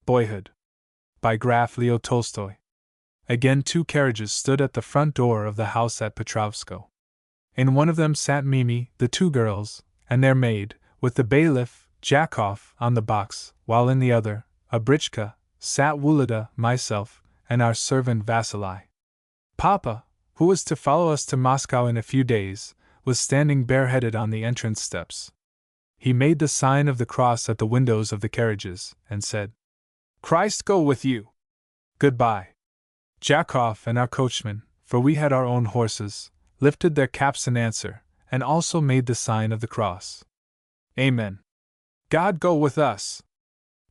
Boyhood. By Graf Leo Tolstoy. Again 2 carriages stood at the front door of the house at Petrovsko. In one of them sat Mimi, the 2 girls, and their maid, with the bailiff, Jakov, on the box, while in the other, Abrichka, sat Wulida, myself, and our servant Vasily. Papa, who was to follow us to Moscow in a few days, was standing bareheaded on the entrance steps. He made the sign of the cross at the windows of the carriages, and said, "Christ go with you! Goodbye." Jakov and our coachman, for we had our own horses, lifted their caps in answer, and also made the sign of the cross. Amen. God go with us!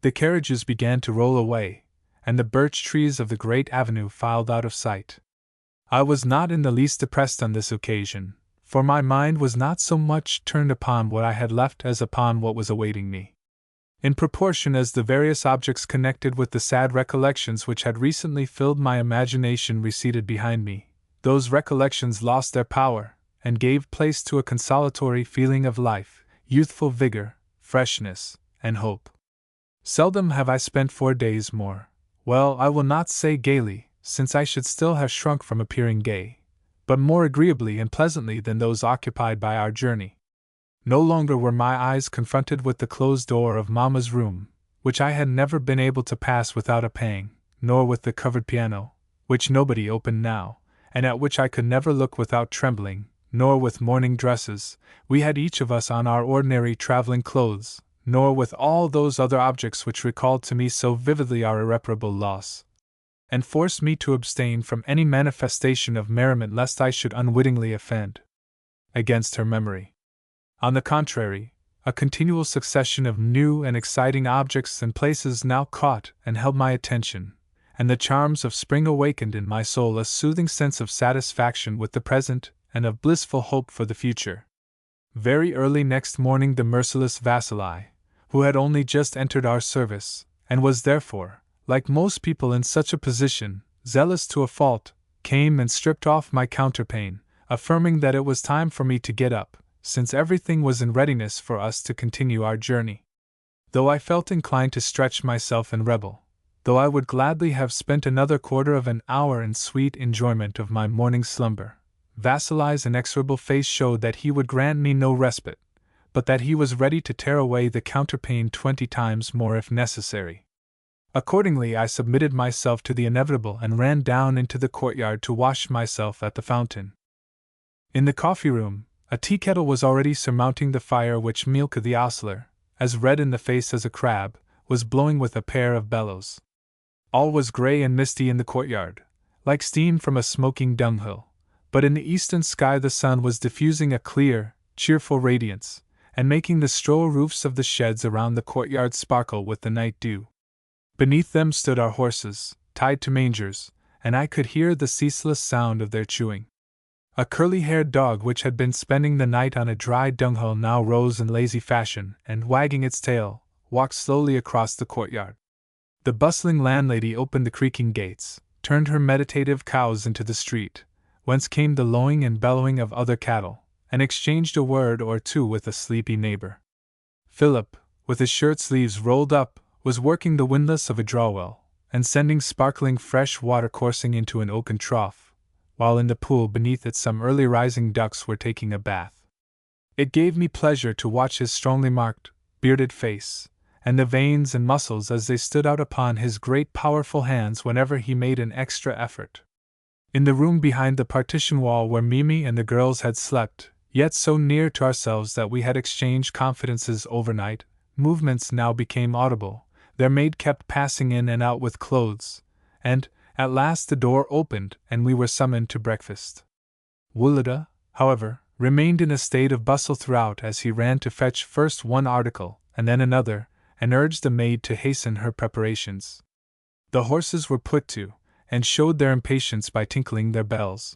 The carriages began to roll away, and the birch trees of the great avenue filed out of sight. I was not in the least depressed on this occasion, for my mind was not so much turned upon what I had left as upon what was awaiting me. In proportion as the various objects connected with the sad recollections which had recently filled my imagination receded behind me, those recollections lost their power, and gave place to a consolatory feeling of life, youthful vigor, freshness, and hope. Seldom have I spent 4 days more, well, I will not say gaily, since I should still have shrunk from appearing gay, but more agreeably and pleasantly than those occupied by our journey. No longer were my eyes confronted with the closed door of Mamma's room, which I had never been able to pass without a pang, nor with the covered piano, which nobody opened now, and at which I could never look without trembling, nor with morning dresses, we had each of us on our ordinary traveling clothes, nor with all those other objects which recalled to me so vividly our irreparable loss, and forced me to abstain from any manifestation of merriment lest I should unwittingly offend against her memory. On the contrary, a continual succession of new and exciting objects and places now caught and held my attention, and the charms of spring awakened in my soul a soothing sense of satisfaction with the present and of blissful hope for the future. Very early next morning the merciless Vasily, who had only just entered our service, and was therefore, like most people in such a position, zealous to a fault, came and stripped off my counterpane, affirming that it was time for me to get up, since everything was in readiness for us to continue our journey. Though I felt inclined to stretch myself and rebel, though I would gladly have spent another quarter of an hour in sweet enjoyment of my morning slumber, Vasily's inexorable face showed that he would grant me no respite, but that he was ready to tear away the counterpane 20 times more if necessary. Accordingly I submitted myself to the inevitable and ran down into the courtyard to wash myself at the fountain. In the coffee-room, a tea-kettle was already surmounting the fire which Milka the ostler, as red in the face as a crab, was blowing with a pair of bellows. All was grey and misty in the courtyard, like steam from a smoking dunghill, but in the eastern sky the sun was diffusing a clear, cheerful radiance, and making the straw roofs of the sheds around the courtyard sparkle with the night dew. Beneath them stood our horses, tied to mangers, and I could hear the ceaseless sound of their chewing. A curly-haired dog which had been spending the night on a dry dunghill now rose in lazy fashion and, wagging its tail, walked slowly across the courtyard. The bustling landlady opened the creaking gates, turned her meditative cows into the street, whence came the lowing and bellowing of other cattle, and exchanged a word or two with a sleepy neighbor. Philip, with his shirt sleeves rolled up, was working the windlass of a drawwell, and sending sparkling fresh water coursing into an oaken trough, while in the pool beneath it some early rising ducks were taking a bath. It gave me pleasure to watch his strongly marked, bearded face, and the veins and muscles as they stood out upon his great powerful hands whenever he made an extra effort. In the room behind the partition wall where Mimi and the girls had slept, yet so near to ourselves that we had exchanged confidences overnight, movements now became audible. Their maid kept passing in and out with clothes, and, at last the door opened and we were summoned to breakfast. Wulida, however, remained in a state of bustle throughout as he ran to fetch first one article and then another, and urged the maid to hasten her preparations. The horses were put to, and showed their impatience by tinkling their bells.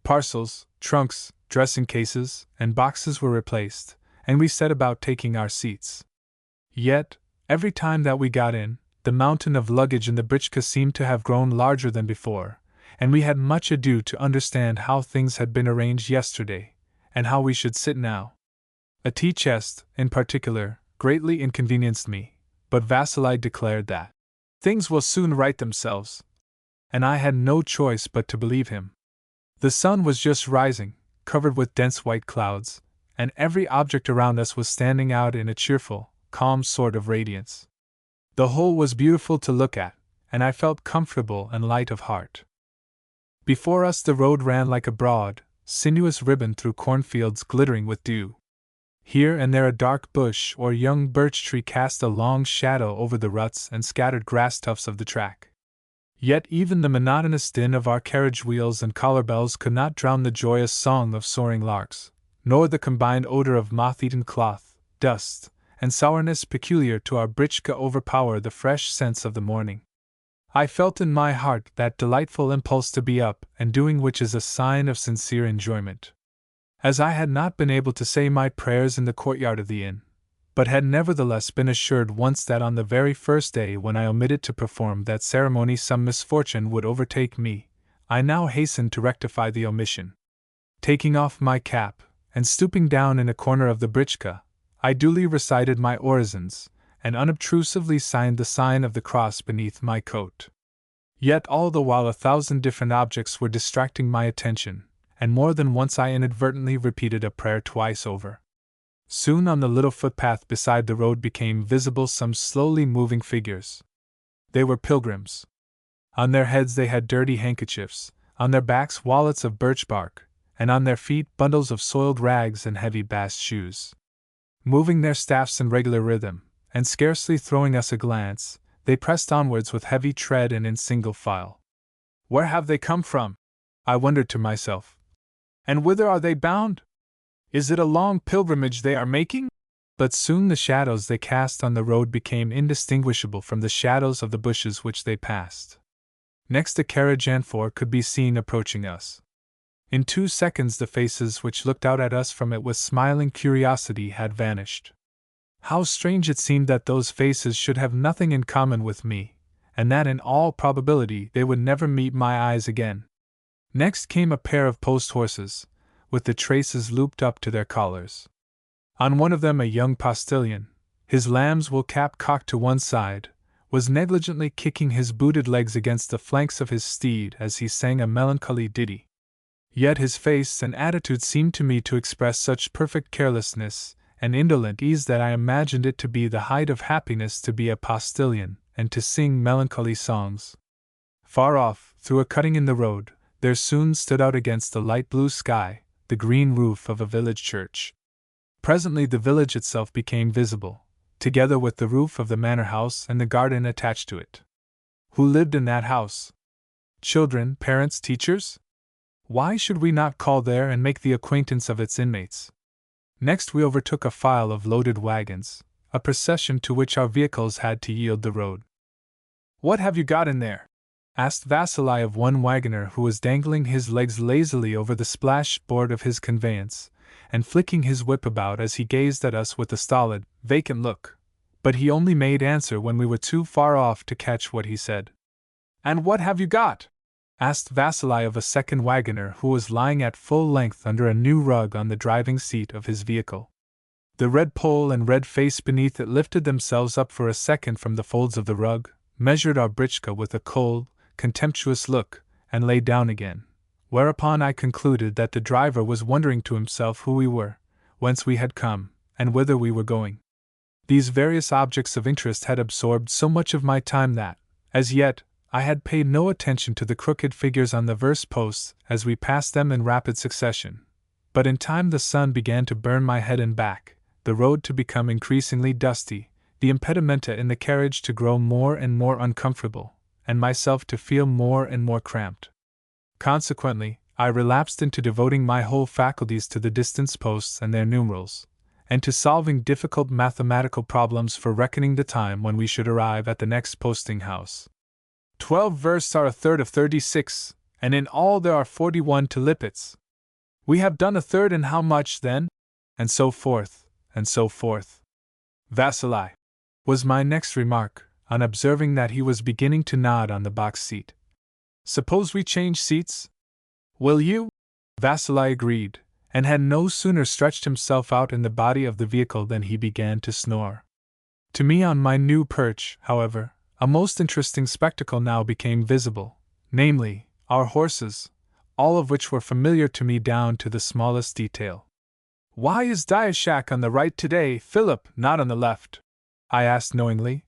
Parcels, trunks, dressing-cases, and boxes were replaced, and we set about taking our seats. Yet, every time that we got in, the mountain of luggage in the britchka seemed to have grown larger than before, and we had much ado to understand how things had been arranged yesterday, and how we should sit now. A tea-chest, in particular, greatly inconvenienced me, but Vasily declared that, Things will soon right themselves. And I had no choice but to believe him. The sun was just rising, covered with dense white clouds, and every object around us was standing out in a cheerful, calm sort of radiance. The whole was beautiful to look at, and I felt comfortable and light of heart. Before us the road ran like a broad, sinuous ribbon through cornfields glittering with dew. Here and there a dark bush or young birch tree cast a long shadow over the ruts and scattered grass tufts of the track. Yet even the monotonous din of our carriage wheels and collar bells could not drown the joyous song of soaring larks, nor the combined odor of moth-eaten cloth, dust, and sourness peculiar to our britchka overpower the fresh scents of the morning. I felt in my heart that delightful impulse to be up and doing which is a sign of sincere enjoyment. As I had not been able to say my prayers in the courtyard of the inn, but had nevertheless been assured once that on the very first day when I omitted to perform that ceremony some misfortune would overtake me, I now hastened to rectify the omission. Taking off my cap, and stooping down in a corner of the britchka, I duly recited my orisons, and unobtrusively signed the sign of the cross beneath my coat. Yet all the while 1,000 different objects were distracting my attention, and more than once I inadvertently repeated a prayer twice over. Soon on the little footpath beside the road became visible some slowly moving figures. They were pilgrims. On their heads they had dirty handkerchiefs, on their backs wallets of birch bark, and on their feet bundles of soiled rags and heavy bast shoes. Moving their staffs in regular rhythm, and scarcely throwing us a glance, they pressed onwards with heavy tread and in single file. Where have they come from? I wondered to myself. And whither are they bound? Is it a long pilgrimage they are making? But soon the shadows they cast on the road became indistinguishable from the shadows of the bushes which they passed. Next a carriage and four could be seen approaching us. In 2 seconds the faces which looked out at us from it with smiling curiosity had vanished. How strange it seemed that those faces should have nothing in common with me, and that in all probability they would never meet my eyes again. Next came a pair of post horses, with the traces looped up to their collars. On one of them a young postilion, his lamb's wool cap cocked to one side, was negligently kicking his booted legs against the flanks of his steed as he sang a melancholy ditty. Yet his face and attitude seemed to me to express such perfect carelessness and indolent ease that I imagined it to be the height of happiness to be a postilion and to sing melancholy songs. Far off, through a cutting in the road, there soon stood out against the light blue sky the green roof of a village church. Presently the village itself became visible, together with the roof of the manor house and the garden attached to it. Who lived in that house? Children, parents, teachers? Why should we not call there and make the acquaintance of its inmates? Next we overtook a file of loaded wagons, a procession to which our vehicles had to yield the road. What have you got in there? Asked Vasily of one wagoner who was dangling his legs lazily over the splash-board of his conveyance, and flicking his whip about as he gazed at us with a stolid, vacant look, but he only made answer when we were too far off to catch what he said. And what have you got? Asked Vasily of a second wagoner who was lying at full length under a new rug on the driving seat of his vehicle. The red pole and red face beneath it lifted themselves up for a second from the folds of the rug, measured our britchka with a cold, contemptuous look, and lay down again, whereupon I concluded that the driver was wondering to himself who we were, whence we had come, and whither we were going. These various objects of interest had absorbed so much of my time that, as yet, I had paid no attention to the crooked figures on the verst posts as we passed them in rapid succession, but in time the sun began to burn my head and back, the road to become increasingly dusty, the impedimenta in the carriage to grow more and more uncomfortable, and myself to feel more and more cramped. Consequently, I relapsed into devoting my whole faculties to the distance posts and their numerals, and to solving difficult mathematical problems for reckoning the time when we should arrive at the next posting house. 12 versts are a third of 36, and in all there are 41 to Lipetz. We have done a third in how much, then? And so forth, and so forth. Vasily, was my next remark, on observing that he was beginning to nod on the box seat. Suppose we change seats? Will you? Vasily agreed, and had no sooner stretched himself out in the body of the vehicle than he began to snore. To me on my new perch, however, A most interesting spectacle now became visible, namely, our horses, all of which were familiar to me down to the smallest detail. "Why is Diashak on the right today, Philip, not on the left?" I asked knowingly.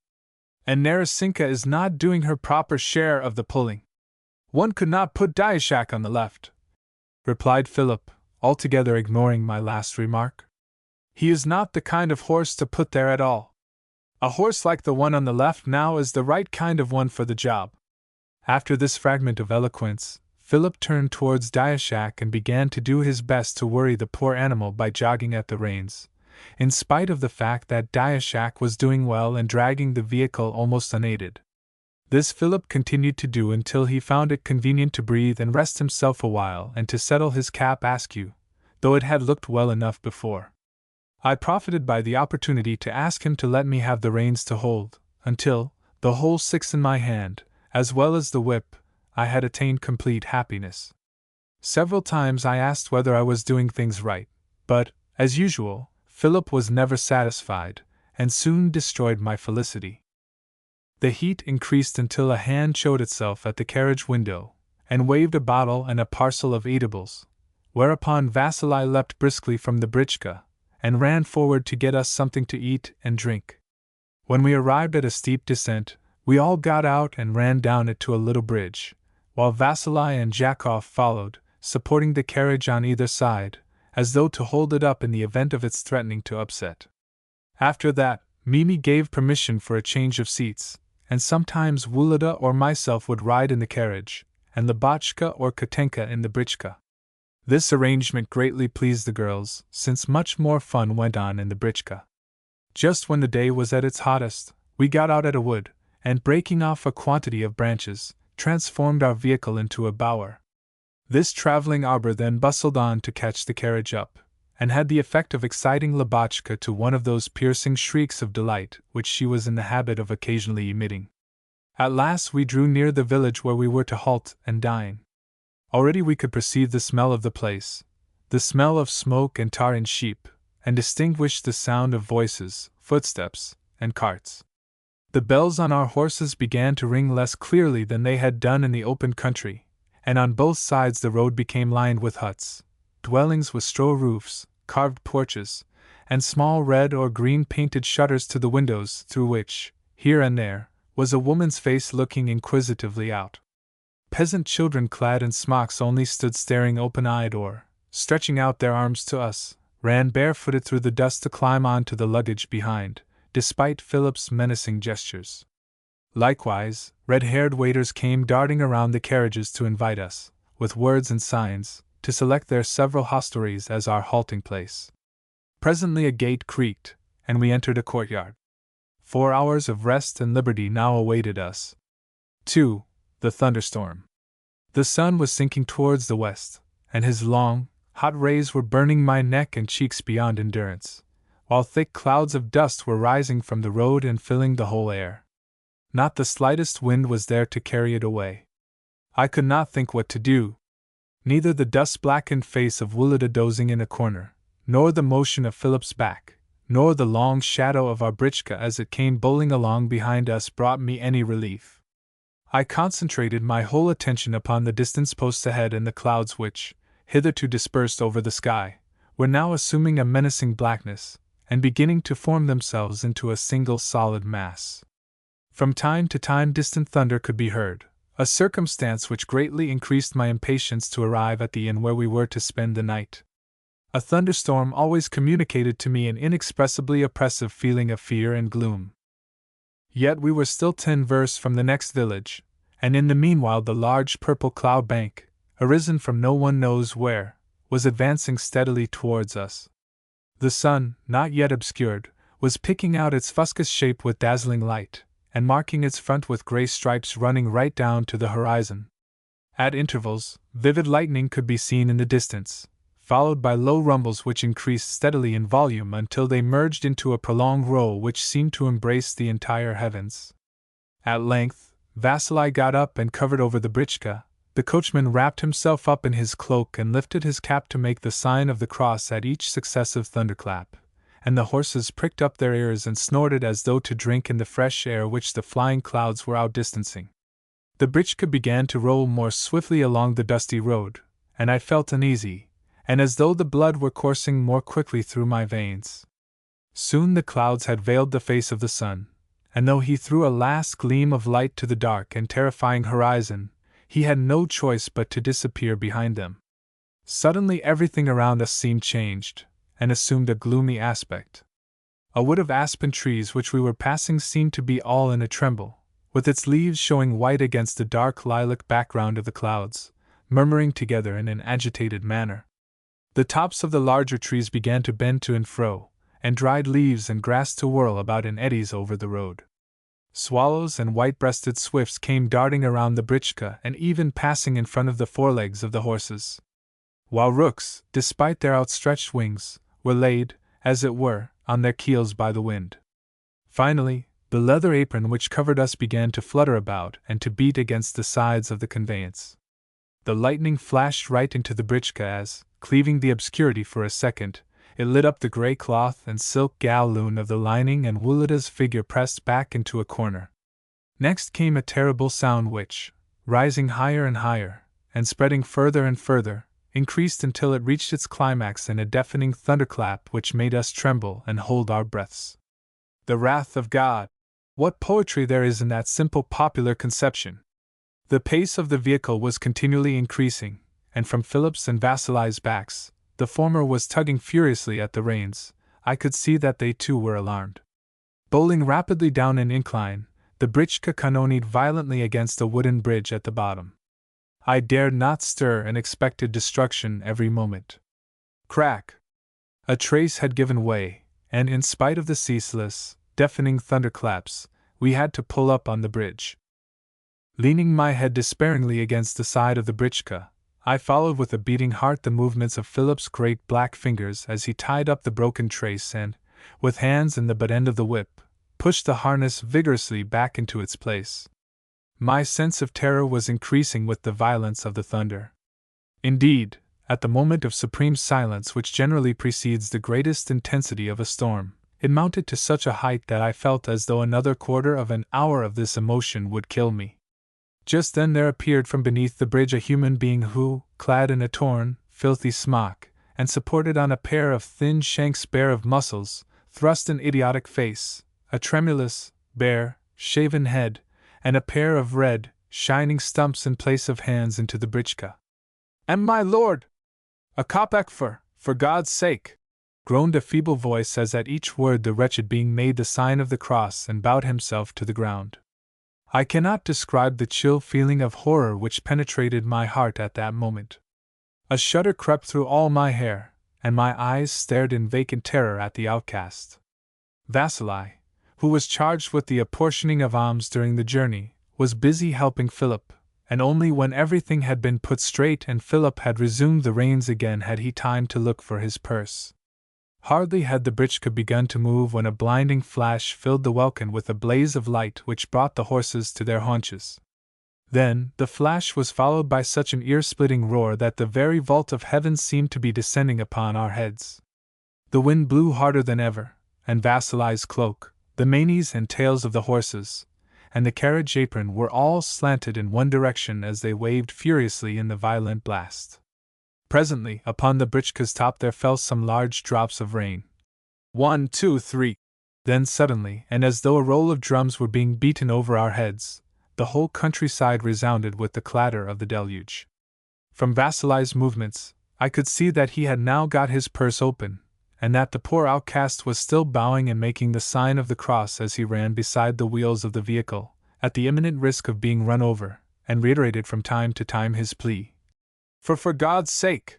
"And Narasinka is not doing her proper share of the pulling. One could not put Diashak on the left," replied Philip, altogether ignoring my last remark. "He is not the kind of horse to put there at all. A horse like the one on the left now is the right kind of one for the job." After this fragment of eloquence, Philip turned towards Diashak and began to do his best to worry the poor animal by jogging at the reins, in spite of the fact that Diashak was doing well and dragging the vehicle almost unaided. This Philip continued to do until he found it convenient to breathe and rest himself a while and to settle his cap askew, though it had looked well enough before. I profited by the opportunity to ask him to let me have the reins to hold, until, the whole six in my hand, as well as the whip, I had attained complete happiness. Several times I asked whether I was doing things right, but, as usual, Philip was never satisfied, and soon destroyed my felicity. The heat increased until a hand showed itself at the carriage window, and waved a bottle and a parcel of eatables, whereupon Vasily leapt briskly from the britchka, and ran forward to get us something to eat and drink. When we arrived at a steep descent, we all got out and ran down it to a little bridge, while Vasily and Jakov followed, supporting the carriage on either side, as though to hold it up in the event of its threatening to upset. After that, Mimi gave permission for a change of seats, and sometimes Wulada or myself would ride in the carriage, and Lubotshka or Katenka in the britchka. This arrangement greatly pleased the girls, since much more fun went on in the britchka. Just when the day was at its hottest, we got out at a wood, and breaking off a quantity of branches, transformed our vehicle into a bower. This traveling arbor then bustled on to catch the carriage up, and had the effect of exciting Lubotshka to one of those piercing shrieks of delight which she was in the habit of occasionally emitting. At last we drew near the village where we were to halt and dine. Already we could perceive the smell of the place, the smell of smoke and tar and sheep, and distinguish the sound of voices, footsteps, and carts. The bells on our horses began to ring less clearly than they had done in the open country, and on both sides the road became lined with huts, dwellings with straw roofs, carved porches, and small red or green painted shutters to the windows through which, here and there, was a woman's face looking inquisitively out. Peasant children clad in smocks only stood staring open-eyed or, stretching out their arms to us, ran barefooted through the dust to climb on to the luggage behind, despite Philip's menacing gestures. Likewise, red-haired waiters came darting around the carriages to invite us, with words and signs, to select their several hostelries as our halting place. Presently a gate creaked, and we entered a courtyard. 4 hours of rest and liberty now awaited us. 2. The thunderstorm. The sun was sinking towards the west, and his long, hot rays were burning my neck and cheeks beyond endurance, while thick clouds of dust were rising from the road and filling the whole air. Not the slightest wind was there to carry it away. I could not think what to do. Neither the dust-blackened face of Wulada dozing in a corner, nor the motion of Philip's back, nor the long shadow of our britchka as it came bowling along behind us brought me any relief. I concentrated my whole attention upon the distance posts ahead, and the clouds which, hitherto dispersed over the sky, were now assuming a menacing blackness, and beginning to form themselves into a single solid mass. From time to time distant thunder could be heard, a circumstance which greatly increased my impatience to arrive at the inn where we were to spend the night. A thunderstorm always communicated to me an inexpressibly oppressive feeling of fear and gloom. Yet we were still 10 versts from the next village, and in the meanwhile the large purple cloud bank, arisen from no one knows where, was advancing steadily towards us. The sun, not yet obscured, was picking out its fuscous shape with dazzling light, and marking its front with gray stripes running right down to the horizon. At intervals, vivid lightning could be seen in the distance, followed by low rumbles which increased steadily in volume until they merged into a prolonged roll which seemed to embrace the entire heavens. At length, Vasily got up and covered over the britchka. The coachman wrapped himself up in his cloak and lifted his cap to make the sign of the cross at each successive thunderclap, and the horses pricked up their ears and snorted as though to drink in the fresh air which the flying clouds were outdistancing. The britchka began to roll more swiftly along the dusty road, and I felt uneasy, and as though the blood were coursing more quickly through my veins. Soon the clouds had veiled the face of the sun, and though he threw a last gleam of light to the dark and terrifying horizon, he had no choice but to disappear behind them. Suddenly everything around us seemed changed, and assumed a gloomy aspect. A wood of aspen trees which we were passing seemed to be all in a tremble, with its leaves showing white against the dark lilac background of the clouds, murmuring together in an agitated manner. The tops of the larger trees began to bend to and fro, and dried leaves and grass to whirl about in eddies over the road. Swallows and white-breasted swifts came darting around the britchka and even passing in front of the forelegs of the horses, while rooks, despite their outstretched wings, were laid, as it were, on their keels by the wind. Finally, the leather apron which covered us began to flutter about and to beat against the sides of the conveyance. The lightning flashed right into the britchka as, cleaving the obscurity for a second, it lit up the grey cloth and silk galloon of the lining, and Wulada's figure pressed back into a corner. Next came a terrible sound which, rising higher and higher, and spreading further and further, increased until it reached its climax in a deafening thunderclap which made us tremble and hold our breaths. The wrath of God! What poetry there is in that simple popular conception! The pace of the vehicle was continually increasing, and from Philip's and Vasily's backs, the former was tugging furiously at the reins, I could see that they too were alarmed. Bowling rapidly down an incline, the britchka cannoned violently against a wooden bridge at the bottom. I dared not stir and expected destruction every moment. Crack! A trace had given way, and in spite of the ceaseless, deafening thunderclaps, we had to pull up on the bridge. Leaning my head despairingly against the side of the britchka, I followed with a beating heart the movements of Philip's great black fingers as he tied up the broken trace and, with hands and the butt end of the whip, pushed the harness vigorously back into its place. My sense of terror was increasing with the violence of the thunder. Indeed, at the moment of supreme silence which generally precedes the greatest intensity of a storm, it mounted to such a height that I felt as though another quarter of an hour of this emotion would kill me. Just then there appeared from beneath the bridge a human being who, clad in a torn, filthy smock, and supported on a pair of thin shanks bare of muscles, thrust an idiotic face, a tremulous, bare, shaven head, and a pair of red, shining stumps in place of hands into the britchka. "And my lord! A kopeck for God's sake!" groaned a feeble voice as at each word the wretched being made the sign of the cross and bowed himself to the ground. I cannot describe the chill feeling of horror which penetrated my heart at that moment. A shudder crept through all my hair, and my eyes stared in vacant terror at the outcast. Vasily, who was charged with the apportioning of alms during the journey, was busy helping Philip, and only when everything had been put straight and Philip had resumed the reins again had he time to look for his purse. Hardly had the britchka begun to move when a blinding flash filled the welkin with a blaze of light which brought the horses to their haunches. Then, the flash was followed by such an ear-splitting roar that the very vault of heaven seemed to be descending upon our heads. The wind blew harder than ever, and Vasily's cloak, the manes and tails of the horses, and the carriage apron were all slanted in one direction as they waved furiously in the violent blast. Presently, upon the britchka's top there fell some large drops of rain. 1, 2, 3. Then suddenly, and as though a roll of drums were being beaten over our heads, the whole countryside resounded with the clatter of the deluge. From Vasily's movements, I could see that he had now got his purse open, and that the poor outcast was still bowing and making the sign of the cross as he ran beside the wheels of the vehicle, at the imminent risk of being run over, and reiterated from time to time his plea. For God's sake!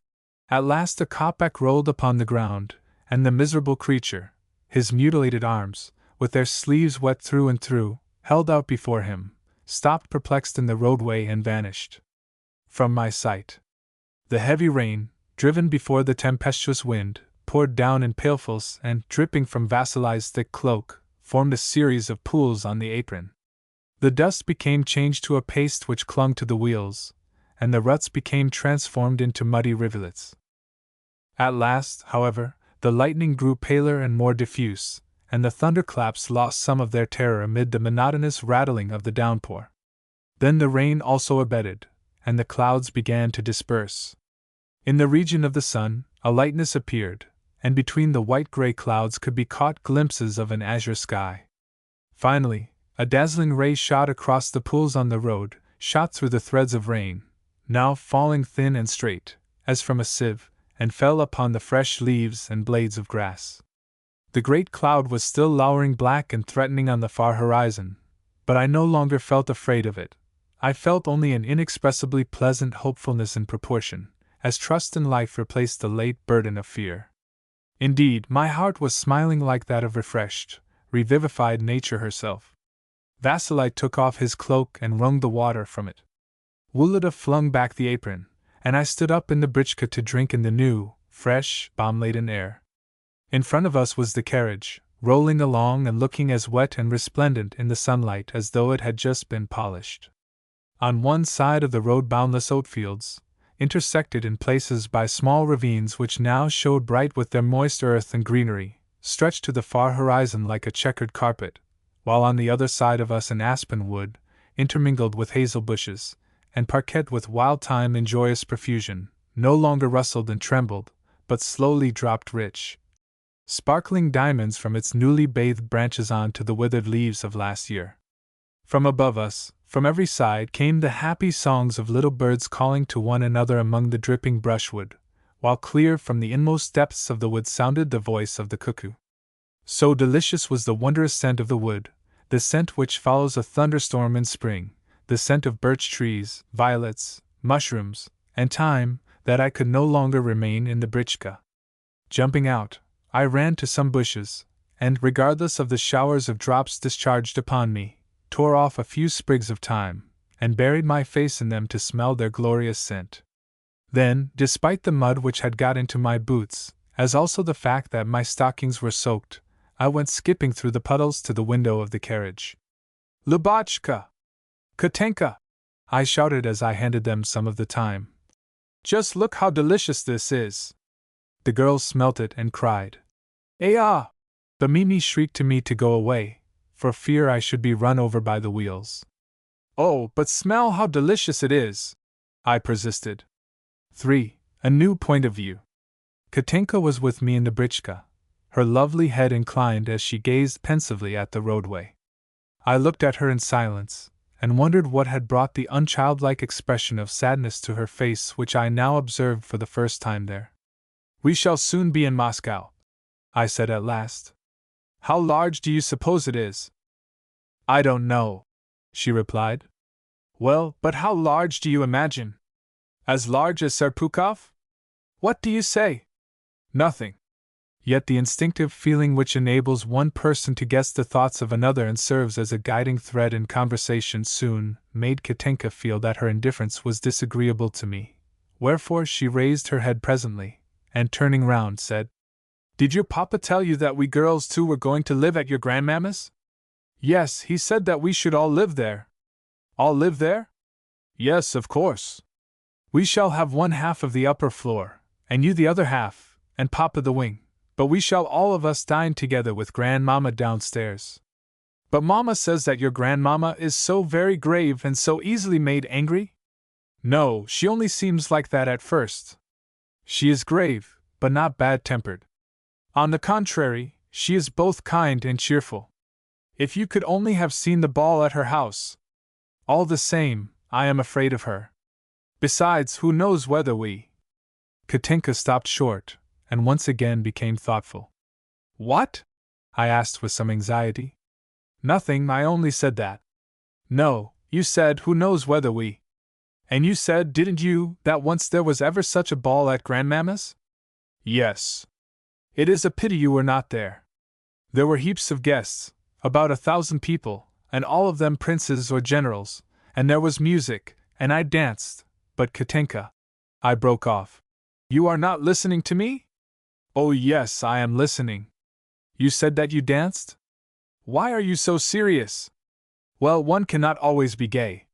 At last a kopeck rolled upon the ground, and the miserable creature, his mutilated arms, with their sleeves wet through and through, held out before him, stopped perplexed in the roadway and vanished from my sight. The heavy rain, driven before the tempestuous wind, poured down in pailfuls and, dripping from Vasily's thick cloak, formed a series of pools on the apron. The dust became changed to a paste which clung to the wheels, and the ruts became transformed into muddy rivulets. At last, however, the lightning grew paler and more diffuse, and the thunderclaps lost some of their terror amid the monotonous rattling of the downpour. Then the rain also abated, and the clouds began to disperse. In the region of the sun, a lightness appeared, and between the white-gray clouds could be caught glimpses of an azure sky. Finally, a dazzling ray shot across the pools on the road, shot through the threads of rain, now falling thin and straight, as from a sieve, and fell upon the fresh leaves and blades of grass. The great cloud was still lowering black and threatening on the far horizon, but I no longer felt afraid of it. I felt only an inexpressibly pleasant hopefulness in proportion, as trust in life replaced the late burden of fear. Indeed, my heart was smiling like that of refreshed, revivified nature herself. Vasily took off his cloak and wrung the water from it. Wulada flung back the apron, and I stood up in the britchka to drink in the new, fresh, balm-laden air. In front of us was the carriage, rolling along and looking as wet and resplendent in the sunlight as though it had just been polished. On one side of the road boundless oatfields, intersected in places by small ravines which now showed bright with their moist earth and greenery, stretched to the far horizon like a checkered carpet, while on the other side of us an aspen wood, intermingled with hazel bushes, and parquet with wild thyme in joyous profusion, no longer rustled and trembled, but slowly dropped rich, sparkling diamonds from its newly bathed branches on to the withered leaves of last year. From above us, from every side, came the happy songs of little birds calling to one another among the dripping brushwood, while clear from the inmost depths of the wood sounded the voice of the cuckoo. So delicious was the wondrous scent of the wood, the scent which follows a thunderstorm in spring, the scent of birch trees, violets, mushrooms, and thyme, that I could no longer remain in the britchka. Jumping out, I ran to some bushes, and, regardless of the showers of drops discharged upon me, tore off a few sprigs of thyme, and buried my face in them to smell their glorious scent. Then, despite the mud which had got into my boots, as also the fact that my stockings were soaked, I went skipping through the puddles to the window of the carriage. "Lubotshka! Katenka!" I shouted as I handed them some of the thyme. "Just look how delicious this is!" The girls smelt it and cried. "Ah!" The Mimi shrieked to me to go away, for fear I should be run over by the wheels. "Oh, but smell how delicious it is!" I persisted. 3. A new point of view. Katenka was with me in the britchka, her lovely head inclined as she gazed pensively at the roadway. I looked at her in silence, and wondered what had brought the unchildlike expression of sadness to her face which I now observed for the first time there. "We shall soon be in Moscow," I said at last. "How large do you suppose it is?" "I don't know," she replied. "Well, but how large do you imagine? As large as Serpukhov? What do you say?" "Nothing." Yet the instinctive feeling which enables one person to guess the thoughts of another and serves as a guiding thread in conversation soon made Katenka feel that her indifference was disagreeable to me, wherefore she raised her head presently, and turning round said, "Did your papa tell you that we girls too were going to live at your grandmamma's?" "Yes, he said that we should all live there." "All live there?" "Yes, of course. We shall have one half of the upper floor, and you the other half, and papa the wing, but we shall all of us dine together with grandmamma downstairs." "But mamma says that your grandmamma is so very grave and so easily made angry?" "No, she only seems like that at first. She is grave, but not bad-tempered. On the contrary, she is both kind and cheerful. If you could only have seen the ball at her house! All the same, I am afraid of her. Besides, who knows whether we—" Katenka stopped short, and once again became thoughtful. "What?" I asked with some anxiety. "Nothing, I only said that." "No, you said, who knows whether we—" "And you said, didn't you, that once there was ever such a ball at grandmamma's?" "Yes." "It is a pity you were not there. There were heaps of guests, about 1,000 people, and all of them princes or generals, and there was music, and I danced, but Katenka—" I broke off. "You are not listening to me?" "Oh yes, I am listening." "You said that you danced? Why are you so serious?" "Well, one cannot always be gay.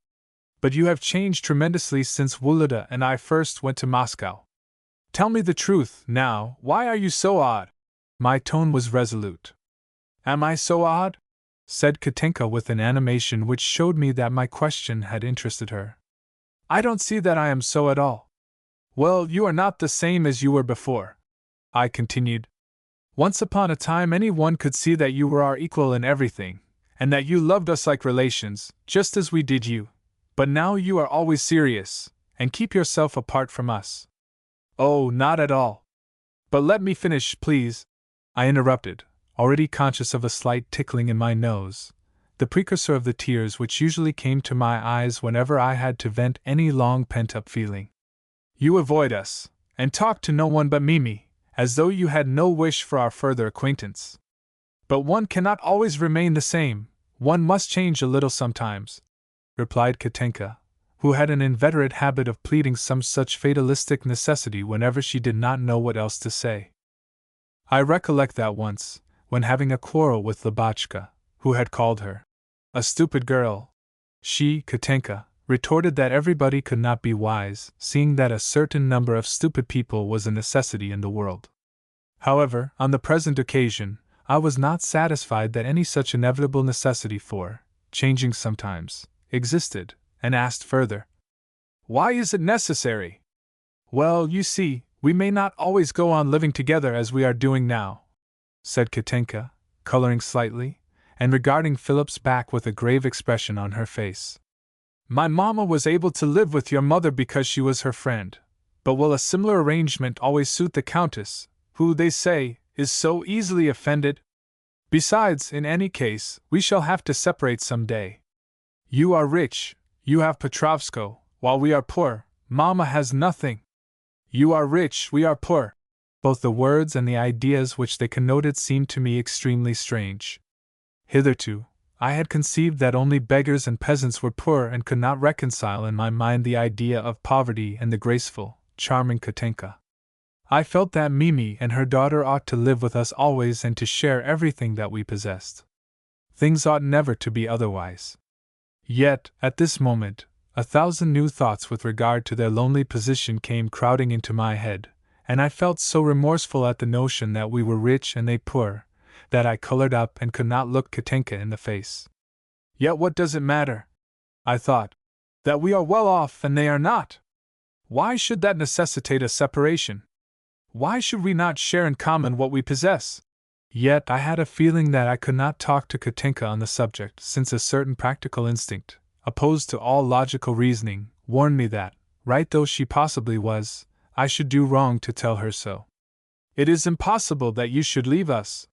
But you have changed tremendously since Wulada and I first went to Moscow. Tell me the truth, now, why are you so odd?" My tone was resolute. Am I so odd? Said Katinka with an animation which showed me that my question had interested her. I don't see that I am so at all. Well, you are not the same as you were before, I continued. Once upon a time anyone could see that you were our equal in everything, and that you loved us like relations, just as we did you. But now you are always serious, and keep yourself apart from us. Oh, not at all. But let me finish, please, I interrupted, already conscious of a slight tickling in my nose, the precursor of the tears which usually came to my eyes whenever I had to vent any long pent-up feeling. You avoid us, and talk to no one but Mimi, as though you had no wish for our further acquaintance. But one cannot always remain the same, one must change a little sometimes, replied Katinka, who had an inveterate habit of pleading some such fatalistic necessity whenever she did not know what else to say. I recollect that once, when having a quarrel with Lubotshka, who had called her a stupid girl, she, Katinka, retorted that everybody could not be wise, seeing that a certain number of stupid people was a necessity in the world. However, on the present occasion, I was not satisfied that any such inevitable necessity for changing sometimes existed, and asked further, Why is it necessary? Well, you see, we may not always go on living together as we are doing now, said Katinka, coloring slightly, and regarding Philip's back with a grave expression on her face. My mamma was able to live with your mother because she was her friend, but will a similar arrangement always suit the Countess, who, they say, is so easily offended? Besides, in any case, we shall have to separate some day. You are rich, you have Petrovsko, while we are poor, mamma has nothing. You are rich, we are poor. Both the words and the ideas which they connoted seemed to me extremely strange. Hitherto, I had conceived that only beggars and peasants were poor and could not reconcile in my mind the idea of poverty and the graceful, charming Katinka. I felt that Mimi and her daughter ought to live with us always and to share everything that we possessed. Things ought never to be otherwise. Yet, at this moment, 1,000 new thoughts with regard to their lonely position came crowding into my head, and I felt so remorseful at the notion that we were rich and they poor, that I colored up and could not look Katinka in the face. Yet what does it matter? I thought. That we are well off and they are not. Why should that necessitate a separation? Why should we not share in common what we possess? Yet I had a feeling that I could not talk to Katinka on the subject, since a certain practical instinct, opposed to all logical reasoning, warned me that, right though she possibly was, I should do wrong to tell her so. It is impossible that you should leave us.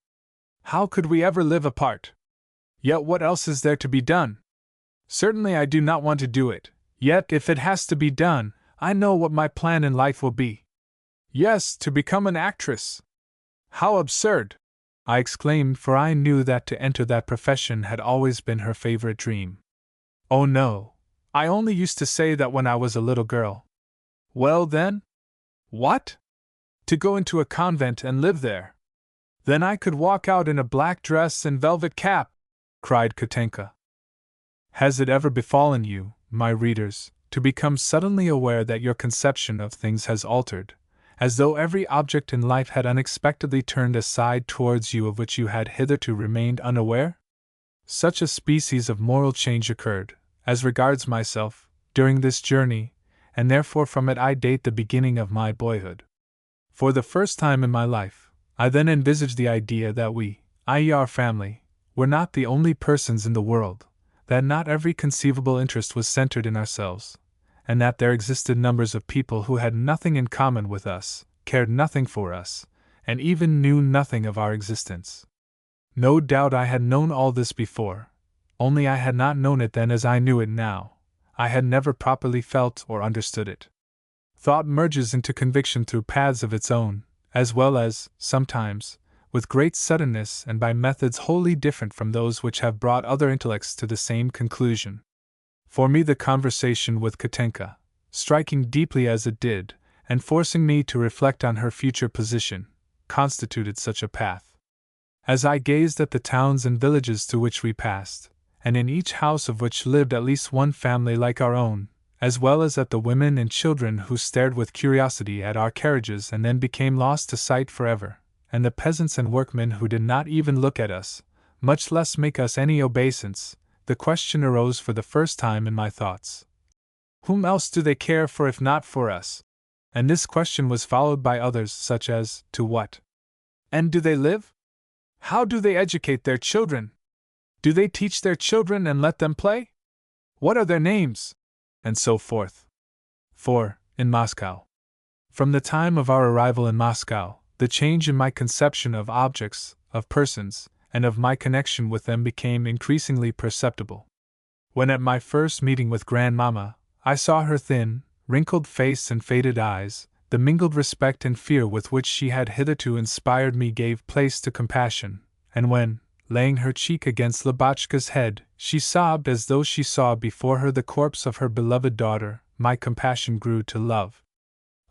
How could we ever live apart? Yet what else is there to be done? Certainly I do not want to do it, yet if it has to be done, I know what my plan in life will be. Yes, to become an actress. How absurd! I exclaimed, for I knew that to enter that profession had always been her favorite dream. Oh no, I only used to say that when I was a little girl. Well then? What? To go into a convent and live there. Then I could walk out in a black dress and velvet cap, cried Katinka. Has it ever befallen you, my readers, to become suddenly aware that your conception of things has altered, as though every object in life had unexpectedly turned aside towards you of which you had hitherto remained unaware? Such a species of moral change occurred, as regards myself, during this journey, and therefore from it I date the beginning of my boyhood. For the first time in my life, I then envisaged the idea that we, i.e. our family, were not the only persons in the world, that not every conceivable interest was centered in ourselves, and that there existed numbers of people who had nothing in common with us, cared nothing for us, and even knew nothing of our existence. No doubt I had known all this before, only I had not known it then as I knew it now. I had never properly felt or understood it. Thought merges into conviction through paths of its own, as well as, sometimes, with great suddenness and by methods wholly different from those which have brought other intellects to the same conclusion. For me the conversation with Katinka, striking deeply as it did, and forcing me to reflect on her future position, constituted such a path. As I gazed at the towns and villages through which we passed, and in each house of which lived at least one family like our own, as well as at the women and children who stared with curiosity at our carriages and then became lost to sight forever, and the peasants and workmen who did not even look at us, much less make us any obeisance, the question arose for the first time in my thoughts. Whom else do they care for if not for us? And this question was followed by others such as, to what end do they live? How do they educate their children? Do they teach their children and let them play? What are their names? And so forth. For, in Moscow, from the time of our arrival in Moscow, the change in my conception of objects, of persons, and of my connection with them became increasingly perceptible. When at my first meeting with Grandmama, I saw her thin, wrinkled face and faded eyes, the mingled respect and fear with which she had hitherto inspired me gave place to compassion, and when, laying her cheek against Lubotshka's head, she sobbed as though she saw before her the corpse of her beloved daughter, my compassion grew to love.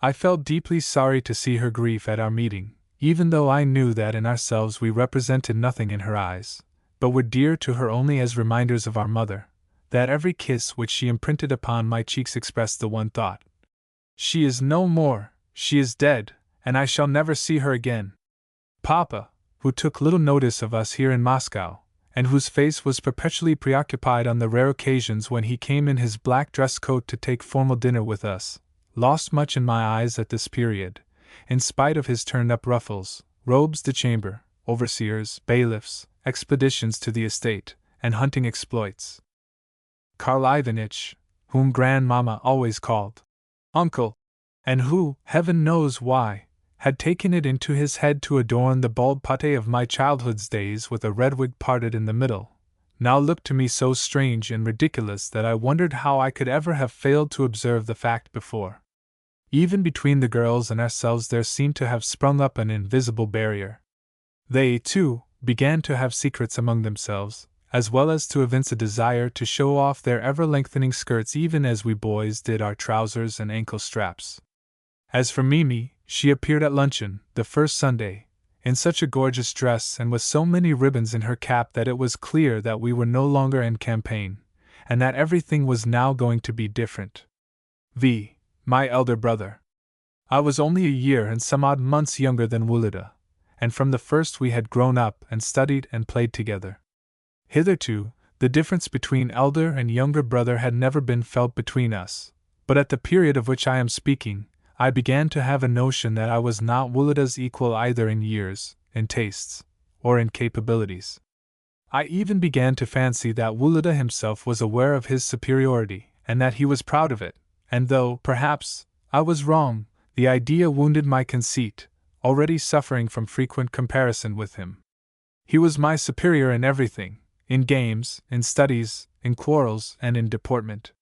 I felt deeply sorry to see her grief at our meeting, even though I knew that in ourselves we represented nothing in her eyes, but were dear to her only as reminders of our mother, that every kiss which she imprinted upon my cheeks expressed the one thought. She is no more, she is dead, and I shall never see her again. Papa, who took little notice of us here in Moscow, and whose face was perpetually preoccupied on the rare occasions when he came in his black dress coat to take formal dinner with us, lost much in my eyes at this period, in spite of his turned-up ruffles, robes de chamber, overseers, bailiffs, expeditions to the estate, and hunting exploits. Karl Ivanitch, whom Grandmama always called Uncle, and who, heaven knows why, had taken it into his head to adorn the bald pate of my childhood's days with a red wig parted in the middle, now looked to me so strange and ridiculous that I wondered how I could ever have failed to observe the fact before. Even between the girls and ourselves there seemed to have sprung up an invisible barrier. They, too, began to have secrets among themselves, as well as to evince a desire to show off their ever-lengthening skirts even as we boys did our trousers and ankle straps. As for Mimi, she appeared at luncheon, the first Sunday, in such a gorgeous dress and with so many ribbons in her cap that it was clear that we were no longer in campaign, and that everything was now going to be different. My elder brother. I was only a year and some odd months younger than Wulida, and from the first we had grown up and studied and played together. Hitherto, the difference between elder and younger brother had never been felt between us, but at the period of which I am speaking, I began to have a notion that I was not Wulida's equal either in years, in tastes, or in capabilities. I even began to fancy that Wulida himself was aware of his superiority, and that he was proud of it, and though, perhaps, I was wrong, the idea wounded my conceit, already suffering from frequent comparison with him. He was my superior in everything, in games, in studies, in quarrels, and in deportment.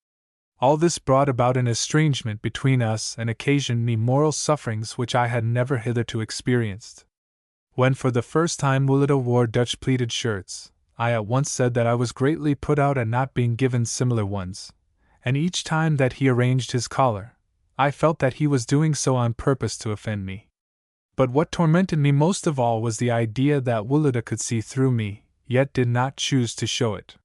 All this brought about an estrangement between us and occasioned me moral sufferings which I had never hitherto experienced. When for the first time Wulida wore Dutch pleated shirts, I at once said that I was greatly put out at not being given similar ones, and each time that he arranged his collar, I felt that he was doing so on purpose to offend me. But what tormented me most of all was the idea that Wulida could see through me, yet did not choose to show it.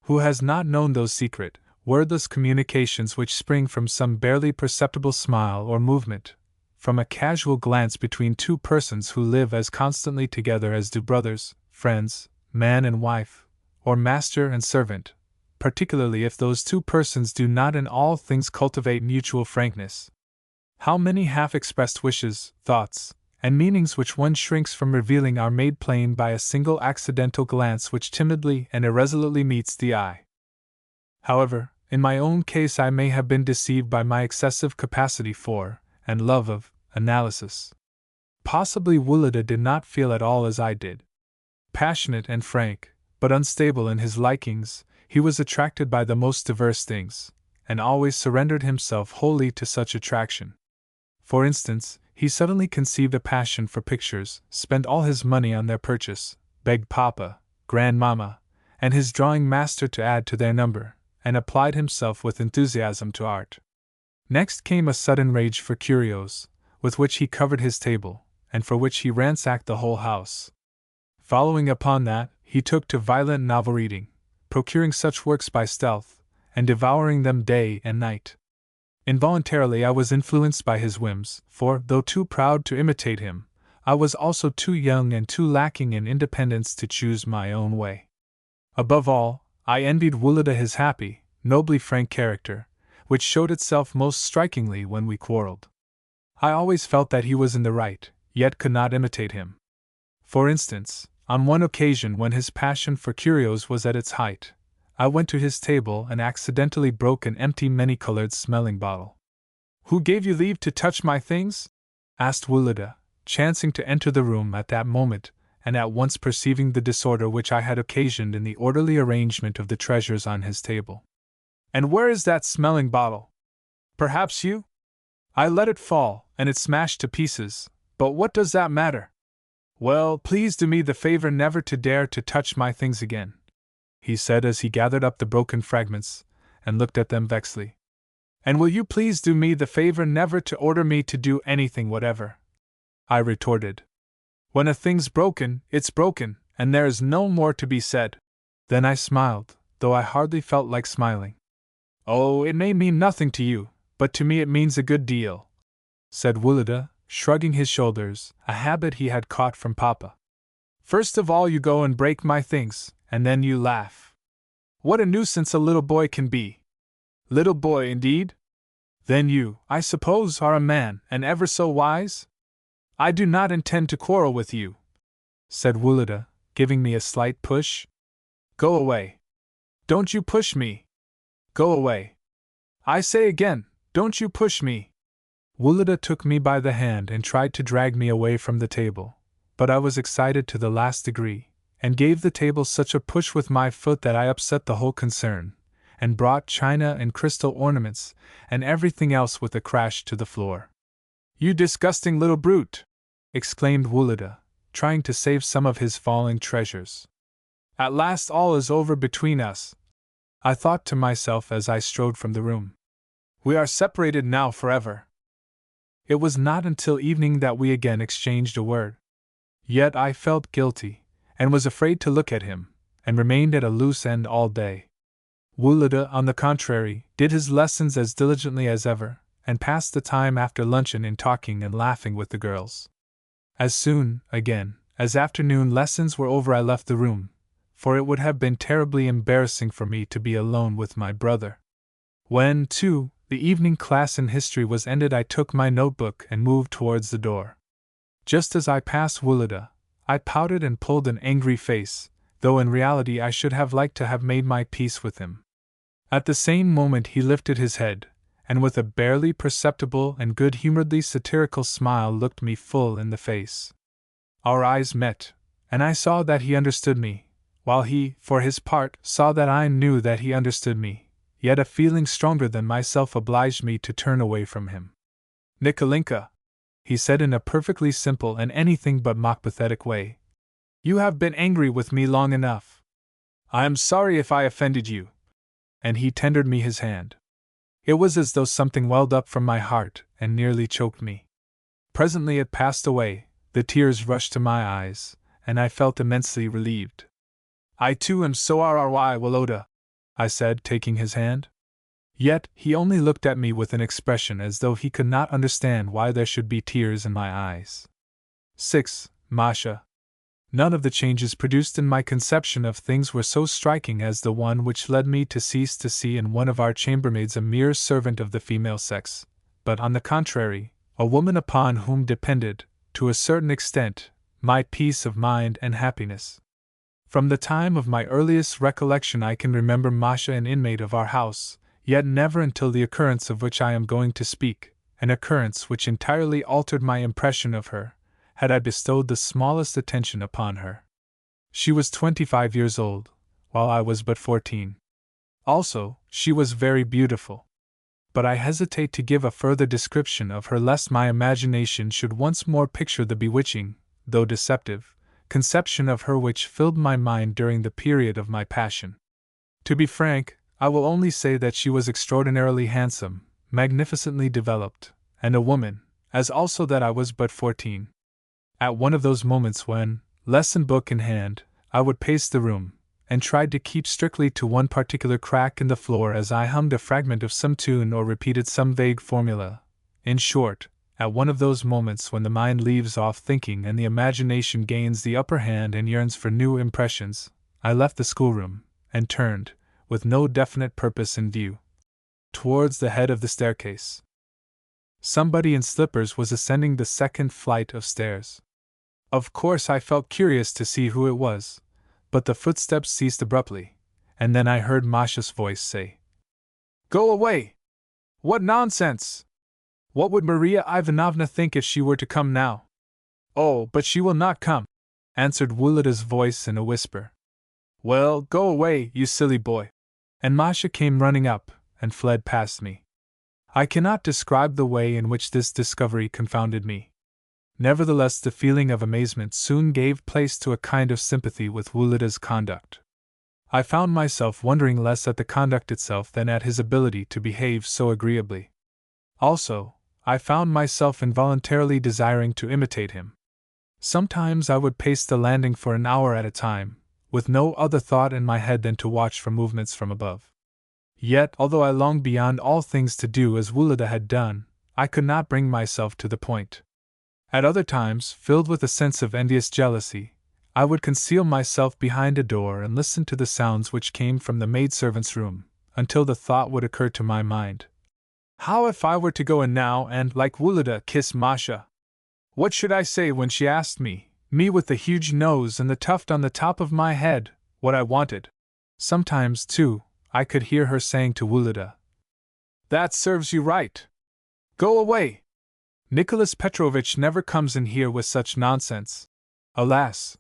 Who has not known those secret, wordless communications which spring from some barely perceptible smile or movement, from a casual glance between two persons who live as constantly together as do brothers, friends, man and wife, or master and servant, particularly if those two persons do not in all things cultivate mutual frankness? How many half-expressed wishes, thoughts, and meanings which one shrinks from revealing are made plain by a single accidental glance which timidly and irresolutely meets the eye. However, in my own case I may have been deceived by my excessive capacity for, and love of, analysis. Possibly Wulida did not feel at all as I did. Passionate and frank, but unstable in his likings, he was attracted by the most diverse things, and always surrendered himself wholly to such attraction. For instance, he suddenly conceived a passion for pictures, spent all his money on their purchase, begged Papa, Grandmama, and his drawing master to add to their number, and applied himself with enthusiasm to art. Next came a sudden rage for curios, with which he covered his table, and for which he ransacked the whole house. Following upon that, he took to violent novel reading, procuring such works by stealth, and devouring them day and night. Involuntarily I was influenced by his whims, for, though too proud to imitate him, I was also too young and too lacking in independence to choose my own way. Above all, I envied Wulida his happy, nobly frank character, which showed itself most strikingly when we quarreled. I always felt that he was in the right, yet could not imitate him. For instance, on one occasion when his passion for curios was at its height, I went to his table and accidentally broke an empty many-colored smelling bottle. "Who gave you leave to touch my things?" asked Wulida, chancing to enter the room at that moment, and at once perceiving the disorder which I had occasioned in the orderly arrangement of the treasures on his table. "And where is that smelling bottle? Perhaps you? I let it fall, and it smashed to pieces, but what does that matter? Well, please do me the favor never to dare to touch my things again," he said as he gathered up the broken fragments, and looked at them vexedly. "And will you please do me the favor never to order me to do anything whatever?" I retorted. "When a thing's broken, it's broken, and there is no more to be said." Then I smiled, though I hardly felt like smiling. "Oh, it may mean nothing to you, but to me it means a good deal," said Wulida, shrugging his shoulders, a habit he had caught from Papa. "First of all you go and break my things, and then you laugh. What a nuisance a little boy can be! Little boy, indeed? Then you, I suppose, are a man, and ever so wise? I do not intend to quarrel with you," said Wulida, giving me a slight push. "Go away. Don't you push me. Go away. I say again, don't you push me." Wulida took me by the hand and tried to drag me away from the table, but I was excited to the last degree, and gave the table such a push with my foot that I upset the whole concern, and brought china and crystal ornaments, and everything else with a crash to the floor. "You disgusting little brute!" exclaimed Wulida, trying to save some of his falling treasures. "At last all is over between us," I thought to myself as I strode from the room. "We are separated now forever." It was not until evening that we again exchanged a word. Yet I felt guilty, and was afraid to look at him, and remained at a loose end all day. Wulida, on the contrary, did his lessons as diligently as ever, and passed the time after luncheon in talking and laughing with the girls. As soon, again, as afternoon lessons were over I left the room, for it would have been terribly embarrassing for me to be alone with my brother. When, too, the evening class in history was ended I took my notebook and moved towards the door. Just as I passed Wulida, I pouted and pulled an angry face, though in reality I should have liked to have made my peace with him. At the same moment he lifted his head, and with a barely perceptible and good-humoredly satirical smile looked me full in the face. Our eyes met, and I saw that he understood me, while he, for his part, saw that I knew that he understood me, yet a feeling stronger than myself obliged me to turn away from him. "Nikolinka," he said in a perfectly simple and anything but mock-pathetic way, "you have been angry with me long enough. I am sorry if I offended you." And he tendered me his hand. It was as though something welled up from my heart and nearly choked me. Presently it passed away, the tears rushed to my eyes, and I felt immensely relieved. "I too am so RRY, Woloda," I said, taking his hand. Yet he only looked at me with an expression as though he could not understand why there should be tears in my eyes. 6. Masha. None of the changes produced in my conception of things were so striking as the one which led me to cease to see in one of our chambermaids a mere servant of the female sex, but, on the contrary, a woman upon whom depended, to a certain extent, my peace of mind and happiness. From the time of my earliest recollection I can remember Masha an inmate of our house, yet never until the occurrence of which I am going to speak, an occurrence which entirely altered my impression of her, had I bestowed the smallest attention upon her. She was 25 years old, while I was but 14. Also, she was very beautiful. But I hesitate to give a further description of her lest my imagination should once more picture the bewitching, though deceptive, conception of her which filled my mind during the period of my passion. To be frank, I will only say that she was extraordinarily handsome, magnificently developed, and a woman, as also that I was but 14. At one of those moments when, lesson book in hand, I would pace the room, and tried to keep strictly to one particular crack in the floor as I hummed a fragment of some tune or repeated some vague formula, in short, at one of those moments when the mind leaves off thinking and the imagination gains the upper hand and yearns for new impressions, I left the schoolroom, and turned, with no definite purpose in view, towards the head of the staircase. Somebody in slippers was ascending the second flight of stairs. Of course I felt curious to see who it was, but the footsteps ceased abruptly, and then I heard Masha's voice say, "Go away! What nonsense! What would Maria Ivanovna think if she were to come now?" "Oh, but she will not come," answered Wulida's voice in a whisper. "Well, go away, you silly boy." And Masha came running up, and fled past me. I cannot describe the way in which this discovery confounded me. Nevertheless, the feeling of amazement soon gave place to a kind of sympathy with Wulida's conduct. I found myself wondering less at the conduct itself than at his ability to behave so agreeably. Also, I found myself involuntarily desiring to imitate him. Sometimes I would pace the landing for an hour at a time, with no other thought in my head than to watch for movements from above. Yet, although I longed beyond all things to do as Wulida had done, I could not bring myself to the point. At other times, filled with a sense of envious jealousy, I would conceal myself behind a door and listen to the sounds which came from the maidservant's room, until the thought would occur to my mind: how if I were to go in now and, like Wulida, kiss Masha? What should I say when she asked me with the huge nose and the tuft on the top of my head, what I wanted? Sometimes, too, I could hear her saying to Wulida, "That serves you right. Go away. Nicholas Petrovitch never comes in here with such nonsense." Alas!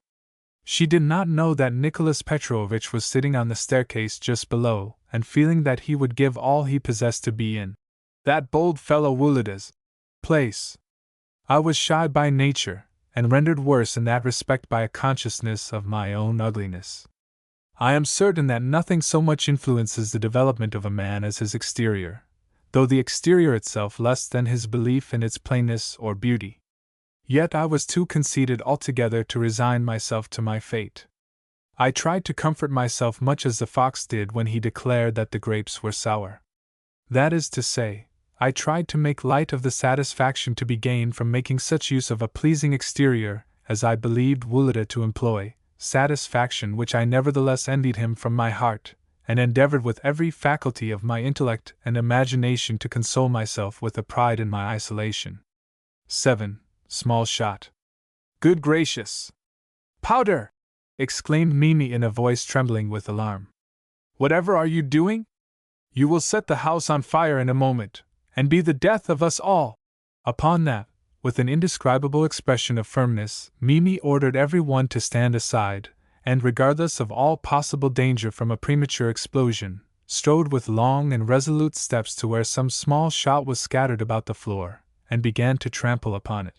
She did not know that Nicholas Petrovitch was sitting on the staircase just below, and feeling that he would give all he possessed to be in that bold fellow Wulida's place. I was shy by nature, and rendered worse in that respect by a consciousness of my own ugliness. I am certain that nothing so much influences the development of a man as his exterior, though the exterior itself less than his belief in its plainness or beauty. Yet I was too conceited altogether to resign myself to my fate. I tried to comfort myself much as the fox did when he declared that the grapes were sour. That is to say, I tried to make light of the satisfaction to be gained from making such use of a pleasing exterior as I believed Wulida to employ, satisfaction which I nevertheless envied him from my heart, and endeavored with every faculty of my intellect and imagination to console myself with a pride in my isolation. 7. Small shot. Good gracious! Powder! Exclaimed Mimi in a voice trembling with alarm. Whatever are you doing? You will set the house on fire in a moment, and be the death of us all. Upon that, with an indescribable expression of firmness, Mimi ordered every one to stand aside, and regardless of all possible danger from a premature explosion, strode with long and resolute steps to where some small shot was scattered about the floor, and began to trample upon it.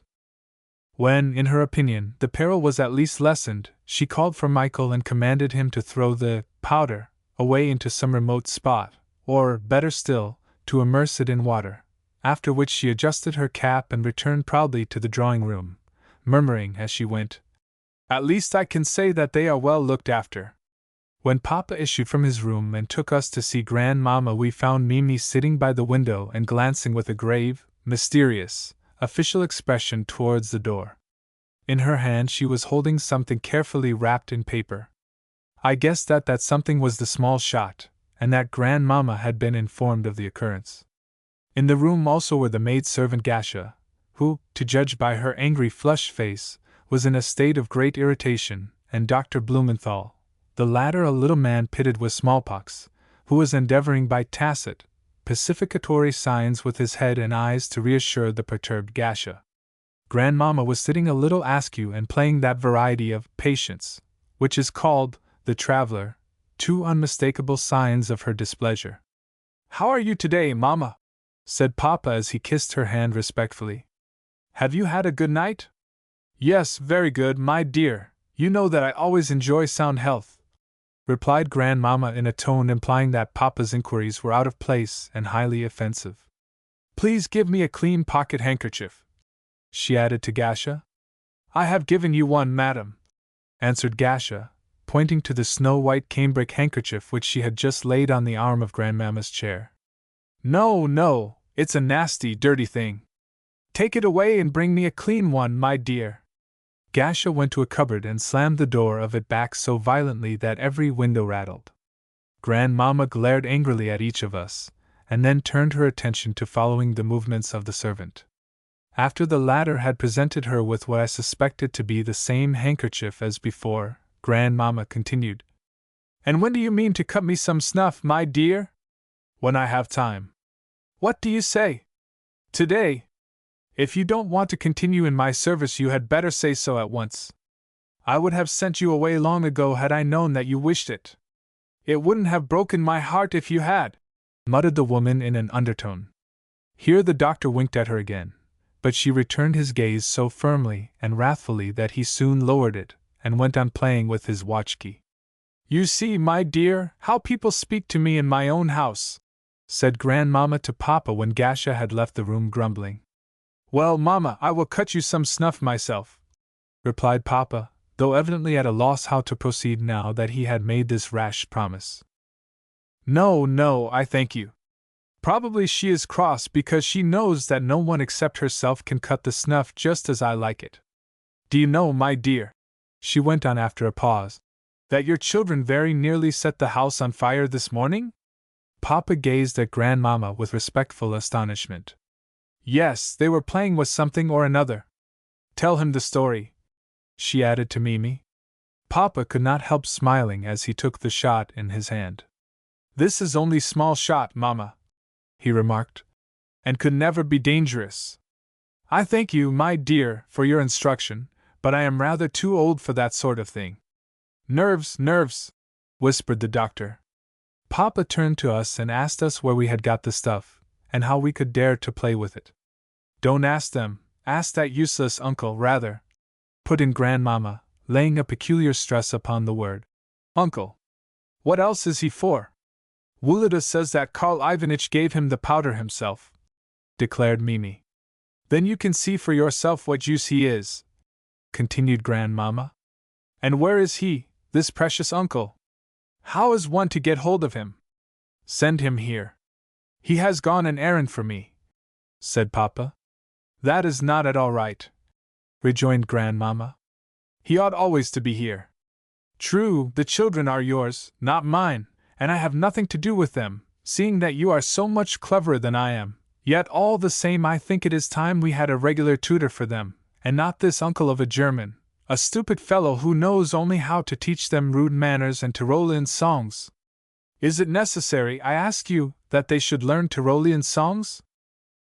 When, in her opinion, the peril was at least lessened, she called for Michael and commanded him to throw the powder away into some remote spot, or, better still, to immerse it in water, after which she adjusted her cap and returned proudly to the drawing-room, murmuring as she went, "At least I can say that they are well looked after." When Papa issued from his room and took us to see Grandmamma, we found Mimi sitting by the window and glancing with a grave, mysterious, official expression towards the door. In her hand she was holding something carefully wrapped in paper. I guessed that that something was the small shot, and that Grandmamma had been informed of the occurrence. In the room also were the maid-servant Gasha, who, to judge by her angry flushed face, was in a state of great irritation, and Dr. Blumenthal, the latter a little man pitted with smallpox, who was endeavoring by tacit, pacificatory signs with his head and eyes to reassure the perturbed Gasha. Grandmamma was sitting a little askew and playing that variety of patience, which is called the traveler, two unmistakable signs of her displeasure. "How are you today, Mamma?" said Papa as he kissed her hand respectfully. "Have you had a good night?" "Yes, very good, my dear. You know that I always enjoy sound health," replied Grandmamma in a tone implying that Papa's inquiries were out of place and highly offensive. "Please give me a clean pocket handkerchief," she added to Gasha. "I have given you one, madam," answered Gasha, pointing to the snow-white cambric handkerchief which she had just laid on the arm of Grandmamma's chair. "No, no, it's a nasty, dirty thing," Take it away and bring me a clean one, my dear. Gasha went to a cupboard and slammed the door of it back so violently that every window rattled. Grandmamma glared angrily at each of us, and then turned her attention to following the movements of the servant. After the latter had presented her with what I suspected to be the same handkerchief as before, Grandmamma continued, "And when do you mean to cut me some snuff, my dear?" "When I have time." "What do you say? Today? If you don't want to continue in my service, you had better say so at once. I would have sent you away long ago had I known that you wished it." "It wouldn't have broken my heart if you had," muttered the woman in an undertone. Here the doctor winked at her again, but she returned his gaze so firmly and wrathfully that he soon lowered it and went on playing with his watch key. "You see, my dear, how people speak to me in my own house," said Grandmamma to Papa when Gasha had left the room grumbling. "Well, Mamma, I will cut you some snuff myself," replied Papa, though evidently at a loss how to proceed now that he had made this rash promise. "No, no, I thank you. Probably she is cross because she knows that no one except herself can cut the snuff just as I like it. Do you know, my dear," she went on after a pause, "that your children very nearly set the house on fire this morning?" Papa gazed at Grandmamma with respectful astonishment. "Yes, they were playing with something or another. Tell him the story," she added to Mimi. Papa could not help smiling as he took the shot in his hand. "This is only small shot, Mamma," he remarked, "and could never be dangerous. I thank you, my dear, for your instruction, but I am rather too old for that sort of thing." "Nerves, nerves," whispered the doctor. Papa turned to us and asked us where we had got the stuff, and how we could dare to play with it. "Don't ask them, ask that useless uncle, rather," put in Grandmamma, laying a peculiar stress upon the word uncle. "What else is he for?" "Wulida says that Karl Ivanitch gave him the powder himself," declared Mimi. "Then you can see for yourself what use he is," continued Grandmamma. "And where is he, this precious uncle? How is one to get hold of him?" "Send him here." "He has gone an errand for me," said Papa. "That is not at all right," rejoined Grandmamma. "He ought always to be here." "True, the children are yours, not mine, and I have nothing to do with them, seeing that you are so much cleverer than I am, yet all the same I think it is time we had a regular tutor for them, and not this uncle of a German, a stupid fellow who knows only how to teach them rude manners and Tyrolean songs. Is it necessary, I ask you, that they should learn Tyrolean songs?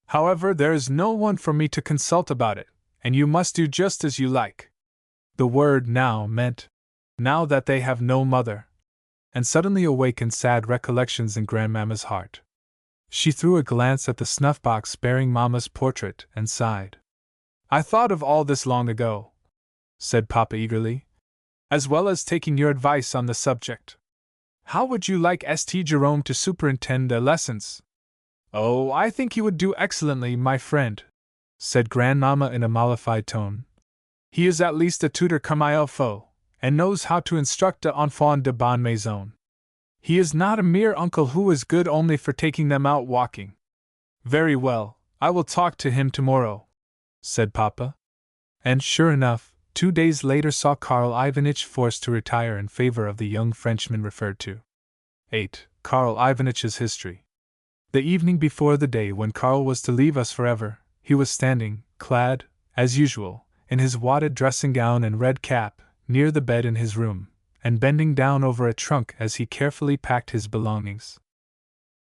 However, there is no one for me to consult about it, and you must do just as you like." The word now meant, "Now that they have no mother," and suddenly awakened sad recollections in Grandmamma's heart. She threw a glance at the snuff-box bearing Mamma's portrait and sighed. "I thought of all this long ago," said Papa eagerly, "as well as taking your advice on the subject. How would you like St. Jerome to superintend their lessons?" "Oh, I think he would do excellently, my friend," said Grandmamma in a mollified tone. "He is at least a tutor comme il faut, and knows how to instruct the enfants de bonne maison. He is not a mere uncle who is good only for taking them out walking." "Very well, I will talk to him tomorrow," said Papa. And sure enough, 2 days later saw Karl Ivanitch forced to retire in favor of the young Frenchman referred to. 8. Karl Ivanitch's history. The evening before the day when Karl was to leave us forever, he was standing, clad, as usual, in his wadded dressing gown and red cap, near the bed in his room, and bending down over a trunk as he carefully packed his belongings.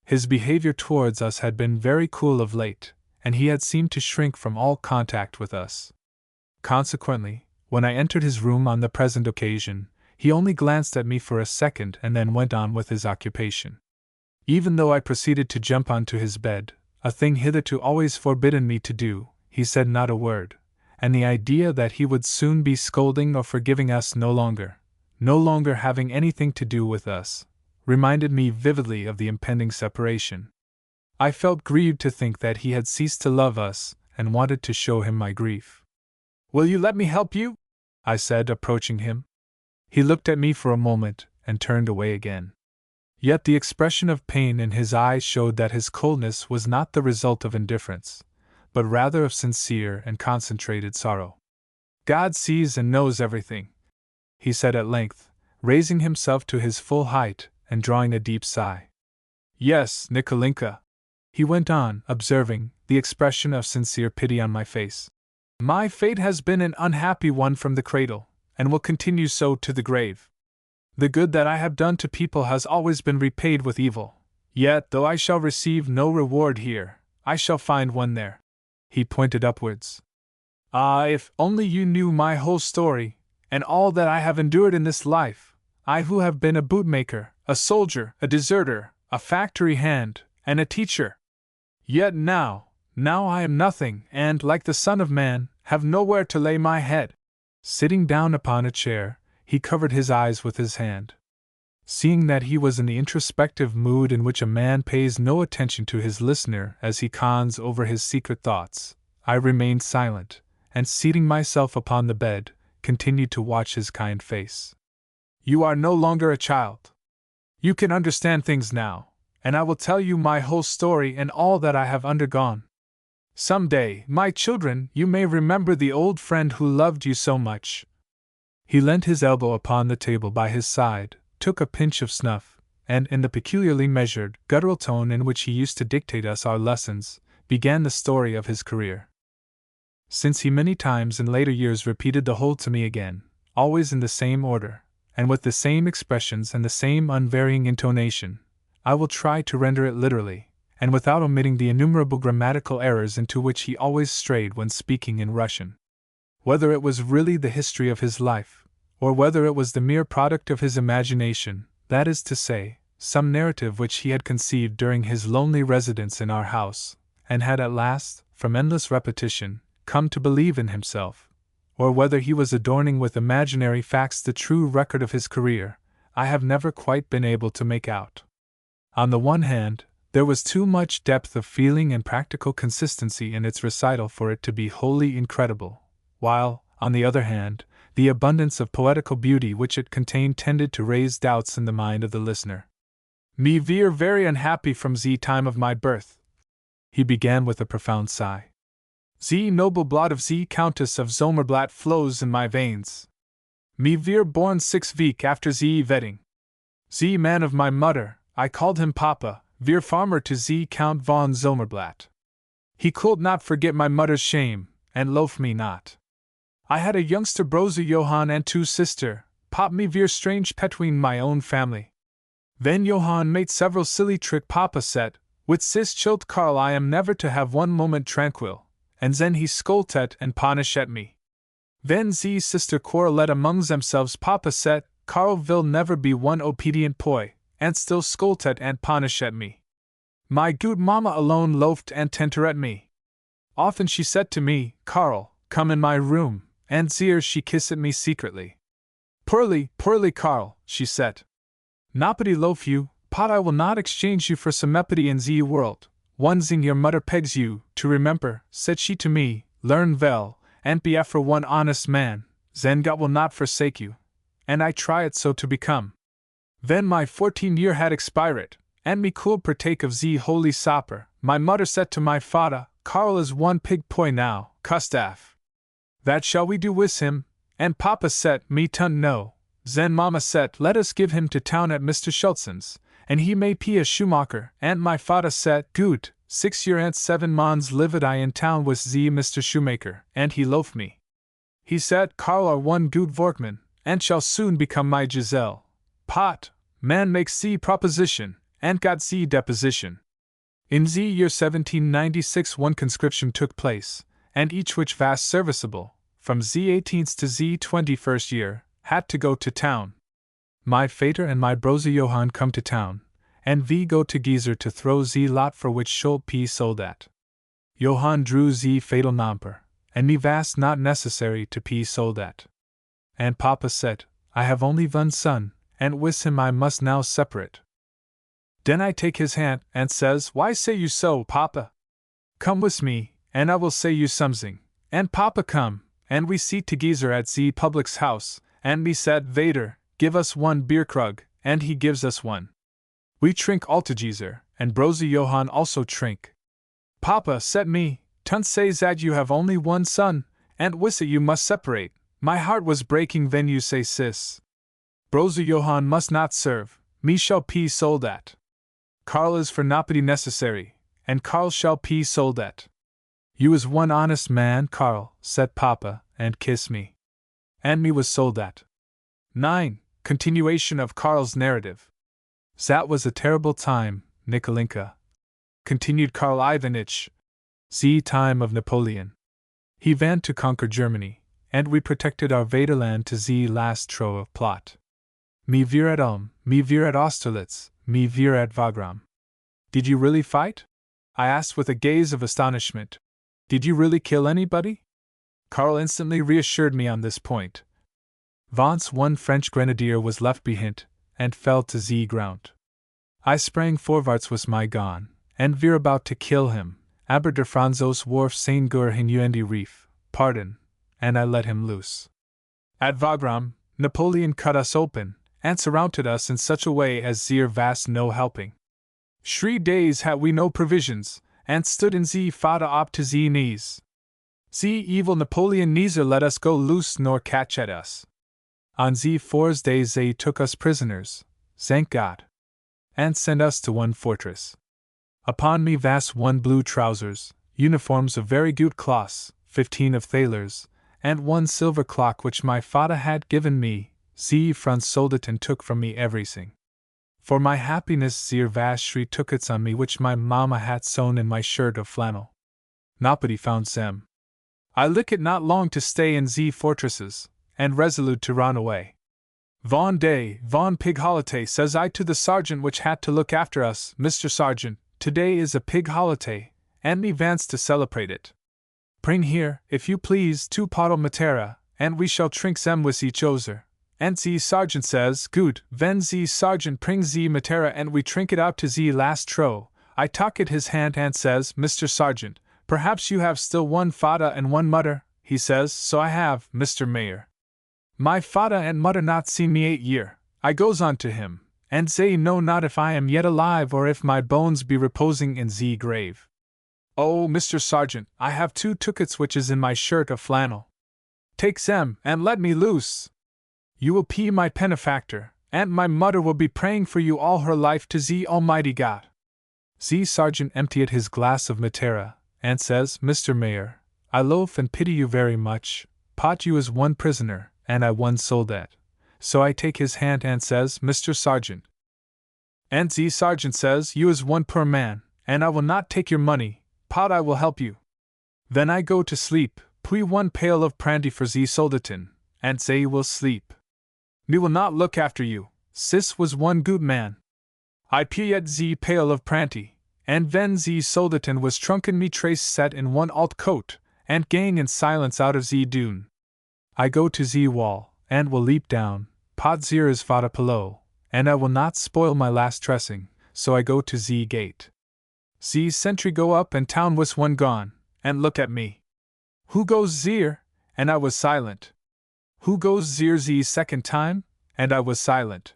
His behavior towards us had been very cool of late, and he had seemed to shrink from all contact with us. Consequently, when I entered his room on the present occasion, he only glanced at me for a second and then went on with his occupation. Even though I proceeded to jump onto his bed, a thing hitherto always forbidden me to do, he said not a word, and the idea that he would soon be scolding or forgiving us no longer having anything to do with us, reminded me vividly of the impending separation. I felt grieved to think that he had ceased to love us, and wanted to show him my grief. "Will you let me help you?" I said, approaching him. He looked at me for a moment, and turned away again. Yet the expression of pain in his eyes showed that his coldness was not the result of indifference, but rather of sincere and concentrated sorrow. God sees and knows everything, he said at length, raising himself to his full height and drawing a deep sigh. Yes, Nikolinka, he went on, observing the expression of sincere pity on my face. My fate has been an unhappy one from the cradle, and will continue so to the grave. The good that I have done to people has always been repaid with evil, yet though I shall receive no reward here, I shall find one there. He pointed upwards. Ah, if only you knew my whole story, and all that I have endured in this life, I who have been a bootmaker, a soldier, a deserter, a factory hand, and a teacher. Yet now I am nothing, and, like the Son of Man, have nowhere to lay my head. Sitting down upon a chair, he covered his eyes with his hand. Seeing that he was in the introspective mood in which a man pays no attention to his listener as he cons over his secret thoughts, I remained silent, and seating myself upon the bed, continued to watch his kind face. You are no longer a child. You can understand things now, and I will tell you my whole story and all that I have undergone. Some day, my children, you may remember the old friend who loved you so much. He leant his elbow upon the table by his side, took a pinch of snuff, and, in the peculiarly measured, guttural tone in which he used to dictate us our lessons, began the story of his career. Since he many times in later years repeated the whole to me again, always in the same order, and with the same expressions and the same unvarying intonation, I will try to render it literally, and without omitting the innumerable grammatical errors into which he always strayed when speaking in Russian. Whether it was really the history of his life, or whether it was the mere product of his imagination, that is to say, some narrative which he had conceived during his lonely residence in our house, and had at last, from endless repetition, come to believe in himself, or whether he was adorning with imaginary facts the true record of his career, I have never quite been able to make out. On the one hand, there was too much depth of feeling and practical consistency in its recital for it to be wholly incredible, while, on the other hand, the abundance of poetical beauty which it contained tended to raise doubts in the mind of the listener. Me veer very unhappy from the time of my birth, he began with a profound sigh. The noble blood of the Countess of Zomerblatt flows in my veins. Me veer born 6 week after the wedding. The man of my mother, I called him Papa, veer farmer to the Count von Zomerblatt. He could not forget my mother's shame, and loaf me not. I had a youngster brother Johann and 2 sister, pop me veer strange between my own family. Then Johann made several silly trick Papa said, with sis child Karl I am never to have one moment tranquil, and then he scolded and punished at me. Then ze sister quarreled among themselves Papa said, Karl will never be one obedient boy, and still scolded and punished at me. My good mamma alone loafed and tenter at me. Often she said to me, Karl, come in my room, and there she kissed me secretly. Poorly, Karl, she said. Noppity loaf you, pot I will not exchange you for somebody in the world. One thing your mother pegs you to remember, said she to me, learn well, and be after one honest man, then God will not forsake you. And I try it so to become. Then my 14 year had expired, and me could partake of the holy supper. My mother said to my father, Karl is one pig boy now, Gustav. That shall we do with him? And Papa said, me tun no. Then Mama said, let us give him to town at Mr. Schulzen's, and he may be a shoemaker. And my father said, good, 6 year and 7 months lived I in town with the Mr. Shoemaker, and he loafed me. He said, Karl are one good workman, and shall soon become my Giselle. Pot, man makes the proposition, and got the deposition. In the year 1796 one conscription took place, and each which was serviceable, from the 18th to the 21st year, had to go to town. My fater and my brother Johann come to town, and we go to Geyser to throw the lot for which Schult P sold at. Johann drew the fatal number, and me was not necessary to P sold at. And Papa said, I have only one son, and with him I must now separate. Den I take his hand, and says, why say you so, Papa? Come with me, and I will say you something. And Papa come, and we seat together at the public's house, and me said, Vader, give us one beer krug, and he gives us one. We trink altogether, and brother Johann also trink. Papa said me, Tunt says that you have only one son, and wissa you must separate. My heart was breaking when you say sis. Brozer Johann must not serve, me shall be soldat. Karl is for noppity necessary, and Karl shall be soldat. You is one honest man, Karl, said Papa, and kiss me. And me was soldat. 9. Continuation of Karl's narrative. That was a terrible time, Nikolinka, continued Karl Ivanitch. The time of Napoleon. He van to conquer Germany, and we protected our Vaterland to the last throw of plot. Me wir at Ulm, me wir at Austerlitz, me wir at Wagram. Did you really fight? I asked with a gaze of astonishment. Did you really kill anybody? Karl instantly reassured me on this point. Once one French grenadier was left behind, and fell to the ground. I sprang forwards was my gone, and wir about to kill him, aber der Franzos warf sein Gur in die Reef, pardon, and I let him loose. At Wagram, Napoleon cut us open, and surrounded us in such a way as there was no helping. 3 days had we no provisions, and stood in the fada up to the knees. The evil Napoleon neither let us go loose nor catch at us. On the 4 days they took us prisoners, thank God, and sent us to one fortress. Upon me was one blue trousers, uniforms of very good cloths, 15 of thalers, and one silver clock which my father had given me. The Franz soldaten took from me everything. For my happiness there was 3 ducats on me which my mamma had sewn in my shirt of flannel. Nobody found them. I lick it not long to stay in the fortresses, and resolute to run away. Von day, von pig holiday, says I to the sergeant which had to look after us. Mr. Sergeant, today is a pig holiday, and me vants to celebrate it. Bring here, if you please, 2 pottle matera, and we shall drink them with each other. And the sergeant says, good, when the sergeant brings the matera and we drink it out to the last trow, I talk at his hand and says, Mr. Sergeant, perhaps you have still one fada and one mutter. He says, so I have, Mr. Mayor. My fada and mutter not seen me 8 year. I goes on to him, and they know not if I am yet alive or if my bones be reposing in the grave. Oh, Mr. Sergeant, I have 2 ducats which is in my shirt of flannel. Take them, and let me loose. You will be my benefactor, and my mother will be praying for you all her life to the Almighty God. The sergeant emptied his glass of matera, and says, Mr. Mayor, I loaf and pity you very much, pot you is one prisoner, and I one soldat. So I take his hand and says, Mr. Sergeant. And the sergeant says, you is one poor man, and I will not take your money, pot I will help you. Then I go to sleep, pui one pail of brandy for the soldaten, and say you will sleep. Me will not look after you, sis was one good man. I piyet the pail of brandy, and then the soldaten was trunken me trace set in one alt coat, and gang in silence out of the dune. I go to the wall, and will leap down, pot zir is fada below, and I will not spoil my last dressing, so I go to the gate. The sentry go up and town was one gone, and look at me. Who goes zir? And I was silent. Who goes zir the second time? And I was silent.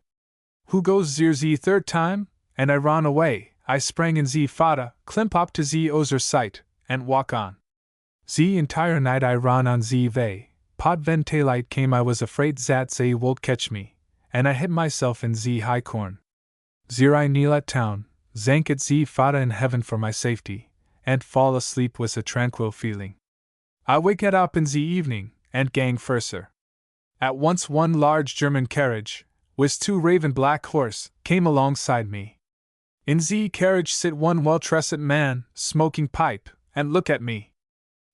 Who goes zir the third time? And I ran away. I sprang in the fada, climp up to the ozer sight, and walk on. The entire night I ran on the way. Pot when daylight came I was afraid that they would catch me, and I hid myself in the high corn. Zir I kneel at town, thank it the fada in heaven for my safety, and fall asleep with a tranquil feeling. I wake it up in the evening, and gang further. At once one large German carriage, with 2 raven black horse, came alongside me. In the carriage sit one well-dressed man, smoking pipe, and look at me.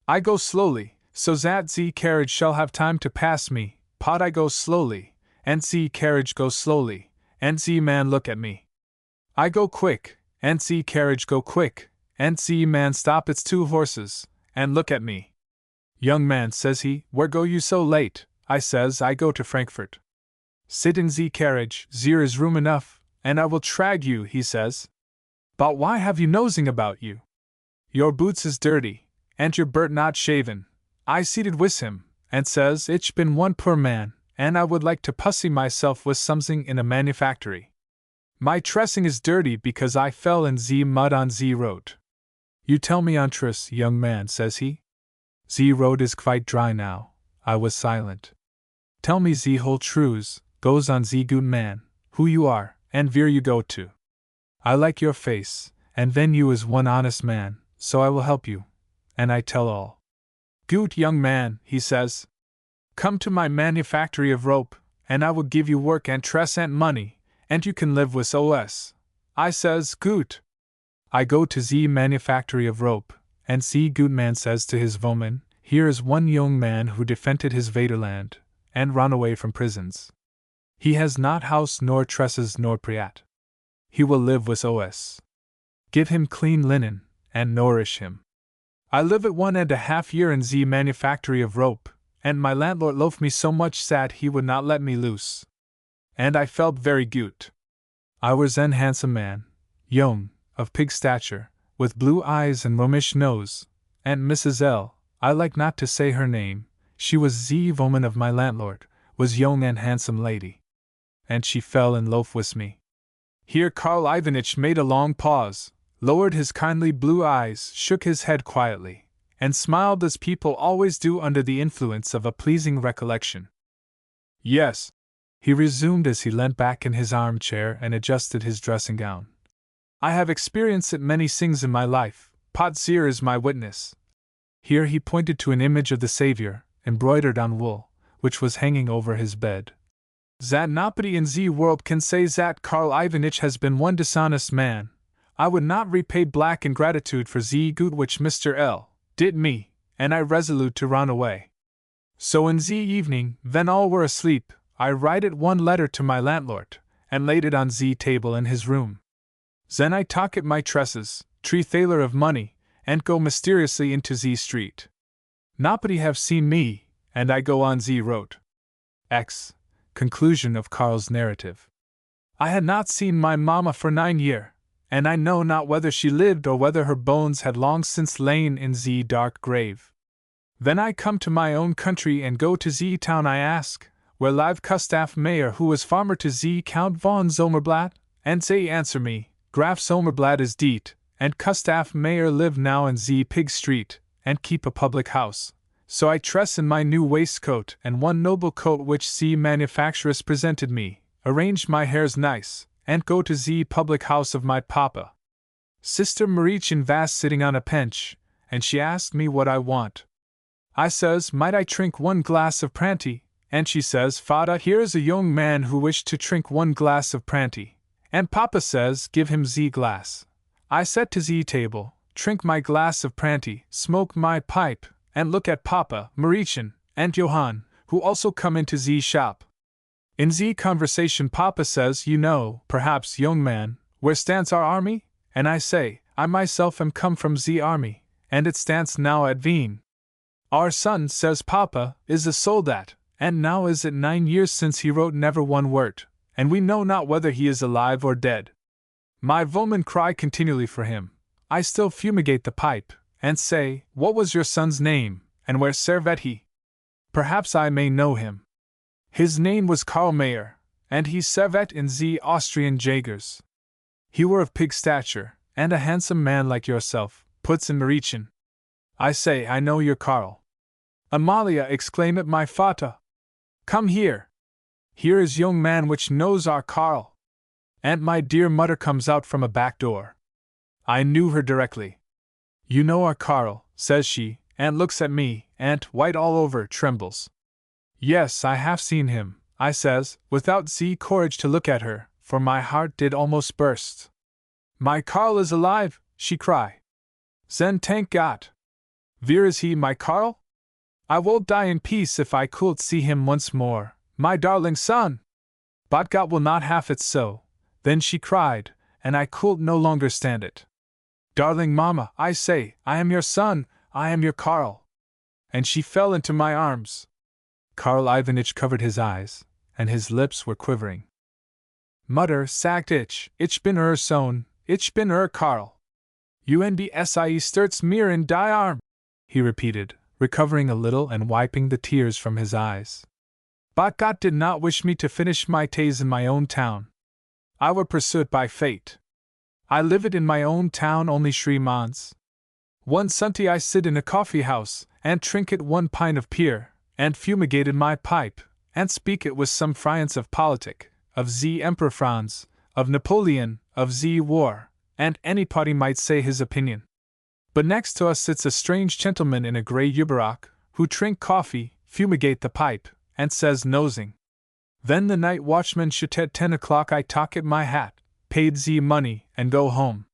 I go slowly, so that the carriage shall have time to pass me, pot I go slowly, and the carriage go slowly, and the man look at me. I go quick, and the carriage go quick, and the man stop its 2 horses, and look at me. Young man, says he, where go you so late? I says, I go to Frankfurt. Sit in the carriage, there is room enough, and I will trag you, he says. But why have you nosing about you? Your boots is dirty, and your Bert not shaven. I seated with him, and says, ich bin one poor man, and I would like to pussy myself with something in a manufactory. My dressing is dirty because I fell in the mud on the road. You tell me untruths, young man, says he. Ze road is quite dry now. I was silent. Tell me ze whole truths, goes on ze good man, who you are, and where you go to. I like your face, and then you is one honest man, so I will help you. And I tell all. Good young man, he says. Come to my manufactory of rope, and I will give you work and tress and money, and you can live with us. I says, good. I go to ze manufactory of rope, and ze good man says to his woman, here is one young man who defended his vaterland, and run away from prisons. He has not house nor tresses nor priat. He will live with us. Give him clean linen, and nourish him. I live at 1.5 years in ze manufactory of rope, and my landlord loafed me so much sad he would not let me loose. And I felt very good. I was an handsome man, young, of pig stature, with blue eyes and Romish nose, and Mrs. L., I like not to say her name, she was ze woman of my landlord, was young and handsome lady. And she fell in love with me. Here Karl Ivanitch made a long pause, lowered his kindly blue eyes, shook his head quietly, and smiled as people always do under the influence of a pleasing recollection. Yes, he resumed as he leant back in his armchair and adjusted his dressing gown. I have experienced it many things in my life, Podzier is my witness. Here he pointed to an image of the Savior, embroidered on wool, which was hanging over his bed. That nobody in ze world can say that Karl Ivanitch has been one dishonest man. I would not repay black ingratitude for ze good which Mr. L. did me, and I resolute to run away. So in ze evening, when all were asleep, I writed one letter to my landlord, and laid it on ze table in his room. Then I talk at my tresses, 3 thaler of money, and go mysteriously into ze street. Nobody have seen me, and I go on ze road. X. Conclusion of Karl's narrative. I had not seen my mamma for 9 years, and I know not whether she lived or whether her bones had long since lain in ze dark grave. Then I come to my own country and go to ze town. I ask, where live Gustav Mayer, who was farmer to ze Count von Zomerblatt, and they answer me, Graf Zomerblatt is dead, and Gustav Mayer live now in ze pig street, and keep a public house. So I dress in my new waistcoat and one noble coat which ze manufacturess presented me, arrange my hairs nice, and go to ze public house of my papa. Sister Marichin vas sitting on a bench, and she asked me what I want. I says, might I drink 1 glass of pranty, and she says, Fada, here is a young man who wished to drink 1 glass of pranty, and papa says, give him ze glass. I set to ze table, drink my glass of pranty, smoke my pipe, and look at Papa, Marichin, and Johann, who also come into ze shop. In ze conversation Papa says, you know, perhaps, young man, where stands our army? And I say, I myself am come from ze army, and it stands now at Wien. Our son, says Papa, is a soldat, and now is it 9 years since he wrote never 1 word, and we know not whether he is alive or dead. My woman cry continually for him. I still fumigate the pipe, and say, what was your son's name, and where served he? Perhaps I may know him. His name was Karl Mayer, and he served in ze Austrian Jägers. He were of pig stature, and a handsome man like yourself, puts in Marichin. I say, I know your Karl. Amalia exclaimed, my fata. Come here. Here is young man which knows our Karl. And my dear mother comes out from a back door. I knew her directly. You know our Karl, says she, and looks at me, and, white all over, trembles. Yes, I have seen him, I says, without ze courage to look at her, for my heart did almost burst. My Karl is alive, she cry. Then thank God. Where is he, my Karl? I would die in peace if I could see him once more, my darling son. But God will not have it so. Then she cried, and I could no longer stand it. Darling mamma, I say, I am your son, I am your Karl. And she fell into my arms. Karl Ivanitch covered his eyes, and his lips were quivering. Mutter sagt ich bin Sohn, ich bin Karl. Unbsie stürzt mir in die Arm, he repeated, recovering a little and wiping the tears from his eyes. But God did not wish me to finish my days in my own town. I were pursued by fate. I lived in my own town only 3 months. One Sunday I sit in a coffee house, and trinket 1 pint of beer, and fumigated my pipe, and speak it with some friance of politic, of ze Emperor Franz, of Napoleon, of ze war, and anybody might say his opinion. But next to us sits a strange gentleman in a grey Uberrock, who drink coffee, fumigate the pipe, and says nosing. Then the night watchman should at 10 o'clock I tocket my hat, paid ze money, and go home.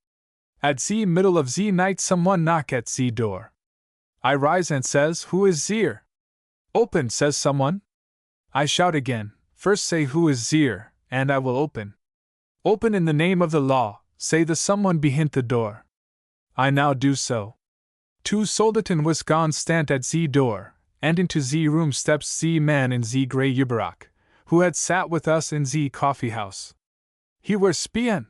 At ze middle of ze night someone knock at ze door. I rise and says, who is zere? Open, says someone. I shout again, first say who is zere, and I will open. Open in the name of the law, say the someone behint the door. I now do so. 2 soldaten was gone stand at ze door, and into ze room steps ze man in ze grey Uberrock, who had sat with us in ze coffee house. He were spion.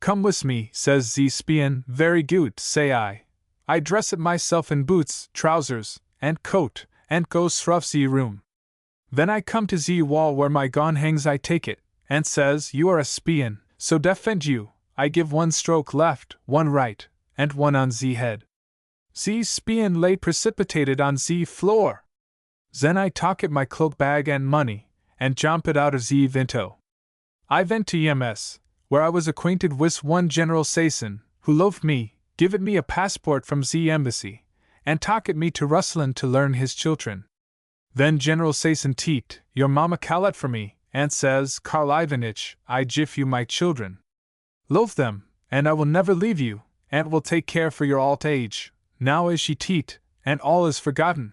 Come with me, says ze spion. Very good, say I. I dress it myself in boots, trousers, and coat, and go through ze room. Then I come to ze wall where my gun hangs. I take it, and says, you are a spion, so defend you. I give 1 stroke left, 1 right, and 1 on ze head. Ze spion lay precipitated on ze floor. Then I tocket my cloak bag and money, and jump it out of ze vinto. I went to EMS, where I was acquainted with one General Sayson, who loafed me, give it me a passport from ze embassy, and tocket me to Rusland to learn his children. Then General Sayson teat, your mamma callet for me, and says, Karl Ivanitch, I gif you my children. Loaf them, and I will never leave you, and will take care for your alt age. Now is she teat, and all is forgotten.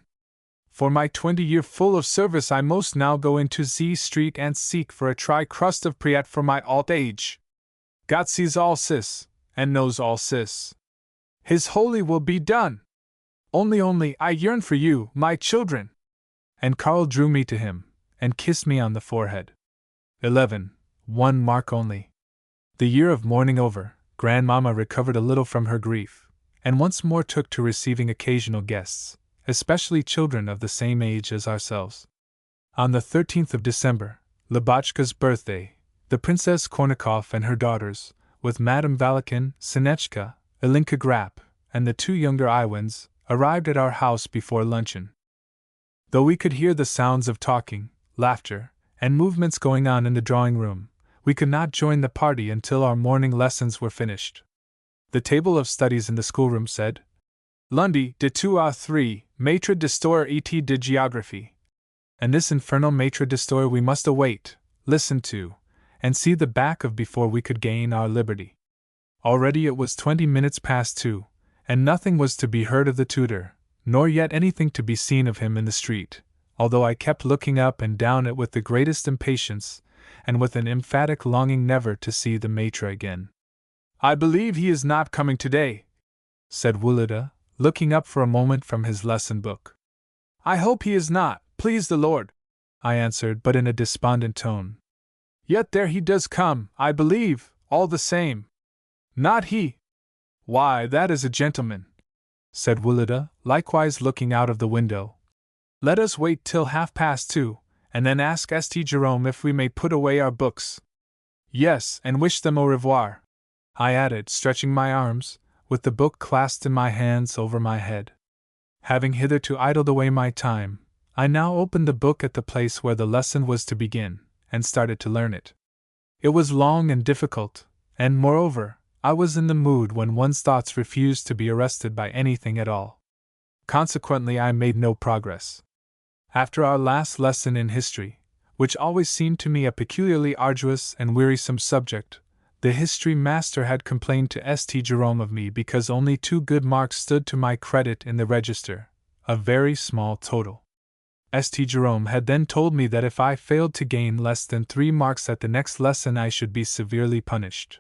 For my 20-year full of service I most now go into Z Street and seek for a tri-crust of Priat for my alt age. God sees all sis, and knows all sis. His holy will be done. Only, I yearn for you, my children. And Karl drew me to him, and kissed me on the forehead. 11. 1 mark only. The year of mourning over, Grandmamma recovered a little from her grief, and once more took to receiving occasional guests, especially children of the same age as ourselves. On the 13th of December, Lubotshka's birthday, the Princess Kornikov and her daughters, with Madame Valikin, Sinechka, Ilinka Grapp, and the 2 younger Iwans, arrived at our house before luncheon. Though we could hear the sounds of talking, laughter, and movements going on in the drawing-room, we could not join the party until our morning lessons were finished. The table of studies in the schoolroom said, Lundi de 2 à 3, Maître d'Histoire et de Géographie. And this infernal Maître d'Histoire we must await, listen to, and see the back of before we could gain our liberty. Already it was 20 minutes past 2, and nothing was to be heard of the tutor, nor yet anything to be seen of him in the street, although I kept looking up and down it with the greatest impatience, and with an emphatic longing never to see the Maître again. I believe he is not coming today, said Wulida, looking up for a moment from his lesson book. I hope he is not, please the Lord, I answered, but in a despondent tone. Yet there he does come, I believe, all the same. Not he. Why, that is a gentleman, said Wulida, likewise looking out of the window. Let us wait till 2:30, and then ask St. Jerome if we may put away our books. Yes, and wish them au revoir, I added, stretching my arms, with the book clasped in my hands over my head. Having hitherto idled away my time, I now opened the book at the place where the lesson was to begin, and started to learn it. It was long and difficult, and moreover, I was in the mood when one's thoughts refuse to be arrested by anything at all. Consequently, I made no progress. After our last lesson in history, which always seemed to me a peculiarly arduous and wearisome subject, the history master had complained to St. Jerome of me because only 2 good marks stood to my credit in the register, a very small total. St. Jerome had then told me that if I failed to gain less than 3 marks at the next lesson I should be severely punished.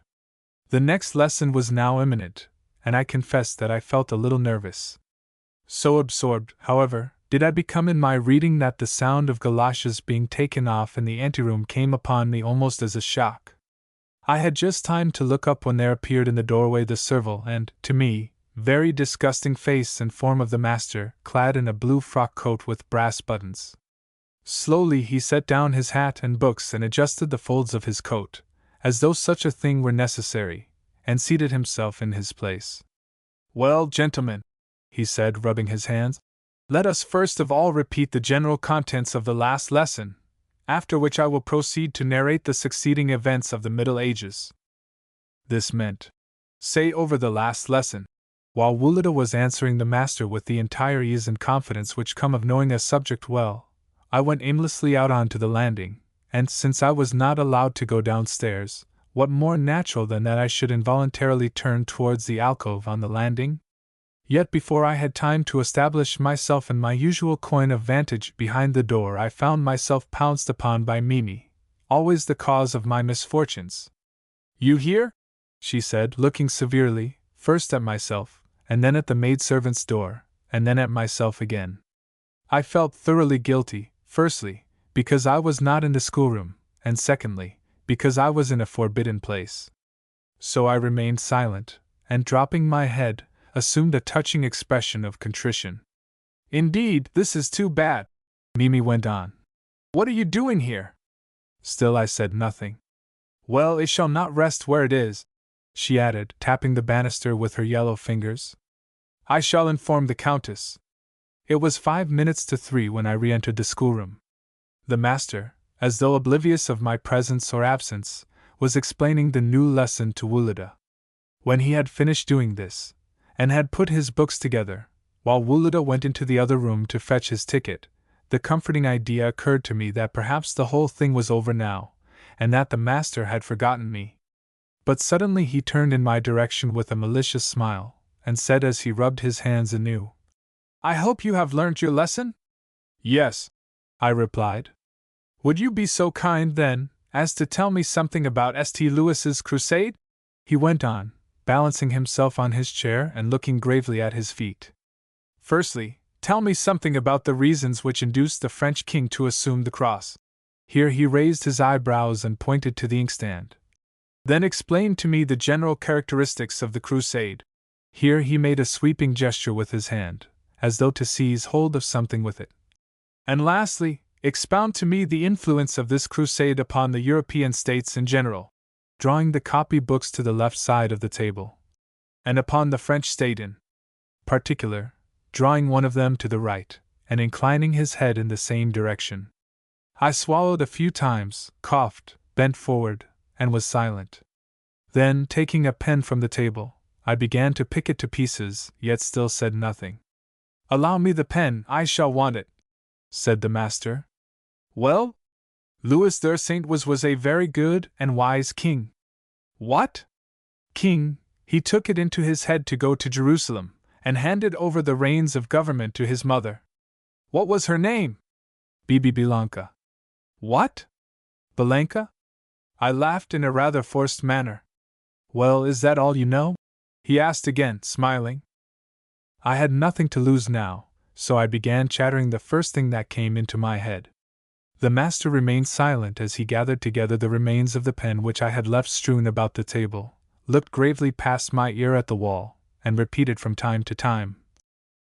The next lesson was now imminent, and I confess that I felt a little nervous. So absorbed, however, did I become in my reading that the sound of galoshes being taken off in the anteroom came upon me almost as a shock. I had just time to look up when there appeared in the doorway the servile and, to me, very disgusting face and form of the master, clad in a blue frock coat with brass buttons. Slowly he set down his hat and books and adjusted the folds of his coat, as though such a thing were necessary, and seated himself in his place. Well, gentlemen, he said, rubbing his hands. Let us first of all repeat the general contents of the last lesson, after which I will proceed to narrate the succeeding events of the Middle Ages. This meant, say over the last lesson. While Wulida was answering the master with the entire ease and confidence which come of knowing a subject well, I went aimlessly out onto the landing, and since I was not allowed to go downstairs, what more natural than that I should involuntarily turn towards the alcove on the landing? Yet before I had time to establish myself in my usual coign of vantage behind the door, I found myself pounced upon by Mimi, always the cause of my misfortunes. You here? She said, looking severely, first at myself, and then at the maidservant's door, and then at myself again. I felt thoroughly guilty, firstly, because I was not in the schoolroom, and secondly, because I was in a forbidden place. So I remained silent, and dropping my head, assumed a touching expression of contrition. Indeed, this is too bad, Mimi went on. What are you doing here? Still I said nothing. Well, it shall not rest where it is, she added, tapping the banister with her yellow fingers. I shall inform the Countess. It was 3:05 when I re-entered the schoolroom. The master, as though oblivious of my presence or absence, was explaining the new lesson to Wulida. When he had finished doing this, and had put his books together, while Wulida went into the other room to fetch his ticket, the comforting idea occurred to me that perhaps the whole thing was over now, and that the master had forgotten me. But suddenly he turned in my direction with a malicious smile, and said as he rubbed his hands anew, I hope you have learnt your lesson? Yes, I replied. Would you be so kind, then, as to tell me something about St. Louis's crusade? He went on, balancing himself on his chair and looking gravely at his feet. Firstly, tell me something about the reasons which induced the French king to assume the cross. Here he raised his eyebrows and pointed to the inkstand. Then explain to me the general characteristics of the crusade. Here he made a sweeping gesture with his hand, as though to seize hold of something with it. And lastly, expound to me the influence of this crusade upon the European states in general, drawing the copy books to the left side of the table, and upon the French state in particular, drawing one of them to the right, and inclining his head in the same direction. I swallowed a few times, coughed, bent forward, and was silent. Then, taking a pen from the table, I began to pick it to pieces, yet still said nothing. Allow me the pen, I shall want it, said the master. Well? Louis XIII was a very good and wise king. What? King, he took it into his head to go to Jerusalem, and handed over the reins of government to his mother. What was her name? Bibi Blanca. What? Blanca? I laughed in a rather forced manner. Well, is that all you know? He asked again, smiling. I had nothing to lose now, so I began chattering the first thing that came into my head. The master remained silent as he gathered together the remains of the pen which I had left strewn about the table, looked gravely past my ear at the wall, and repeated from time to time,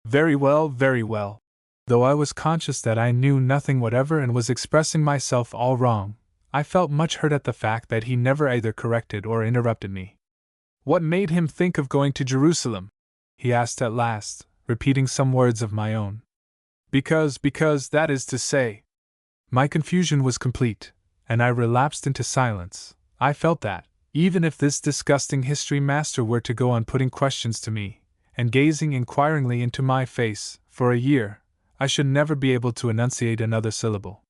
very well, though I was conscious that I knew nothing whatever and was expressing myself all wrong. I felt much hurt at the fact that he never either corrected or interrupted me. What made him think of going to Jerusalem? He asked at last, repeating some words of my own. Because, that is to say. My confusion was complete, and I relapsed into silence. I felt that, even if this disgusting history master were to go on putting questions to me, and gazing inquiringly into my face, for a year, I should never be able to enunciate another syllable.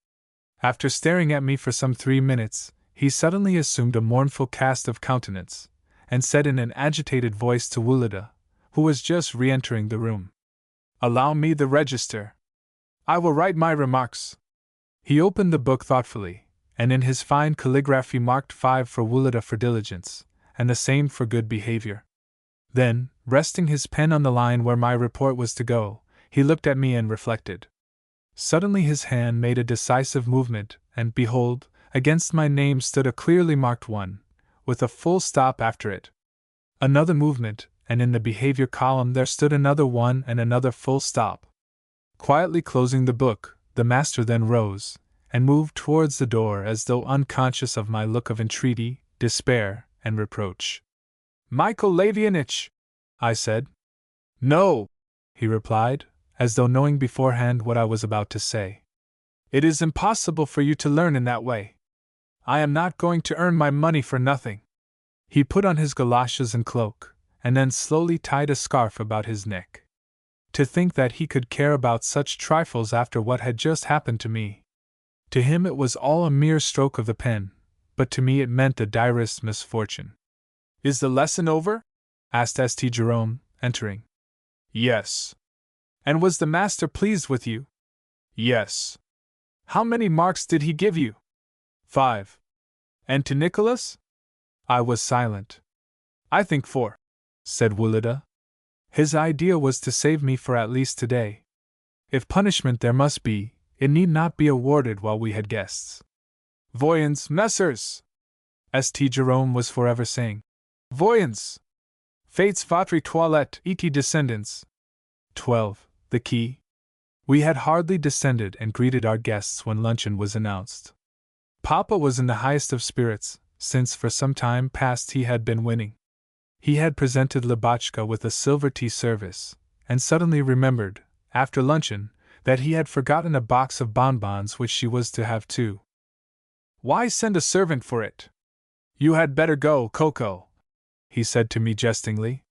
After staring at me for some 3 minutes, he suddenly assumed a mournful cast of countenance, and said in an agitated voice to Wulida, who was just re-entering the room, Allow me the register. I will write my remarks. He opened the book thoughtfully, and in his fine calligraphy marked 5 for Wulida for diligence, and the same for good behavior. Then, resting his pen on the line where my report was to go, he looked at me and reflected. Suddenly his hand made a decisive movement, and behold, against my name stood a clearly marked 1, with a full stop after it. Another movement, and in the behavior column there stood another 1 and another full stop. Quietly closing the book, the master then rose, and moved towards the door as though unconscious of my look of entreaty, despair, and reproach. Michael Lavianich, I said. No, he replied, as though knowing beforehand what I was about to say. It is impossible for you to learn in that way. I am not going to earn my money for nothing. He put on his galoshes and cloak, and then slowly tied a scarf about his neck. To think that he could care about such trifles after what had just happened to me. To him it was all a mere stroke of the pen, but to me it meant the direst misfortune. Is the lesson over? Asked St. Jerome, entering. Yes. And was the master pleased with you? Yes. How many marks did he give you? 5. And to Nicholas? I was silent. I think 4, said Wulida. His idea was to save me for at least today. If punishment there must be, it need not be awarded while we had guests. Voyons, messers! St. Jerome was forever saying. Voyons! Fates votre toilette, et descendants. 12. The key. We had hardly descended and greeted our guests when luncheon was announced. Papa was in the highest of spirits, since for some time past he had been winning. He had presented Lubotshka with a silver tea service, and suddenly remembered, after luncheon, that he had forgotten a box of bonbons which she was to have too. Why send a servant for it? You had better go, Coco, he said to me jestingly.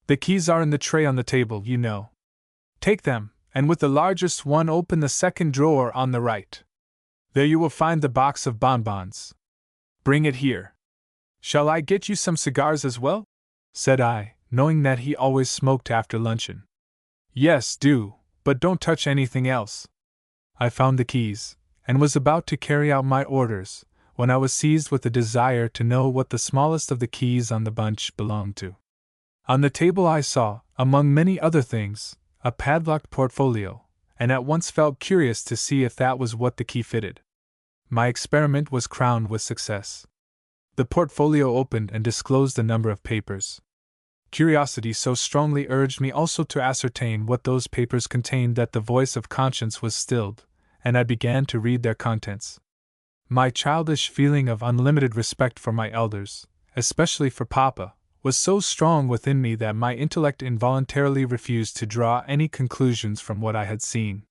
The keys are in the tray on the table, you know. Take them, and with the largest one open the second drawer on the right. There you will find the box of bonbons. Bring it here. Shall I get you some cigars as well? Said I, knowing that he always smoked after luncheon. Yes, do, but don't touch anything else. I found the keys, and was about to carry out my orders, when I was seized with a desire to know what the smallest of the keys on the bunch belonged to. On the table I saw, among many other things, a padlocked portfolio, and at once felt curious to see if that was what the key fitted. My experiment was crowned with success. The portfolio opened and disclosed a number of papers. Curiosity so strongly urged me also to ascertain what those papers contained that the voice of conscience was stilled, and I began to read their contents. My childish feeling of unlimited respect for my elders, especially for Papa, was so strong within me that my intellect involuntarily refused to draw any conclusions from what I had seen.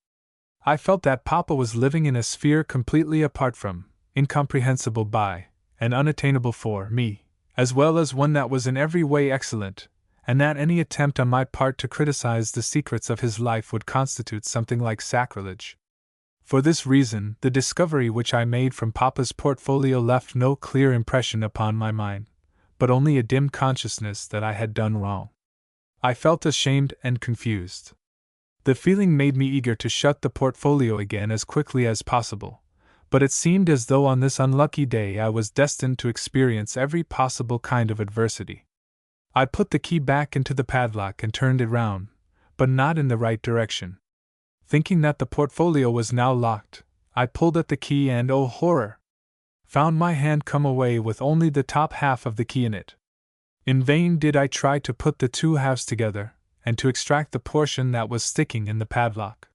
I felt that Papa was living in a sphere completely apart from, incomprehensible by, and unattainable for me, as well as one that was in every way excellent, and that any attempt on my part to criticize the secrets of his life would constitute something like sacrilege. For this reason, the discovery which I made from Papa's portfolio left no clear impression upon my mind, but only a dim consciousness that I had done wrong. I felt ashamed and confused. The feeling made me eager to shut the portfolio again as quickly as possible, but it seemed as though on this unlucky day I was destined to experience every possible kind of adversity. I put the key back into the padlock and turned it round, but not in the right direction. Thinking that the portfolio was now locked, I pulled at the key and, oh horror! Found my hand come away with only the top half of the key in it. In vain did I try to put the two halves together, and to extract the portion that was sticking in the padlock.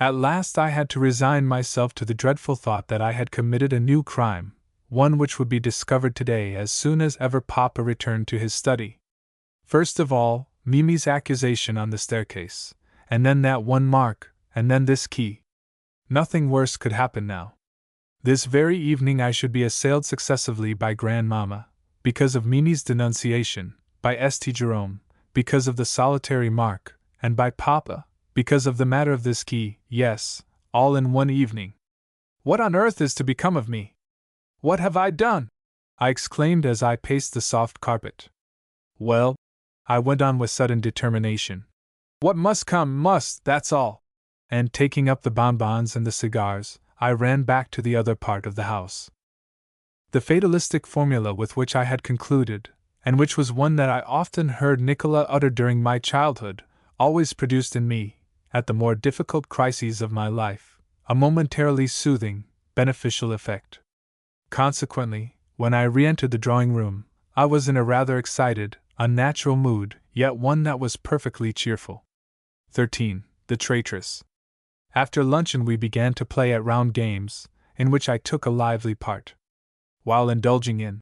At last I had to resign myself to the dreadful thought that I had committed a new crime, one which would be discovered today as soon as ever Papa returned to his study. First of all, Mimi's accusation on the staircase, and then that one mark, and then this key. Nothing worse could happen now. This very evening I should be assailed successively by Grandmamma, because of Mimi's denunciation, by St. Jerome, because of the solitary mark, and by Papa, because of the matter of this key, yes, all in one evening. What on earth is to become of me? What have I done? I exclaimed as I paced the soft carpet. Well, I went on with sudden determination. What must come must, that's all. And taking up the bonbons and the cigars, I ran back to the other part of the house. The fatalistic formula with which I had concluded, and which was one that I often heard Nicola utter during my childhood, always produced in me, at the more difficult crises of my life, a momentarily soothing, beneficial effect. Consequently, when I re-entered the drawing-room, I was in a rather excited, unnatural mood, yet one that was perfectly cheerful. 13. The Traitress. After luncheon we began to play at round games, in which I took a lively part. While indulging in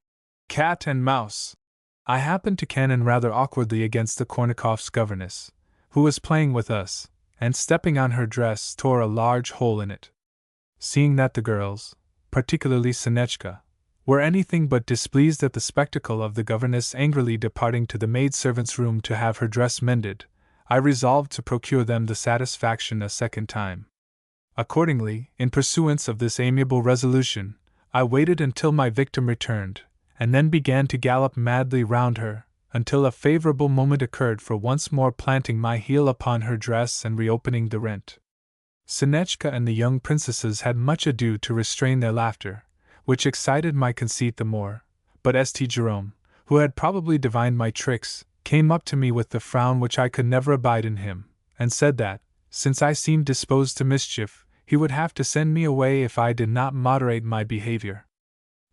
cat and mouse, I happened to cannon rather awkwardly against the Kornakoff's governess, who was playing with us, and stepping on her dress tore a large hole in it. Seeing that the girls, particularly Sinechka, were anything but displeased at the spectacle of the governess angrily departing to the maidservant's room to have her dress mended, I resolved to procure them the satisfaction a second time. Accordingly, in pursuance of this amiable resolution, I waited until my victim returned, and then began to gallop madly round her, until a favorable moment occurred for once more planting my heel upon her dress and reopening the rent. Sinechka and the young princesses had much ado to restrain their laughter, which excited my conceit the more, but St. Jerome, who had probably divined my tricks, came up to me with the frown which I could never abide in him, and said that, since I seemed disposed to mischief, he would have to send me away if I did not moderate my behavior.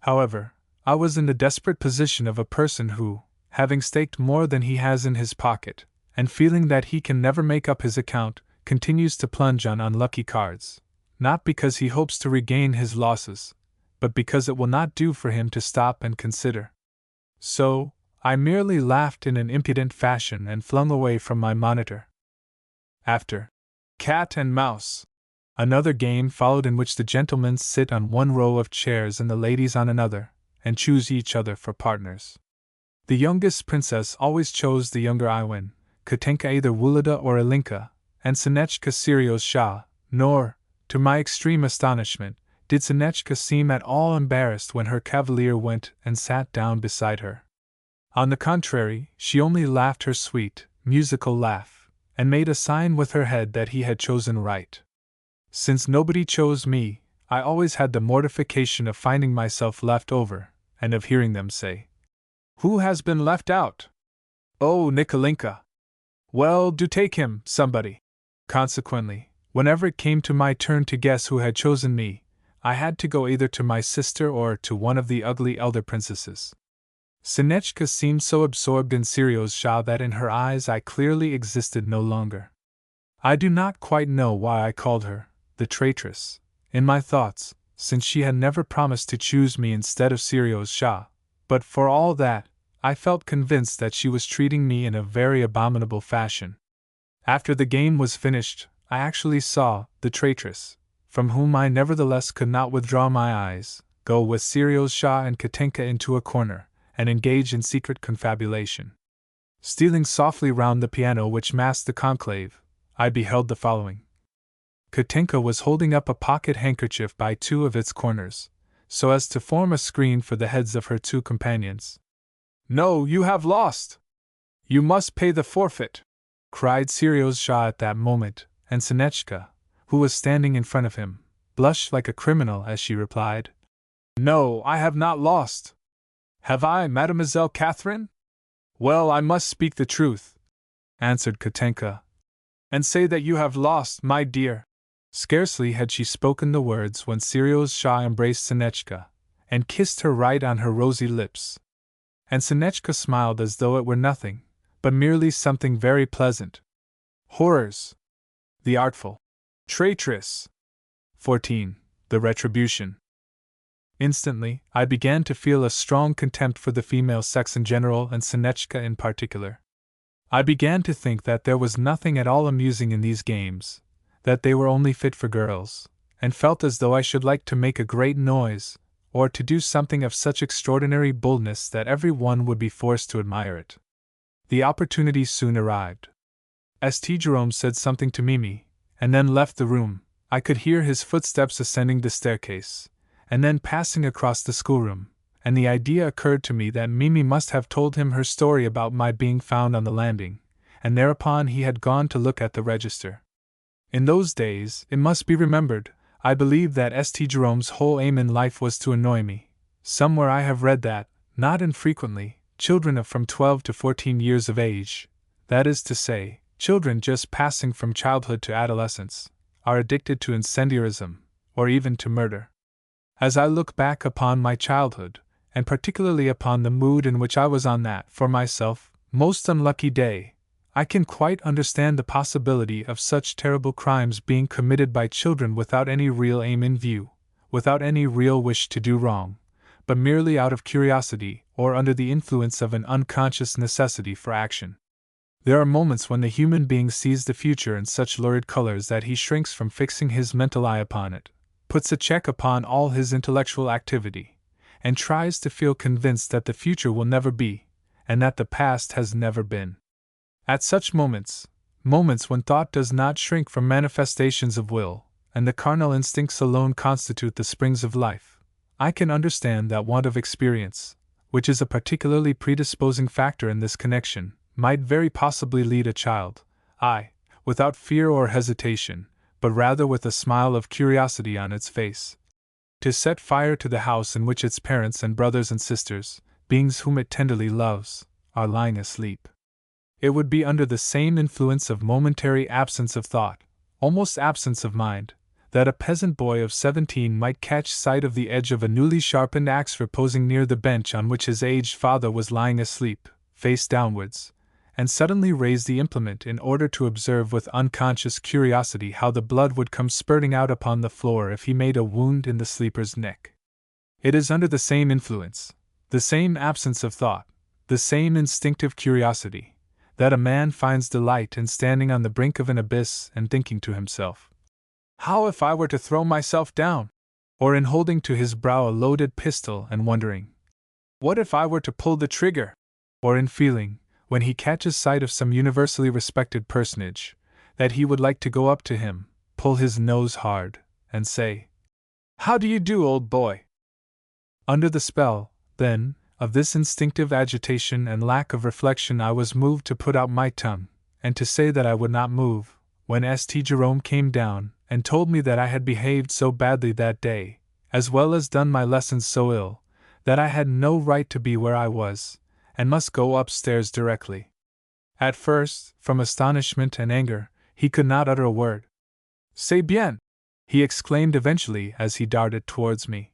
However, I was in the desperate position of a person who, having staked more than he has in his pocket, and feeling that he can never make up his account, continues to plunge on unlucky cards, not because he hopes to regain his losses, but because it will not do for him to stop and consider. So, I merely laughed in an impudent fashion and flung away from my monitor. After cat and mouse, another game followed in which the gentlemen sit on one row of chairs and the ladies on another, and choose each other for partners. The youngest princess always chose the younger Iwin, Katenka either Wulada or Ilinka, and Sinechka Sirios Shah, nor, to my extreme astonishment, did Sinechka seem at all embarrassed when her cavalier went and sat down beside her. On the contrary, she only laughed her sweet, musical laugh, and made a sign with her head that he had chosen right. Since nobody chose me, I always had the mortification of finding myself left over, and of hearing them say, "Who has been left out? Oh, Nikolinka! Well, do take him, somebody." Consequently, whenever it came to my turn to guess who had chosen me, I had to go either to my sister or to one of the ugly elder princesses. Sinechka seemed so absorbed in Sirios Shah that in her eyes I clearly existed no longer. I do not quite know why I called her the traitress in my thoughts, since she had never promised to choose me instead of Sirios Shah, but for all that, I felt convinced that she was treating me in a very abominable fashion. After the game was finished, I actually saw the traitress, from whom I nevertheless could not withdraw my eyes, go with Sirios Shah and Katenka into a corner, and engage in secret confabulation. Stealing softly round the piano which masked the conclave, I beheld the following. Katenka was holding up a pocket handkerchief by two of its corners, so as to form a screen for the heads of her two companions. "No, you have lost! You must pay the forfeit!" cried Sirios Shah at that moment, and Sinechka, who was standing in front of him, blushed like a criminal as she replied, "No, I have not lost. Have I, Mademoiselle Catherine?" "Well, I must speak the truth," answered Katenka, "and say that you have lost, my dear." Scarcely had she spoken the words when Sirios Shah embraced Sinechka, and kissed her right on her rosy lips. And Sinechka smiled as though it were nothing, but merely something very pleasant. Horrors! The artful traitress! 14. The retribution. Instantly, I began to feel a strong contempt for the female sex in general and Sinechka in particular. I began to think that there was nothing at all amusing in these games, that they were only fit for girls, and felt as though I should like to make a great noise, or to do something of such extraordinary boldness that every one would be forced to admire it. The opportunity soon arrived. St. Jerome said something to Mimi, and then left the room. I could hear his footsteps ascending the staircase, and then passing across the schoolroom, and the idea occurred to me that Mimi must have told him her story about my being found on the landing, and thereupon he had gone to look at the register. In those days, it must be remembered, I believed that St. Jerome's whole aim in life was to annoy me. Somewhere I have read that, not infrequently, children of from 12 to 14 years of age, that is to say, children just passing from childhood to adolescence, are addicted to incendiarism, or even to murder. As I look back upon my childhood, and particularly upon the mood in which I was on that, for myself, most unlucky day, I can quite understand the possibility of such terrible crimes being committed by children without any real aim in view, without any real wish to do wrong, but merely out of curiosity or under the influence of an unconscious necessity for action. There are moments when the human being sees the future in such lurid colors that he shrinks from fixing his mental eye upon it, puts a check upon all his intellectual activity, and tries to feel convinced that the future will never be, and that the past has never been. At such moments when thought does not shrink from manifestations of will, and the carnal instincts alone constitute the springs of life, I can understand that want of experience, which is a particularly predisposing factor in this connection, might very possibly lead a child, without fear or hesitation, but rather with a smile of curiosity on its face, to set fire to the house in which its parents and brothers and sisters, beings whom it tenderly loves, are lying asleep. It would be under the same influence of momentary absence of thought, almost absence of mind, that a peasant boy of 17 might catch sight of the edge of a newly sharpened axe reposing near the bench on which his aged father was lying asleep, face downwards, and suddenly raise the implement in order to observe with unconscious curiosity how the blood would come spurting out upon the floor if he made a wound in the sleeper's neck. It is under the same influence, the same absence of thought, the same instinctive curiosity, that a man finds delight in standing on the brink of an abyss and thinking to himself, "How if I were to throw myself down?" Or in holding to his brow a loaded pistol and wondering, "What if I were to pull the trigger?" Or in feeling, when he catches sight of some universally respected personage, that he would like to go up to him, pull his nose hard, and say, "How do you do, old boy?" Under the spell, then, of this instinctive agitation and lack of reflection, I was moved to put out my tongue, and to say that I would not move, when St. Jerome came down, and told me that I had behaved so badly that day, as well as done my lessons so ill, that I had no right to be where I was, and must go upstairs directly. At first, from astonishment and anger, he could not utter a word. "C'est bien!" he exclaimed eventually as he darted towards me.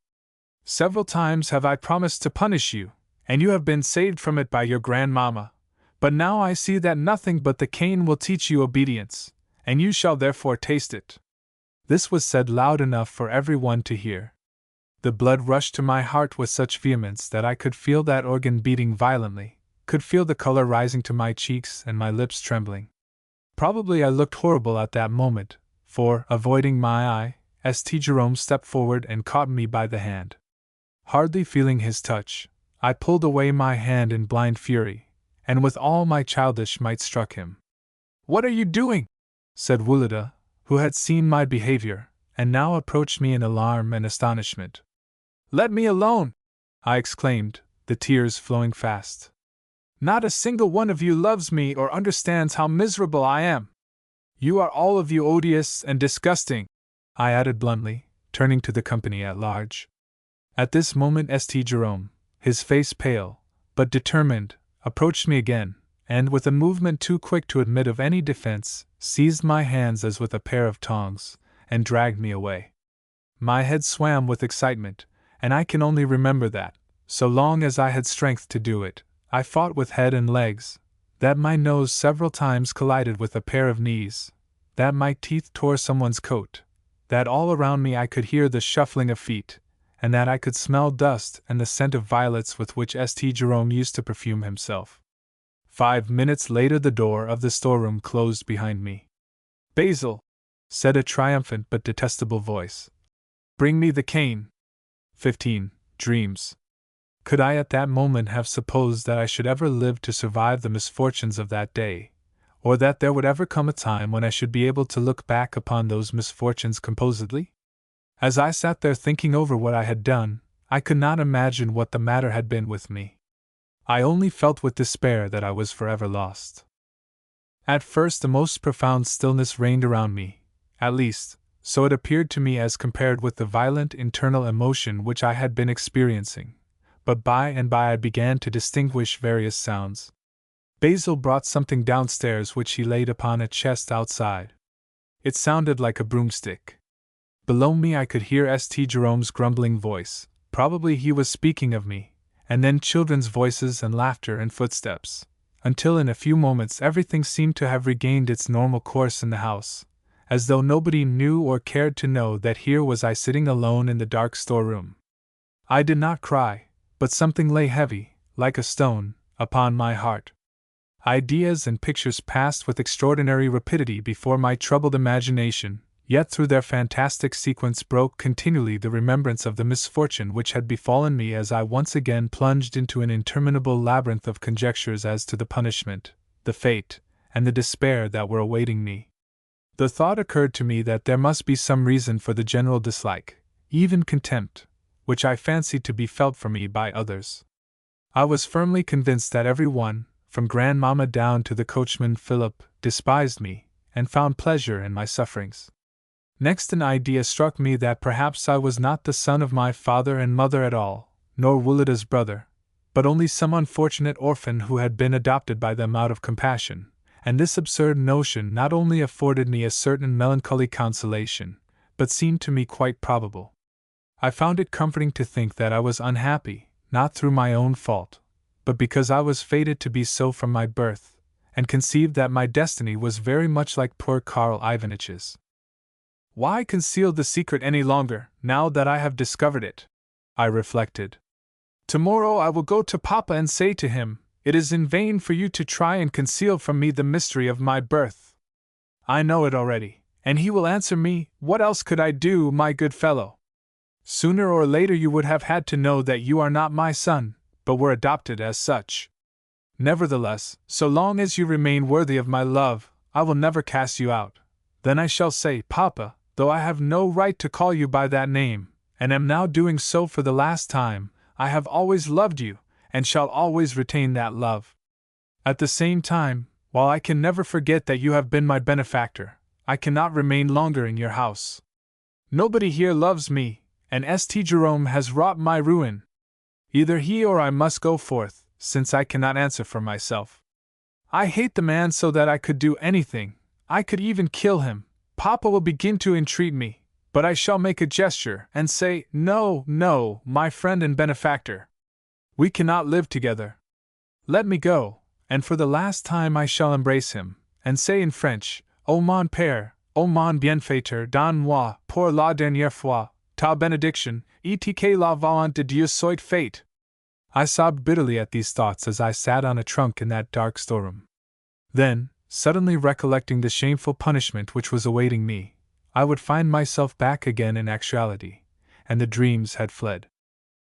"Several times have I promised to punish you, and you have been saved from it by your grandmamma, but now I see that nothing but the cane will teach you obedience, and you shall therefore taste it." This was said loud enough for every one to hear. The blood rushed to my heart with such vehemence that I could feel that organ beating violently, could feel the color rising to my cheeks and my lips trembling. Probably I looked horrible at that moment, for, avoiding my eye, St. Jerome stepped forward and caught me by the hand. Hardly feeling his touch, I pulled away my hand in blind fury, and with all my childish might struck him. "What are you doing?" said Wulida, who had seen my behavior, and now approached me in alarm and astonishment. "Let me alone!" I exclaimed, the tears flowing fast. "Not a single one of you loves me or understands how miserable I am. You are all of you odious and disgusting," I added bluntly, turning to the company at large. At this moment St. Jerome, his face pale, but determined, approached me again, and with a movement too quick to admit of any defense, seized my hands as with a pair of tongs, and dragged me away. My head swam with excitement, and I can only remember that, so long as I had strength to do it, I fought with head and legs, that my nose several times collided with a pair of knees, that my teeth tore someone's coat, that all around me I could hear the shuffling of feet, and that I could smell dust and the scent of violets with which St. Jerome used to perfume himself. 5 minutes later the door of the storeroom closed behind me. "Basil," said a triumphant but detestable voice, "bring me the cane." 15. Dreams. Could I at that moment have supposed that I should ever live to survive the misfortunes of that day, or that there would ever come a time when I should be able to look back upon those misfortunes composedly? As I sat there thinking over what I had done, I could not imagine what the matter had been with me. I only felt with despair that I was forever lost. At first the most profound stillness reigned around me, at least, so it appeared to me as compared with the violent internal emotion which I had been experiencing, but by and by I began to distinguish various sounds. Basil brought something downstairs which he laid upon a chest outside. It sounded like a broomstick. Below me I could hear St. Jerome's grumbling voice, probably he was speaking of me, and then children's voices and laughter and footsteps, until in a few moments everything seemed to have regained its normal course in the house, as though nobody knew or cared to know that here was I sitting alone in the dark storeroom. I did not cry, but something lay heavy, like a stone, upon my heart. Ideas and pictures passed with extraordinary rapidity before my troubled imagination, yet through their fantastic sequence broke continually the remembrance of the misfortune which had befallen me as I once again plunged into an interminable labyrinth of conjectures as to the punishment, the fate, and the despair that were awaiting me. The thought occurred to me that there must be some reason for the general dislike, even contempt, which I fancied to be felt for me by others. I was firmly convinced that every one, from grandmamma down to the coachman Philip, despised me, and found pleasure in my sufferings. Next an idea struck me that perhaps I was not the son of my father and mother at all, nor Wulida's brother, but only some unfortunate orphan who had been adopted by them out of compassion, and this absurd notion not only afforded me a certain melancholy consolation, but seemed to me quite probable. I found it comforting to think that I was unhappy, not through my own fault, but because I was fated to be so from my birth, and conceived that my destiny was very much like poor Karl Ivanitch's. Why conceal the secret any longer, now that I have discovered it? I reflected. Tomorrow I will go to Papa and say to him, "It is in vain for you to try and conceal from me the mystery of my birth. I know it already," and he will answer me, "What else could I do, my good fellow? Sooner or later you would have had to know that you are not my son, but were adopted as such. Nevertheless, so long as you remain worthy of my love, I will never cast you out." Then I shall say, "Papa, though I have no right to call you by that name, and am now doing so for the last time, I have always loved you, and shall always retain that love. At the same time, while I can never forget that you have been my benefactor, I cannot remain longer in your house. Nobody here loves me, and St. Jerome has wrought my ruin. Either he or I must go forth, since I cannot answer for myself. I hate the man so that I could do anything, I could even kill him. Papa will begin to entreat me, but I shall make a gesture and say, 'No, no, my friend and benefactor. We cannot live together. Let me go,' and for the last time I shall embrace him, and say in French, 'O mon père, O mon bienfaiteur, donne-moi, pour la dernière fois, ta bénédiction, et que la volonté de Dieu soit faite.'" I sobbed bitterly at these thoughts as I sat on a trunk in that dark storeroom. Then, suddenly recollecting the shameful punishment which was awaiting me, I would find myself back again in actuality, and the dreams had fled.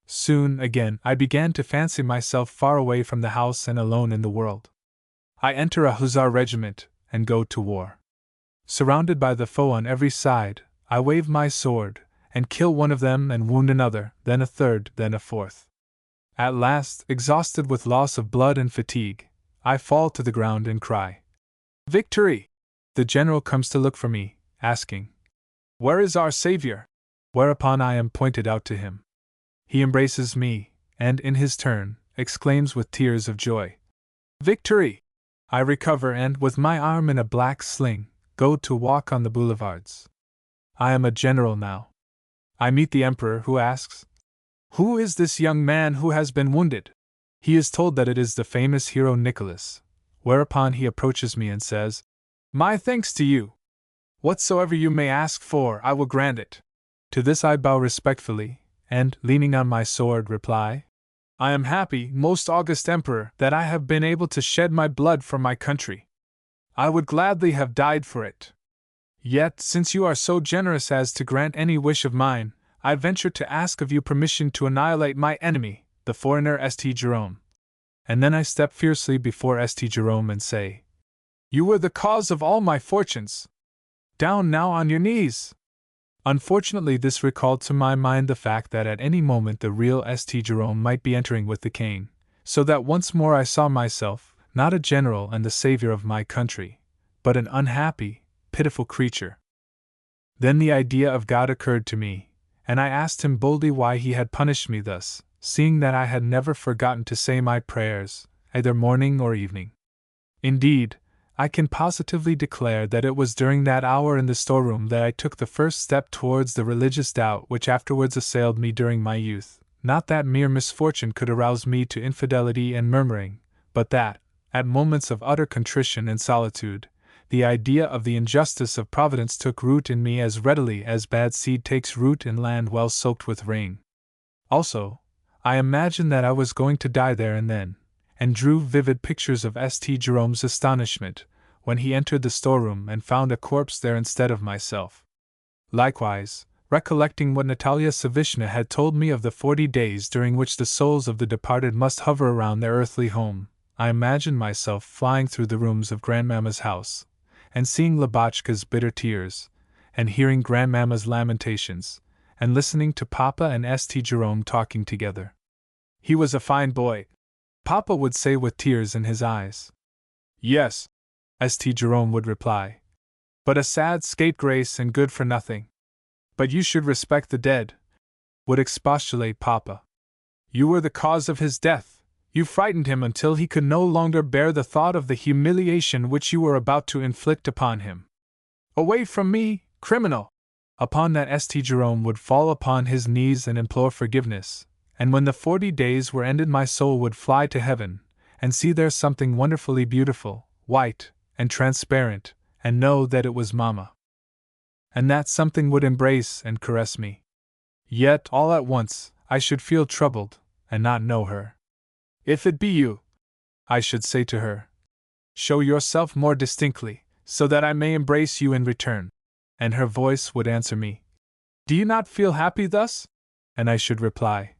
Soon, again, I began to fancy myself far away from the house and alone in the world. I enter a hussar regiment, and go to war. Surrounded by the foe on every side, I wave my sword, and kill one of them and wound another, then a third, then a fourth. At last, exhausted with loss of blood and fatigue, I fall to the ground and cry, "Victory!" The general comes to look for me, asking, "Where is our savior?" Whereupon I am pointed out to him. He embraces me, and, in his turn, exclaims with tears of joy, "Victory!" I recover and, with my arm in a black sling, go to walk on the boulevards. I am a general now. I meet the emperor, who asks, "Who is this young man who has been wounded?" He is told that it is the famous hero Nicholas, whereupon he approaches me and says, "My thanks to you. Whatsoever you may ask for, I will grant it." To this I bow respectfully, and, leaning on my sword, reply, "I am happy, most august emperor, that I have been able to shed my blood for my country. I would gladly have died for it. Yet, since you are so generous as to grant any wish of mine, I venture to ask of you permission to annihilate my enemy, the foreigner St. Jerome." And then I step fiercely before St. Jerome and say, "You were the cause of all my fortunes. Down now on your knees." Unfortunately, this recalled to my mind the fact that at any moment the real St. Jerome might be entering with the cane, so that once more I saw myself, not a general and the savior of my country, but an unhappy, pitiful creature. Then the idea of God occurred to me, and I asked him boldly why he had punished me thus, seeing that I had never forgotten to say my prayers, either morning or evening. Indeed, I can positively declare that it was during that hour in the storeroom that I took the first step towards the religious doubt which afterwards assailed me during my youth. Not that mere misfortune could arouse me to infidelity and murmuring, but that, at moments of utter contrition and solitude, the idea of the injustice of Providence took root in me as readily as bad seed takes root in land well soaked with rain. Also, I imagined that I was going to die there and then, and drew vivid pictures of St. Jerome's astonishment when he entered the storeroom and found a corpse there instead of myself. Likewise, recollecting what Natalia Savishna had told me of the 40 days during which the souls of the departed must hover around their earthly home, I imagined myself flying through the rooms of Grandmamma's house, and seeing Lubotshka's bitter tears, and hearing Grandmamma's lamentations, and listening to Papa and St. Jerome talking together. "He was a fine boy," Papa would say with tears in his eyes. "Yes," St. Jerome would reply, "but a sad scapegrace and good for nothing." "But you should respect the dead," would expostulate Papa. "You were the cause of his death. You frightened him until he could no longer bear the thought of the humiliation which you were about to inflict upon him." "Away from me, criminal!" Upon that St. Jerome would fall upon his knees and implore forgiveness, and when the 40 days were ended my soul would fly to heaven, and see there something wonderfully beautiful, white, and transparent, and know that it was Mamma. And that something would embrace and caress me. Yet, all at once, I should feel troubled, and not know her. "If it be you," I should say to her, "show yourself more distinctly, so that I may embrace you in return." And her voice would answer me, "Do you not feel happy thus?" And I should reply,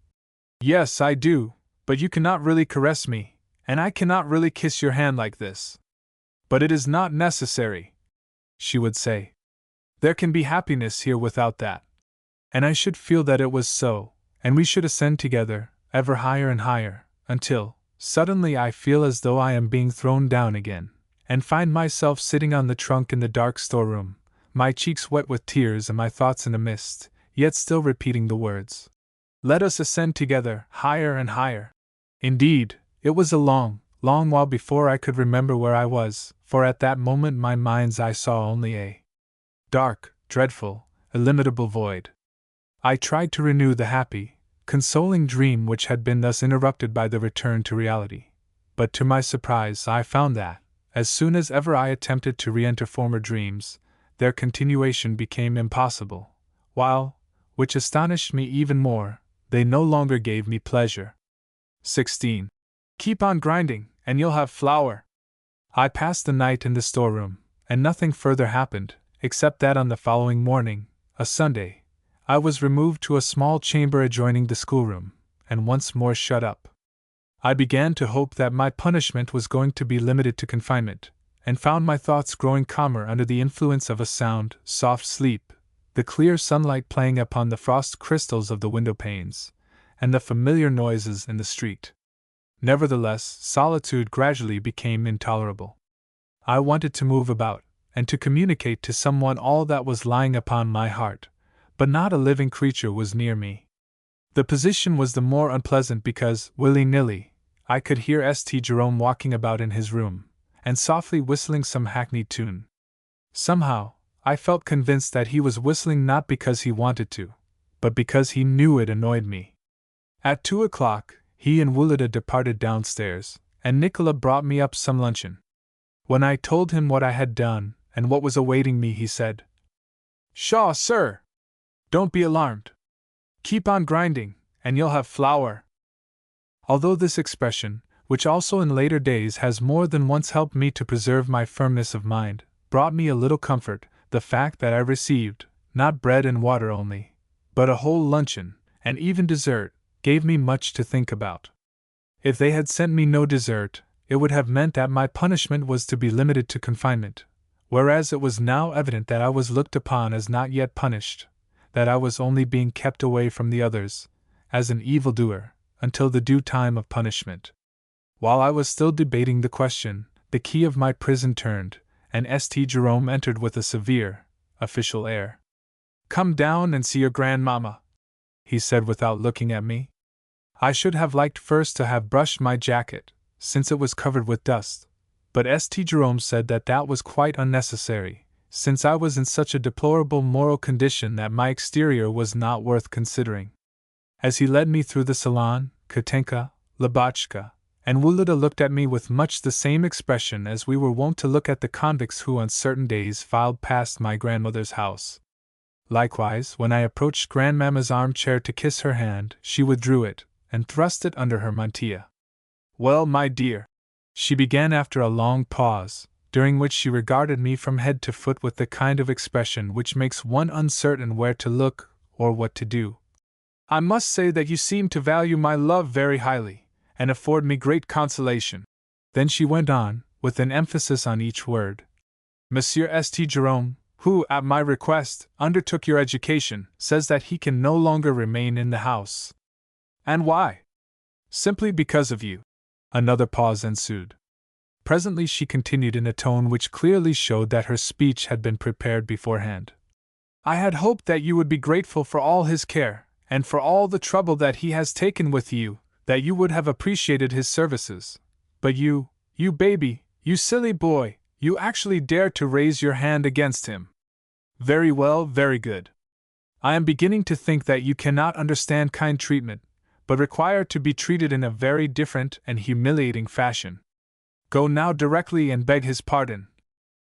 "Yes, I do, but you cannot really caress me, and I cannot really kiss your hand like this." "But it is not necessary," she would say. "There can be happiness here without that." And I should feel that it was so, and we should ascend together, ever higher and higher, until, suddenly I feel as though I am being thrown down again, and find myself sitting on the trunk in the dark storeroom, my cheeks wet with tears and my thoughts in a mist, yet still repeating the words, "Let us ascend together, higher and higher." Indeed, it was a long, long while before I could remember where I was, for at that moment my mind's eye saw only a dark, dreadful, illimitable void. I tried to renew the happy, consoling dream which had been thus interrupted by the return to reality, but to my surprise I found that, as soon as ever I attempted to re-enter former dreams, their continuation became impossible, while, which astonished me even more, they no longer gave me pleasure. 16. Keep on grinding, and you'll have flour. I passed the night in the storeroom, and nothing further happened, except that on the following morning, a Sunday, I was removed to a small chamber adjoining the schoolroom, and once more shut up. I began to hope that my punishment was going to be limited to confinement, and found my thoughts growing calmer under the influence of a sound, soft sleep, the clear sunlight playing upon the frost crystals of the window panes, and the familiar noises in the street. Nevertheless, solitude gradually became intolerable. I wanted to move about, and to communicate to someone all that was lying upon my heart, but not a living creature was near me. The position was the more unpleasant because, willy-nilly, I could hear St. Jerome walking about in his room, and softly whistling some hackneyed tune. Somehow, I felt convinced that he was whistling not because he wanted to, but because he knew it annoyed me. At 2 o'clock, he and Wulida departed downstairs, and Nicola brought me up some luncheon. When I told him what I had done, and what was awaiting me, he said, "Pshaw, sir! Don't be alarmed. Keep on grinding, and you'll have flour." Although this expression, which also in later days has more than once helped me to preserve my firmness of mind, brought me a little comfort, the fact that I received, not bread and water only, but a whole luncheon, and even dessert, gave me much to think about. If they had sent me no dessert, it would have meant that my punishment was to be limited to confinement, whereas it was now evident that I was looked upon as not yet punished, that I was only being kept away from the others, as an evildoer, until the due time of punishment. While I was still debating the question, the key of my prison turned, and St. Jerome entered with a severe, official air. "Come down and see your grandmamma," he said without looking at me. I should have liked first to have brushed my jacket, since it was covered with dust, but St. Jerome said that that was quite unnecessary, since I was in such a deplorable moral condition that my exterior was not worth considering. As he led me through the salon, Katenka, Lubotshka, and Wulida looked at me with much the same expression as we were wont to look at the convicts who on certain days filed past my grandmother's house. Likewise, when I approached Grandmamma's armchair to kiss her hand, she withdrew it, and thrust it under her mantilla. Well, my dear, she began after a long pause, during which she regarded me from head to foot with the kind of expression which makes one uncertain where to look or what to do. I must say that you seem to value my love very highly, and afford me great consolation. Then she went on, with an emphasis on each word. Monsieur St. Jerome, who, at my request, undertook your education, says that he can no longer remain in the house. And why? Simply because of you. Another pause ensued. Presently she continued in a tone which clearly showed that her speech had been prepared beforehand. I had hoped that you would be grateful for all his care, and for all the trouble that he has taken with you, that you would have appreciated his services. But you baby, you silly boy, you actually dared to raise your hand against him. Very well, very good. I am beginning to think that you cannot understand kind treatment, but require to be treated in a very different and humiliating fashion. Go now directly and beg his pardon,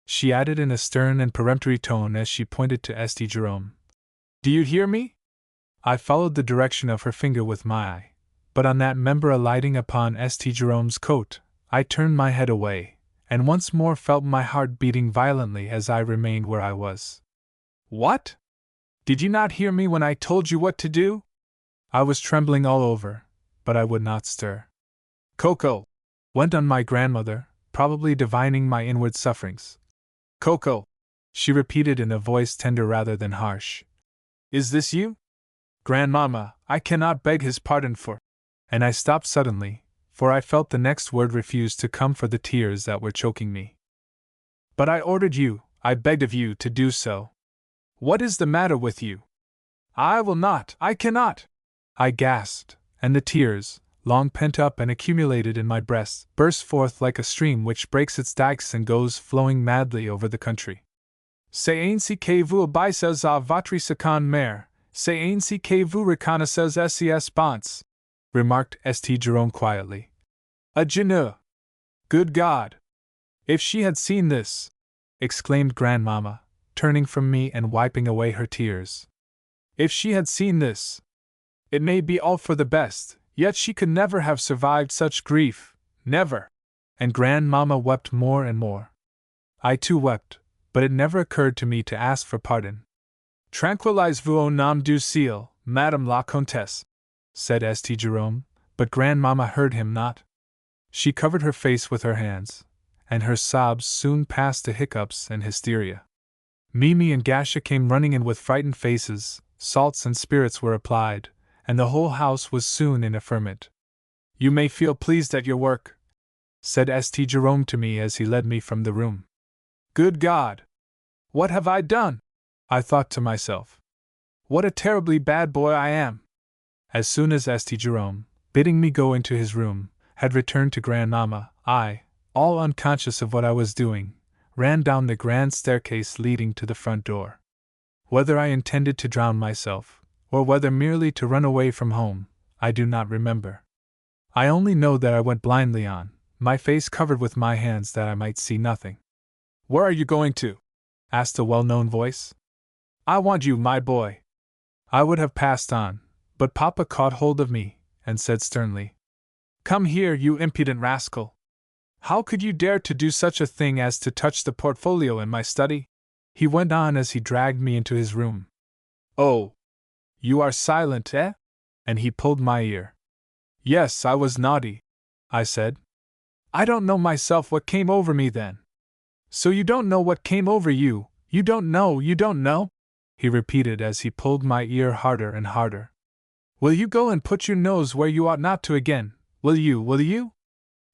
she added in a stern and peremptory tone as she pointed to St. Jerome. Do you hear me? I followed the direction of her finger with my eye, but on that member alighting upon St. Jerome's coat, I turned my head away, and once more felt my heart beating violently as I remained where I was. What? Did you not hear me when I told you what to do? I was trembling all over, but I would not stir. Coco, went on my grandmother, probably divining my inward sufferings. Coco, she repeated in a voice tender rather than harsh. Is this you? Grandmamma, I cannot beg his pardon for. And I stopped suddenly, for I felt the next word refuse to come for the tears that were choking me. But I ordered you, I begged of you to do so. What is the matter with you? I will not, I cannot, I gasped, and the tears, long pent up and accumulated in my breast, burst forth like a stream which breaks its dikes and goes flowing madly over the country. C'est ainsi que vous obéissez à votre seconde mère, c'est ainsi que vous reconnaissez ses bons, remarked St. Jerome quietly. A genoux! Good God! If she had seen this! Exclaimed Grandmamma, turning from me and wiping away her tears. If she had seen this! It may be all for the best, yet she could never have survived such grief, never! And Grandmamma wept more and more. I too wept, but it never occurred to me to ask for pardon. Tranquillisez-vous au nom du ciel, Madame la Comtesse, said St. Jerome, but Grandmamma heard him not. She covered her face with her hands, and her sobs soon passed to hiccups and hysteria. Mimi and Gasha came running in with frightened faces, salts and spirits were applied, and the whole house was soon in a ferment. You may feel pleased at your work, said St. Jerome to me as he led me from the room. Good God! What have I done? I thought to myself. What a terribly bad boy I am! As soon as St. Jerome, bidding me go into his room, had returned to Grandmamma, I, all unconscious of what I was doing, ran down the grand staircase leading to the front door. Whether I intended to drown myself, or whether merely to run away from home, I do not remember. I only know that I went blindly on, my face covered with my hands that I might see nothing. Where are you going to? Asked a well-known voice. I want you, my boy. I would have passed on, but Papa caught hold of me, and said sternly, Come here, you impudent rascal! How could you dare to do such a thing as to touch the portfolio in my study? He went on as he dragged me into his room. Oh! You are silent, eh? And he pulled my ear. Yes, I was naughty, I said. I don't know myself what came over me then. So you don't know what came over you, you don't know, he repeated as he pulled my ear harder and harder. Will you go and put your nose where you ought not to again, will you?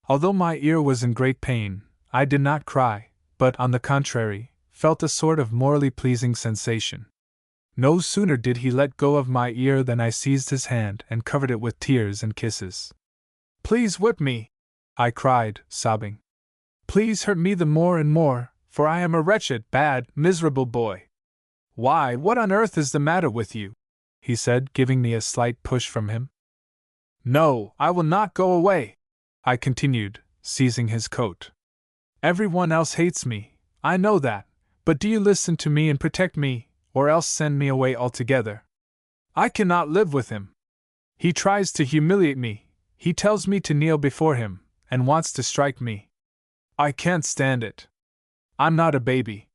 Although my ear was in great pain, I did not cry, but, on the contrary, felt a sort of morally pleasing sensation. No sooner did he let go of my ear than I seized his hand and covered it with tears and kisses. Please whip me, I cried, sobbing. Please hurt me the more and more, for I am a wretched, bad, miserable boy. Why, what on earth is the matter with you? He said, giving me a slight push from him. No, I will not go away, I continued, seizing his coat. Everyone else hates me, I know that, but do you listen to me and protect me, or else send me away altogether. I cannot live with him. He tries to humiliate me, he tells me to kneel before him, and wants to strike me. I can't stand it. I'm not a baby.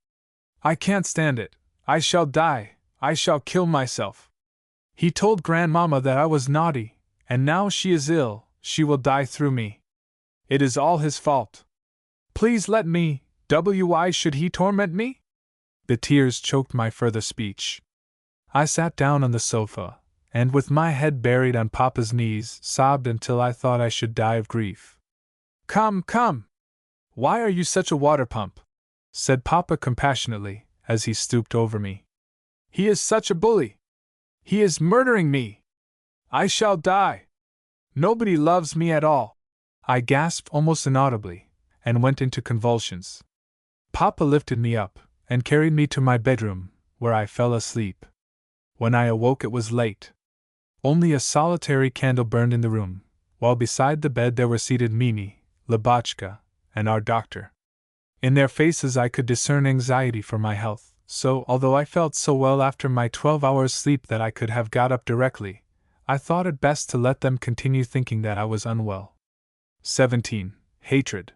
I can't stand it. I shall die. I shall kill myself. He told Grandmama that I was naughty, and now she is ill, she will die through me. It is all his fault. Please let me. Why should he torment me? The tears choked my further speech. I sat down on the sofa, and with my head buried on Papa's knees, sobbed until I thought I should die of grief. Come, come! Why are you such a water pump? Said Papa compassionately, as he stooped over me. He is such a bully! He is murdering me! I shall die! Nobody loves me at all! I gasped almost inaudibly, and went into convulsions. Papa lifted me up, and carried me to my bedroom, where I fell asleep. When I awoke it was late. Only a solitary candle burned in the room, while beside the bed there were seated Mimi, Lubotshka, and our doctor. In their faces I could discern anxiety for my health, so, although I felt so well after my 12 hours' sleep that I could have got up directly, I thought it best to let them continue thinking that I was unwell. 17. Hatred.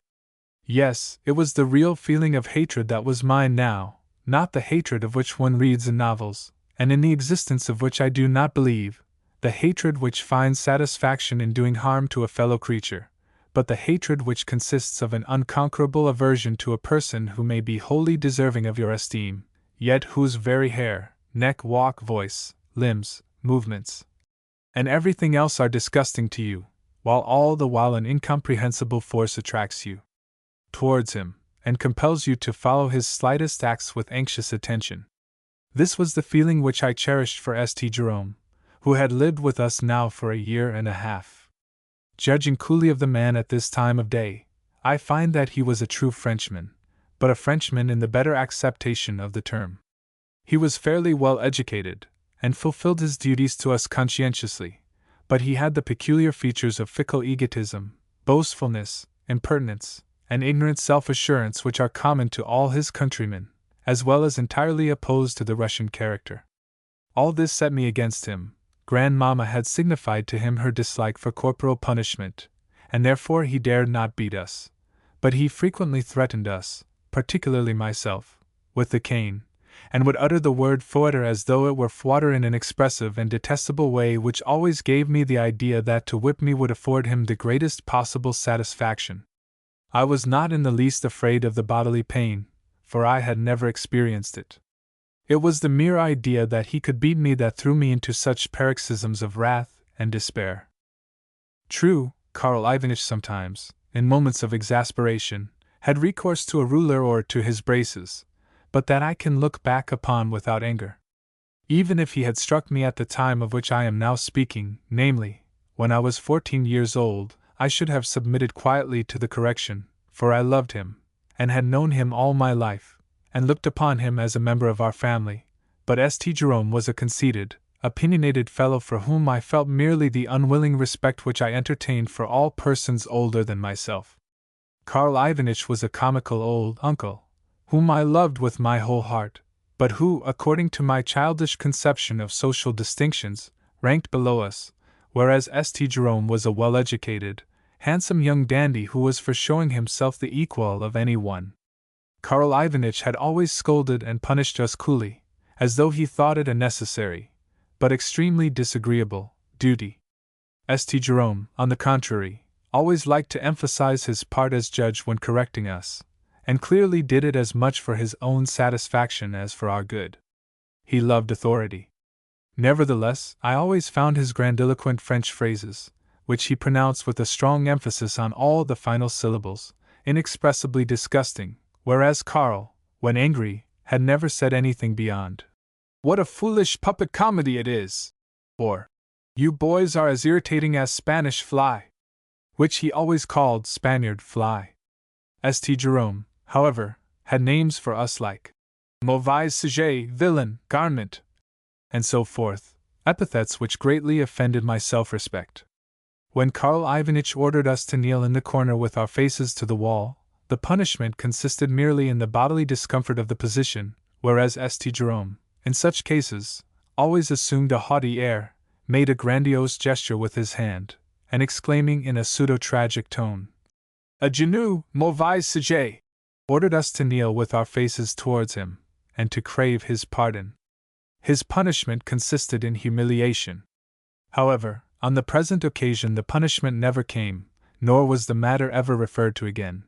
Yes, it was the real feeling of hatred that was mine now, not the hatred of which one reads in novels, and in the existence of which I do not believe, the hatred which finds satisfaction in doing harm to a fellow creature, but the hatred which consists of an unconquerable aversion to a person who may be wholly deserving of your esteem, yet whose very hair, neck, walk, voice, limbs, movements, and everything else are disgusting to you, while all the while an incomprehensible force attracts you towards him, and compels you to follow his slightest acts with anxious attention. This was the feeling which I cherished for St. Jerome, who had lived with us now for a year and a half. Judging coolly of the man at this time of day, I find that he was a true Frenchman, but a Frenchman in the better acceptation of the term. He was fairly well educated, and fulfilled his duties to us conscientiously, but he had the peculiar features of fickle egotism, boastfulness, impertinence, and ignorant self-assurance which are common to all his countrymen, as well as entirely opposed to the Russian character. All this set me against him. Grandmama had signified to him her dislike for corporal punishment, and therefore he dared not beat us, but he frequently threatened us, particularly myself, with the cane, and would utter the word fouetter as though it were fwatter in an expressive and detestable way which always gave me the idea that to whip me would afford him the greatest possible satisfaction. I was not in the least afraid of the bodily pain, for I had never experienced it. It was the mere idea that he could beat me that threw me into such paroxysms of wrath and despair. True, Karl Ivanitch sometimes, in moments of exasperation, had recourse to a ruler or to his braces, but that I can look back upon without anger. Even if he had struck me at the time of which I am now speaking, namely, when I was 14 years old, I should have submitted quietly to the correction, for I loved him, and had known him all my life, and looked upon him as a member of our family, but St. Jerome was a conceited, opinionated fellow for whom I felt merely the unwilling respect which I entertained for all persons older than myself. Karl Ivanitch was a comical old uncle, whom I loved with my whole heart, but who, according to my childish conception of social distinctions, ranked below us, whereas St. Jerome was a well-educated, handsome young dandy who was for showing himself the equal of any one. Karl Ivanitch had always scolded and punished us coolly, as though he thought it a necessary, but extremely disagreeable, duty. St. Jerome, on the contrary, always liked to emphasize his part as judge when correcting us, and clearly did it as much for his own satisfaction as for our good. He loved authority. Nevertheless, I always found his grandiloquent French phrases, which he pronounced with a strong emphasis on all the final syllables, inexpressibly disgusting, whereas Karl, when angry, had never said anything beyond, "What a foolish puppet comedy it is!" or, "You boys are as irritating as Spanish fly," which he always called Spaniard fly. St. Jerome, however, had names for us like mauvais sujet, villain, garment, and so forth, epithets which greatly offended my self-respect. When Karl Ivanitch ordered us to kneel in the corner with our faces to the wall, the punishment consisted merely in the bodily discomfort of the position, whereas St. Jerome, in such cases, always assumed a haughty air, made a grandiose gesture with his hand, and exclaiming in a pseudo-tragic tone, A genou, mauvais sujet, ordered us to kneel with our faces towards him, and to crave his pardon. His punishment consisted in humiliation. However, on the present occasion the punishment never came, nor was the matter ever referred to again.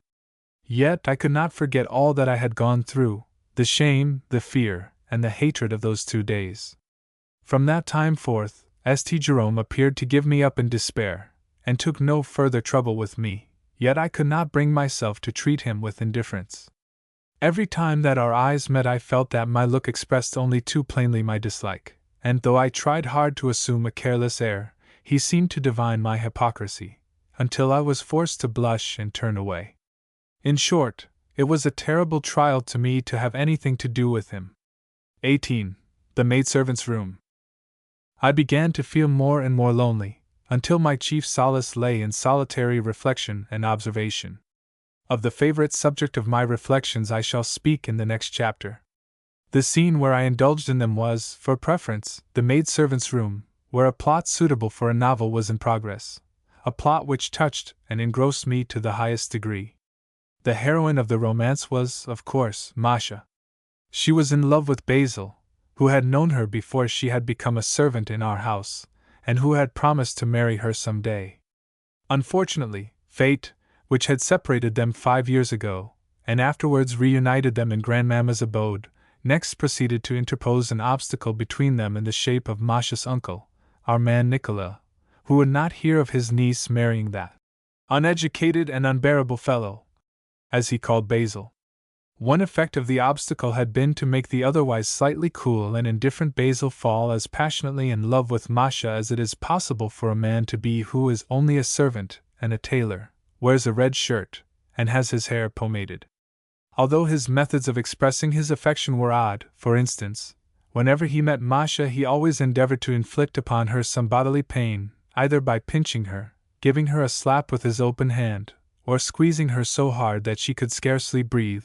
Yet I could not forget all that I had gone through, the shame, the fear, and the hatred of those 2 days. From that time forth, St. Jerome appeared to give me up in despair, and took no further trouble with me, yet I could not bring myself to treat him with indifference. Every time that our eyes met I felt that my look expressed only too plainly my dislike, and though I tried hard to assume a careless air, he seemed to divine my hypocrisy, until I was forced to blush and turn away. In short, it was a terrible trial to me to have anything to do with him. 18. The maidservant's room. I began to feel more and more lonely, until my chief solace lay in solitary reflection and observation. Of the favorite subject of my reflections I shall speak in the next chapter. The scene where I indulged in them was, for preference, the maidservant's room, where a plot suitable for a novel was in progress, a plot which touched and engrossed me to the highest degree. The heroine of the romance was, of course, Masha. She was in love with Basil, who had known her before she had become a servant in our house, and who had promised to marry her some day. Unfortunately, fate, which had separated them 5 years ago, and afterwards reunited them in Grandmamma's abode, next proceeded to interpose an obstacle between them in the shape of Masha's uncle, our man Nicola, who would not hear of his niece marrying that uneducated and unbearable fellow, as he called Basil. One effect of the obstacle had been to make the otherwise slightly cool and indifferent Basil fall as passionately in love with Masha as it is possible for a man to be who is only a servant and a tailor, wears a red shirt, and has his hair pomaded. Although his methods of expressing his affection were odd, for instance, whenever he met Masha he always endeavored to inflict upon her some bodily pain, either by pinching her, giving her a slap with his open hand, or squeezing her so hard that she could scarcely breathe.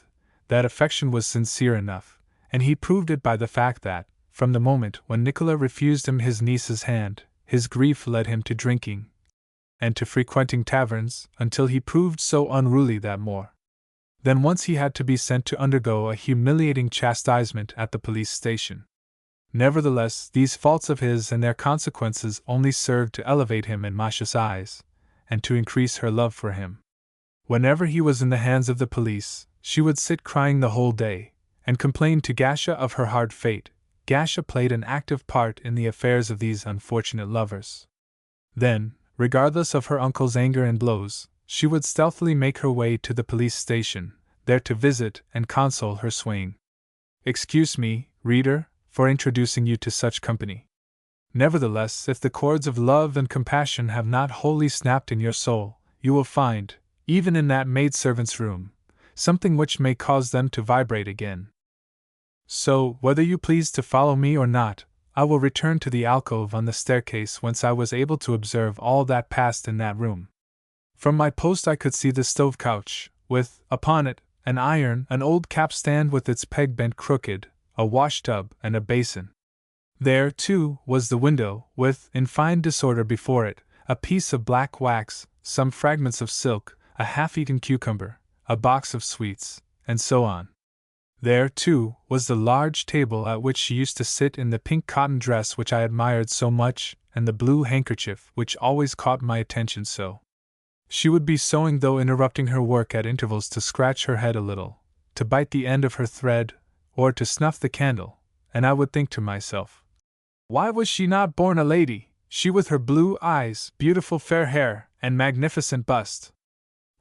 That affection was sincere enough, and he proved it by the fact that, from the moment when Nicola refused him his niece's hand, his grief led him to drinking, and to frequenting taverns, until he proved so unruly that more than once he had to be sent to undergo a humiliating chastisement at the police station. Nevertheless, these faults of his and their consequences only served to elevate him in Masha's eyes, and to increase her love for him. Whenever he was in the hands of the police, she would sit crying the whole day, and complain to Gasha of her hard fate. Gasha played an active part in the affairs of these unfortunate lovers. Then, regardless of her uncle's anger and blows, she would stealthily make her way to the police station, there to visit and console her swain. Excuse me, reader, for introducing you to such company. Nevertheless, if the cords of love and compassion have not wholly snapped in your soul, you will find, even in that maidservant's room, something which may cause them to vibrate again. So, whether you please to follow me or not, I will return to the alcove on the staircase whence I was able to observe all that passed in that room. From my post I could see the stove couch, with, upon it, an iron, an old capstand with its peg bent crooked, a washtub, and a basin. There, too, was the window, with, in fine disorder before it, a piece of black wax, some fragments of silk, a half-eaten cucumber, a box of sweets, and so on. There, too, was the large table at which she used to sit in the pink cotton dress which I admired so much, and the blue handkerchief which always caught my attention so. She would be sewing, though interrupting her work at intervals to scratch her head a little, to bite the end of her thread, or to snuff the candle, and I would think to myself, why was she not born a lady, she with her blue eyes, beautiful fair hair, and magnificent bust?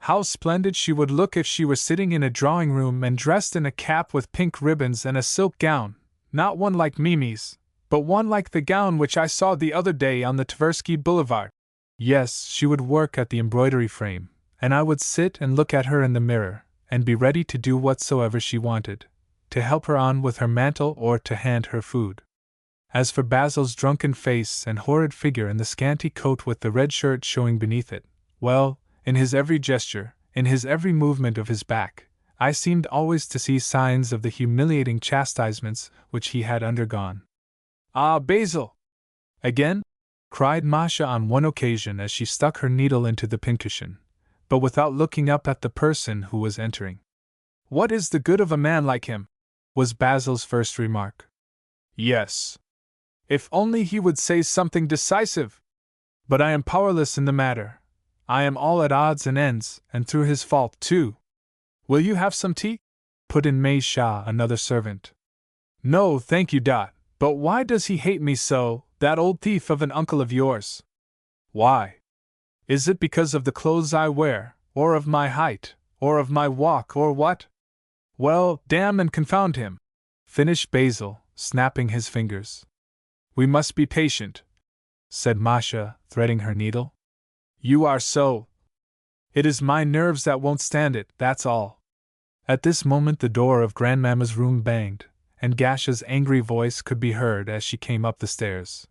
How splendid she would look if she were sitting in a drawing-room and dressed in a cap with pink ribbons and a silk gown, not one like Mimi's, but one like the gown which I saw the other day on the Tversky Boulevard. Yes, she would work at the embroidery frame, and I would sit and look at her in the mirror, and be ready to do whatsoever she wanted, to help her on with her mantle or to hand her food. As for Basil's drunken face and horrid figure in the scanty coat with the red shirt showing beneath it, well, in his every gesture, in his every movement of his back, I seemed always to see signs of the humiliating chastisements which he had undergone. Ah, Basil! Again? Cried Masha on one occasion as she stuck her needle into the pincushion. but without looking up at the person who was entering. "What is the good of a man like him?" was Basil's first remark. "Yes. If only he would say something decisive! But I am powerless in the matter. I am all at odds and ends, and through his fault, too." "Will you have some tea?" put in Mei Sha, another servant. "No, thank you, Dot. But why does he hate me so, that old thief of an uncle of yours?" "Why? Is it because of the clothes I wear, or of my height, or of my walk, or what?" "Well, damn and confound him!" finished Basil, snapping his fingers. "We must be patient," said Masha, threading her needle. "You are so. It is my nerves that won't stand it, that's all." At this moment the door of Grandmamma's room banged, and Gasha's angry voice could be heard as she came up the stairs.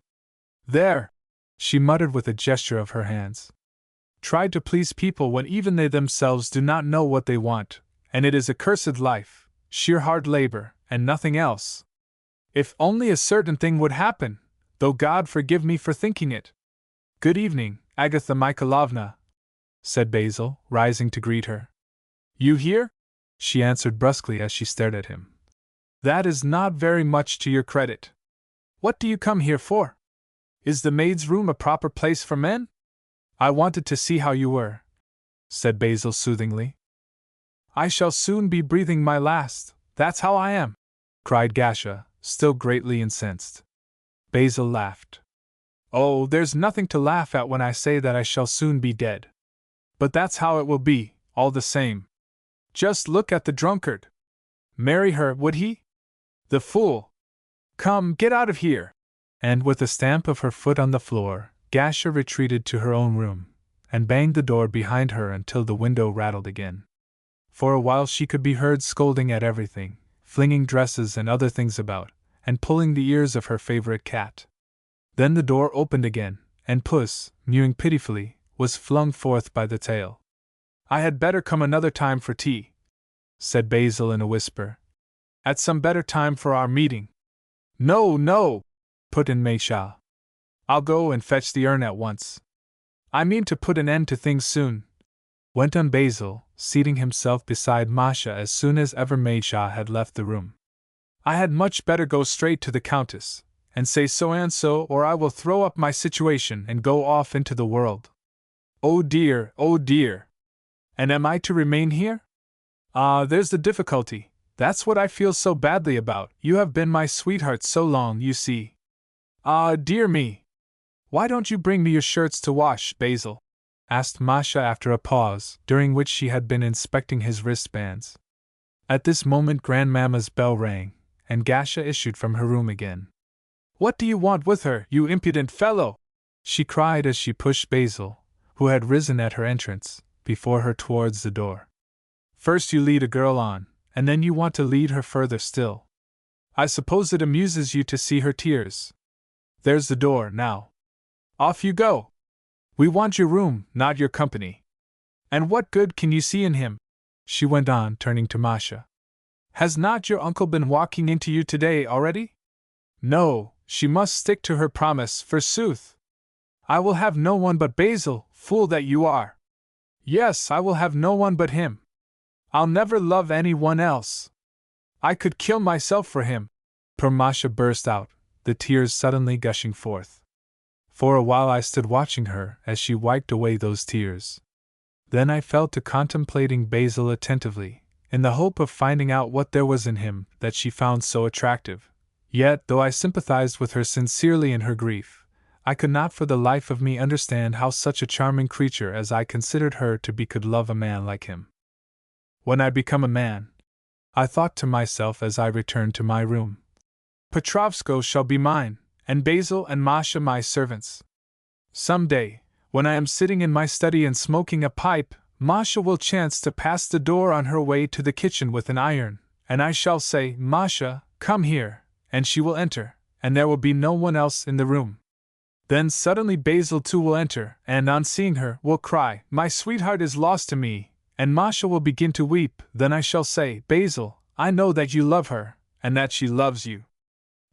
"There!" she muttered with a gesture of her hands. "Try to please people when even they themselves do not know what they want, and it is a cursed life, sheer hard labor, and nothing else. If only a certain thing would happen, though God forgive me for thinking it." "Good evening, Agatha Michaelovna," said Basil, rising to greet her. "You here?" she answered brusquely as she stared at him. "That is not very much to your credit. What do you come here for? Is the maid's room a proper place for men?" "I wanted to see how you were," said Basil soothingly. "I shall soon be breathing my last, that's how I am," cried Gasha, still greatly incensed. Basil laughed. "Oh, there's nothing to laugh at when I say that I shall soon be dead. But that's how it will be, all the same. Just look at the drunkard. Marry her, would he? The fool! Come, get out of here!" And with a stamp of her foot on the floor, Gasha retreated to her own room, and banged the door behind her until the window rattled again. For a while she could be heard scolding at everything, flinging dresses and other things about, and pulling the ears of her favorite cat. Then the door opened again, and Puss, mewing pitifully, was flung forth by the tail. "I had better come another time for tea," said Basil in a whisper. "At some better time for our meeting." "No, no," put in Mei Sha. "I'll go and fetch the urn at once. I mean to put an end to things soon," went on Basil, seating himself beside Masha as soon as ever Mei Sha had left the room. "I had much better go straight to the Countess, and say so and so, or I will throw up my situation and go off into the world. Oh dear, oh dear! And am I to remain here? Ah, there's the difficulty. That's what I feel so badly about. You have been my sweetheart so long, you see. Ah, dear me! Why don't you bring me your shirts to wash, Basil?" asked Masha after a pause, during which she had been inspecting his wristbands. At this moment Grandmamma's bell rang, and Gasha issued from her room again. "What do you want with her, you impudent fellow?" she cried as she pushed Basil, who had risen at her entrance, before her towards the door. "First you lead a girl on, and then you want to lead her further still. I suppose it amuses you to see her tears. There's the door, now. Off you go! We want your room, not your company. And what good can you see in him?" she went on, turning to Masha. "Has not your uncle been walking into you today already? No, she must stick to her promise, forsooth. I will have no one but Basil, fool that you are. Yes, I will have no one but him. I'll never love any one else. I could kill myself for him," poor Masha burst out, the tears suddenly gushing forth. For a while I stood watching her as she wiped away those tears. Then I fell to contemplating Basil attentively, in the hope of finding out what there was in him that she found so attractive. Yet, though I sympathized with her sincerely in her grief, I could not for the life of me understand how such a charming creature as I considered her to be could love a man like him. "When I become a man," I thought to myself as I returned to my room, "Petrovsko shall be mine, and Basil and Masha my servants. Some day, when I am sitting in my study and smoking a pipe, Masha will chance to pass the door on her way to the kitchen with an iron, and I shall say, 'Masha, come here,' and she will enter, and there will be no one else in the room. Then suddenly Basil too will enter, and on seeing her, will cry, 'My sweetheart is lost to me,' and Masha will begin to weep. Then I shall say, 'Basil, I know that you love her, and that she loves you.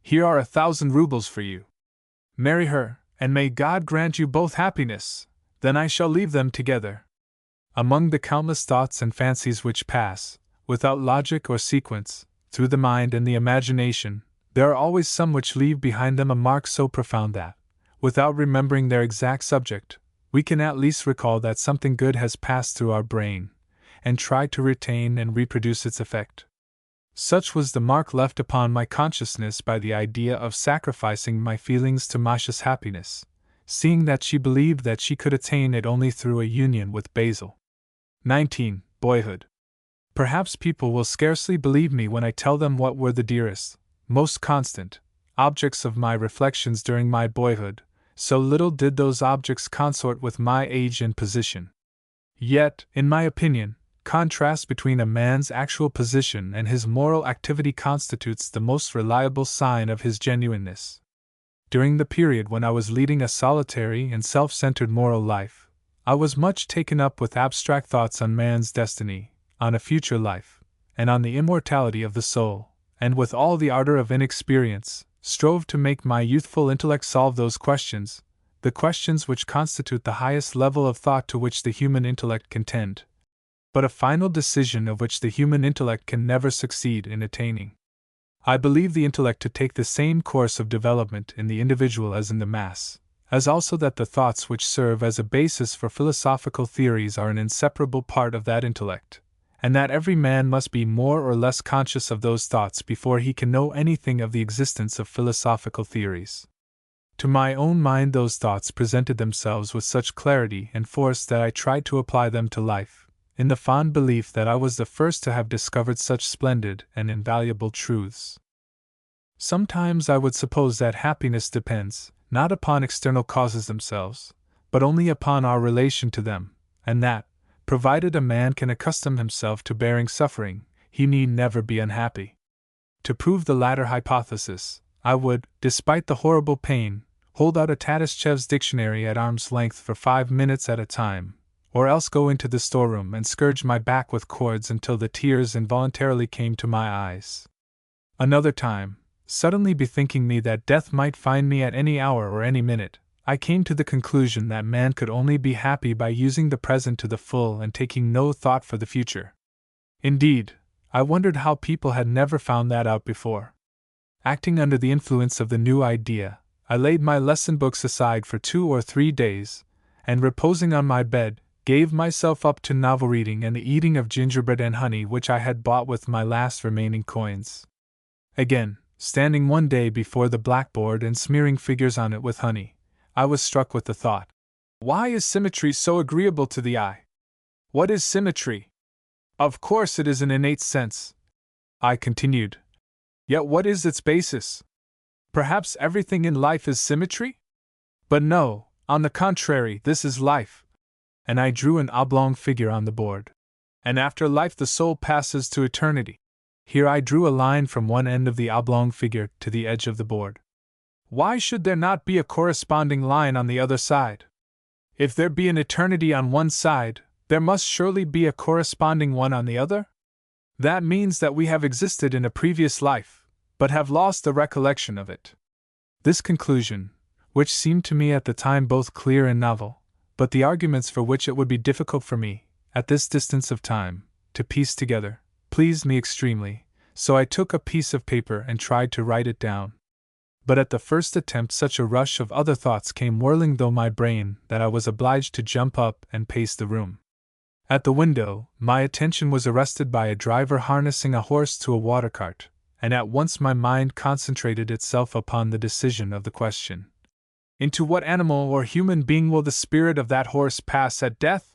Here are 1,000 rubles for you. Marry her, and may God grant you both happiness.' Then I shall leave them together. Among the countless thoughts and fancies which pass, without logic or sequence, through the mind and the imagination, there are always some which leave behind them a mark so profound that, without remembering their exact subject, we can at least recall that something good has passed through our brain, and try to retain and reproduce its effect. Such was the mark left upon my consciousness by the idea of sacrificing my feelings to Masha's happiness, seeing that she believed that she could attain it only through a union with Basil. 19. Boyhood. Perhaps people will scarcely believe me when I tell them what were the dearest, most constant, objects of my reflections during my boyhood, so little did those objects consort with my age and position. Yet, in my opinion, contrast between a man's actual position and his moral activity constitutes the most reliable sign of his genuineness. During the period when I was leading a solitary and self-centered moral life, I was much taken up with abstract thoughts on man's destiny, on a future life, and on the immortality of the soul, and with all the ardor of inexperience, strove to make my youthful intellect solve those questions, the questions which constitute the highest level of thought to which the human intellect can tend, but a final decision of which the human intellect can never succeed in attaining. I believe the intellect to take the same course of development in the individual as in the mass, as also that the thoughts which serve as a basis for philosophical theories are an inseparable part of that intellect, and that every man must be more or less conscious of those thoughts before he can know anything of the existence of philosophical theories. To my own mind those thoughts presented themselves with such clarity and force that I tried to apply them to life, in the fond belief that I was the first to have discovered such splendid and invaluable truths. Sometimes I would suppose that happiness depends, not upon external causes themselves, but only upon our relation to them, and that, provided a man can accustom himself to bearing suffering, he need never be unhappy. To prove the latter hypothesis, I would, despite the horrible pain, hold out a Tatischev's dictionary at arm's length for 5 minutes at a time, or else go into the storeroom and scourge my back with cords until the tears involuntarily came to my eyes. Another time, suddenly bethinking me that death might find me at any hour or any minute, I came to the conclusion that man could only be happy by using the present to the full and taking no thought for the future. Indeed, I wondered how people had never found that out before. Acting under the influence of the new idea, I laid my lesson books aside for 2 or 3 days, and reposing on my bed, gave myself up to novel reading and the eating of gingerbread and honey which I had bought with my last remaining coins. Again, standing one day before the blackboard and smearing figures on it with honey, I was struck with the thought, why is symmetry so agreeable to the eye? What is symmetry? Of course it is an innate sense, I continued. Yet what is its basis? Perhaps everything in life is symmetry? But no, on the contrary, this is life. And I drew an oblong figure on the board. And after life the soul passes to eternity. Here I drew a line from one end of the oblong figure to the edge of the board. Why should there not be a corresponding line on the other side? If there be an eternity on one side, there must surely be a corresponding one on the other? That means that we have existed in a previous life, but have lost the recollection of it. This conclusion, which seemed to me at the time both clear and novel, but the arguments for which it would be difficult for me, at this distance of time, to piece together, pleased me extremely, so I took a piece of paper and tried to write it down. But at the first attempt such a rush of other thoughts came whirling through my brain that I was obliged to jump up and pace the room. At the window, my attention was arrested by a driver harnessing a horse to a water cart, and at once my mind concentrated itself upon the decision of the question. Into what animal or human being will the spirit of that horse pass at death?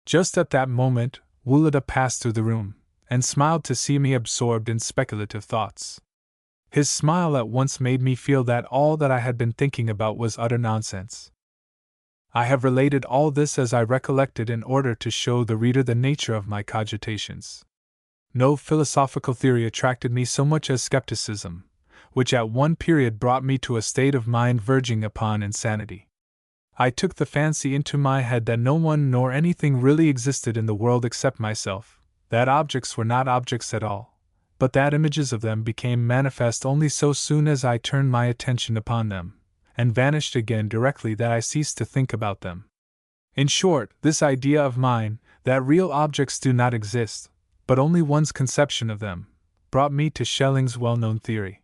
Just at that moment, Wulida passed through the room, and smiled to see me absorbed in speculative thoughts. His smile at once made me feel that all that I had been thinking about was utter nonsense. I have related all this as I recollected in order to show the reader the nature of my cogitations. No philosophical theory attracted me so much as skepticism, which at one period brought me to a state of mind verging upon insanity. I took the fancy into my head that no one nor anything really existed in the world except myself, that objects were not objects at all, but that images of them became manifest only so soon as I turned my attention upon them, and vanished again directly that I ceased to think about them. In short, this idea of mine, that real objects do not exist, but only one's conception of them, brought me to Schelling's well-known theory.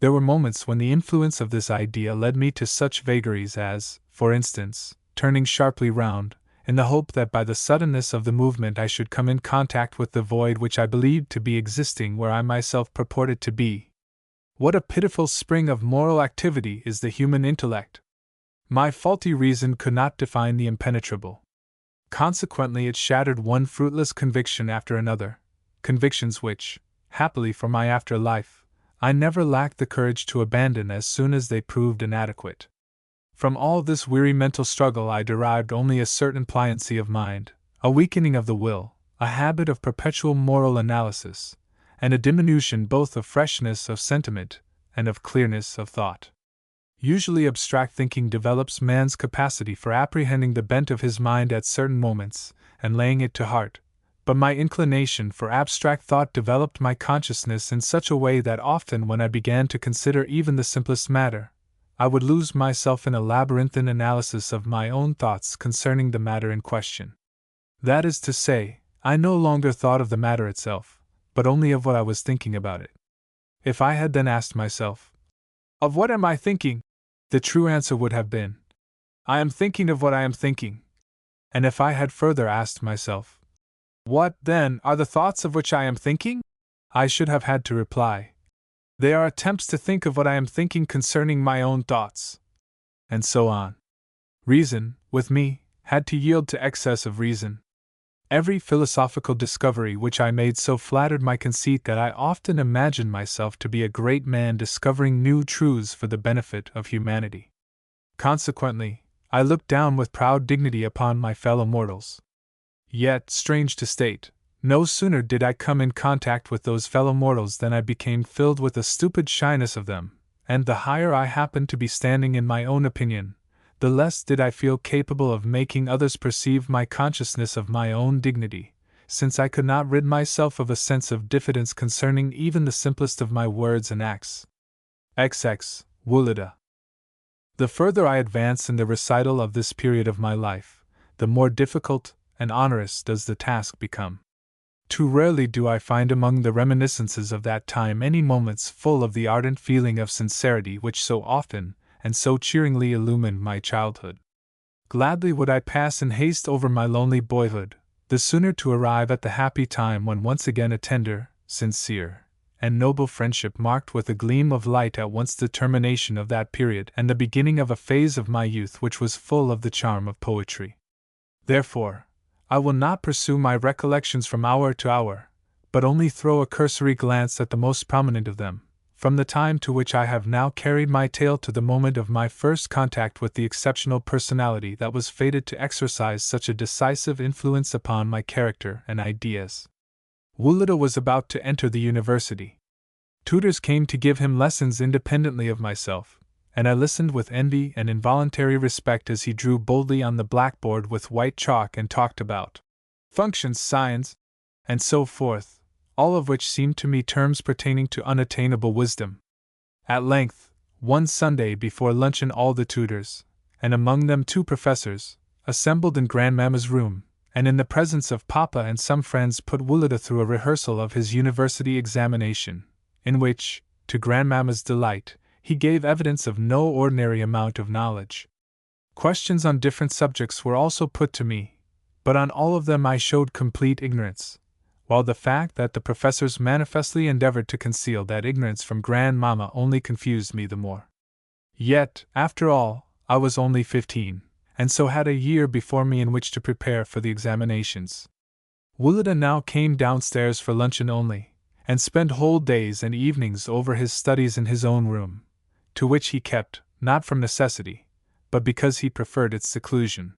There were moments when the influence of this idea led me to such vagaries as, for instance, turning sharply round, in the hope that by the suddenness of the movement I should come in contact with the void which I believed to be existing where I myself purported to be. What a pitiful spring of moral activity is the human intellect! My faulty reason could not define the impenetrable. Consequently, it shattered one fruitless conviction after another, convictions which, happily for my after-life, I never lacked the courage to abandon as soon as they proved inadequate. From all this weary mental struggle I derived only a certain pliancy of mind, a weakening of the will, a habit of perpetual moral analysis, and a diminution both of freshness of sentiment and of clearness of thought. Usually abstract thinking develops man's capacity for apprehending the bent of his mind at certain moments, and laying it to heart, but my inclination for abstract thought developed my consciousness in such a way that often when I began to consider even the simplest matter, I would lose myself in a labyrinthine analysis of my own thoughts concerning the matter in question. That is to say, I no longer thought of the matter itself, but only of what I was thinking about it. If I had then asked myself, "Of what am I thinking?" the true answer would have been, "I am thinking of what I am thinking." And if I had further asked myself, "What, then, are the thoughts of which I am thinking?" I should have had to reply, "They are attempts to think of what I am thinking concerning my own thoughts." And so on. Reason, with me, had to yield to excess of reason. Every philosophical discovery which I made so flattered my conceit that I often imagined myself to be a great man discovering new truths for the benefit of humanity. Consequently, I looked down with proud dignity upon my fellow mortals. Yet, strange to state, no sooner did I come in contact with those fellow mortals than I became filled with a stupid shyness of them, and the higher I happened to be standing in my own opinion, the less did I feel capable of making others perceive my consciousness of my own dignity, since I could not rid myself of a sense of diffidence concerning even the simplest of my words and acts. XX. Wulida. The further I advance in the recital of this period of my life, the more difficult and onerous does the task become. Too rarely do I find among the reminiscences of that time any moments full of the ardent feeling of sincerity which so often and so cheeringly illumined my childhood. Gladly would I pass in haste over my lonely boyhood, the sooner to arrive at the happy time when once again a tender, sincere, and noble friendship marked with a gleam of light at once the termination of that period and the beginning of a phase of my youth which was full of the charm of poetry. Therefore, I will not pursue my recollections from hour to hour, but only throw a cursory glance at the most prominent of them, from the time to which I have now carried my tale to the moment of my first contact with the exceptional personality that was fated to exercise such a decisive influence upon my character and ideas. Wulida was about to enter the university. Tutors came to give him lessons independently of myself, and I listened with envy and involuntary respect as he drew boldly on the blackboard with white chalk and talked about functions, signs, and so forth, all of which seemed to me terms pertaining to unattainable wisdom. At length, one Sunday before luncheon all the tutors, and among them 2 professors, assembled in Grandmamma's room, and in the presence of Papa and some friends put Wulida through a rehearsal of his university examination, in which, to Grandmamma's delight, he gave evidence of no ordinary amount of knowledge. Questions on different subjects were also put to me, but on all of them I showed complete ignorance, while the fact that the professors manifestly endeavored to conceal that ignorance from Grandmamma only confused me the more. Yet, after all, I was only 15, and so had a year before me in which to prepare for the examinations. Wulida now came downstairs for luncheon only, and spent whole days and evenings over his studies in his own room, to which he kept, not from necessity, but because he preferred its seclusion.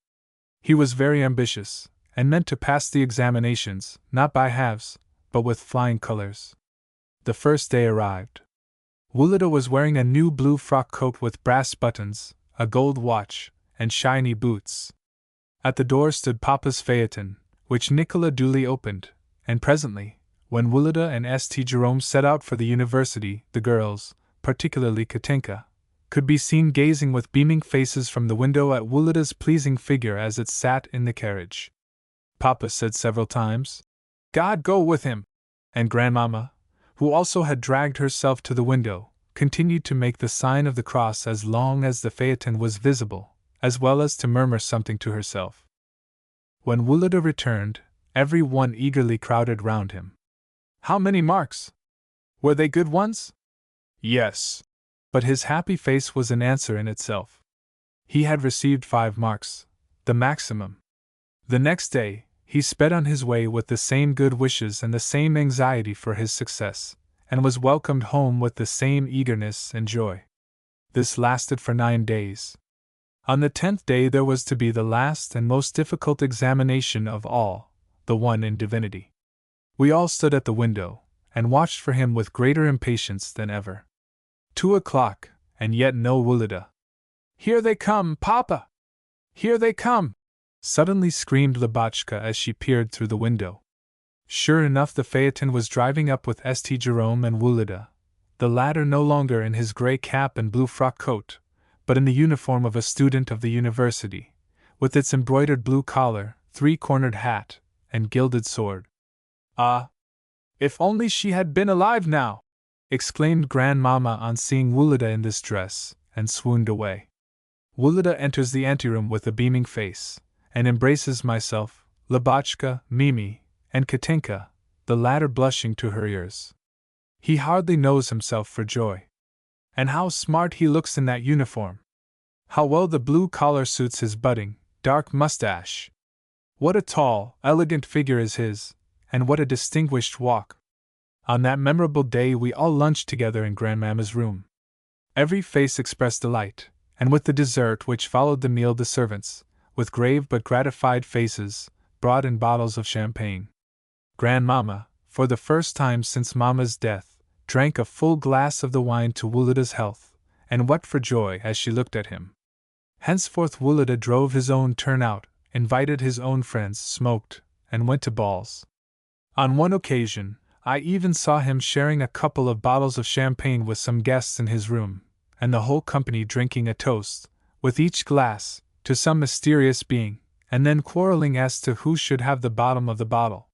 He was very ambitious, and meant to pass the examinations, not by halves, but with flying colors. The first day arrived. Wulida was wearing a new blue frock coat with brass buttons, a gold watch, and shiny boots. At the door stood Papa's phaeton, which Nicola duly opened, and presently, when Wulida and St. Jerome set out for the university, the girls, particularly Katinka, could be seen gazing with beaming faces from the window at Wulada's pleasing figure as it sat in the carriage. Papa said several times, "God go with him!" and Grandmamma, who also had dragged herself to the window, continued to make the sign of the cross as long as the phaeton was visible, as well as to murmur something to herself. When Wulada returned, every one eagerly crowded round him. "How many marks? Were they good ones?" "Yes." But his happy face was an answer in itself. He had received 5 marks, the maximum. The next day, he sped on his way with the same good wishes and the same anxiety for his success, and was welcomed home with the same eagerness and joy. This lasted for 9 days. On the 10th day there was to be the last and most difficult examination of all, the one in divinity. We all stood at the window, and watched for him with greater impatience than ever. 2 o'clock, and yet no Wulada. "Here they come, Papa! Here they come!" suddenly screamed Lubotshka as she peered through the window. Sure enough, the phaeton was driving up with St. Jerome and Wulada, the latter no longer in his grey cap and blue frock coat, but in the uniform of a student of the university, with its embroidered blue collar, 3-cornered hat, and gilded sword. "Ah! If only she had been alive now!" exclaimed Grandmamma on seeing Wulada in this dress, and swooned away. Wulada enters the anteroom with a beaming face, and embraces myself, Lubotshka, Mimi, and Katinka, the latter blushing to her ears. He hardly knows himself for joy. And how smart he looks in that uniform! How well the blue collar suits his budding, dark mustache! What a tall, elegant figure is his, and what a distinguished walk! On that memorable day we all lunched together in Grandmamma's room. Every face expressed delight, and with the dessert which followed the meal the servants, with grave but gratified faces, brought in bottles of champagne. Grandmamma, for the first time since Mamma's death, drank a full glass of the wine to Wulada's health, and wept for joy as she looked at him. Henceforth Wulada drove his own turn out, invited his own friends, smoked, and went to balls. On one occasion, I even saw him sharing a couple of bottles of champagne with some guests in his room, and the whole company drinking a toast, with each glass, to some mysterious being, and then quarreling as to who should have the bottom of the bottle.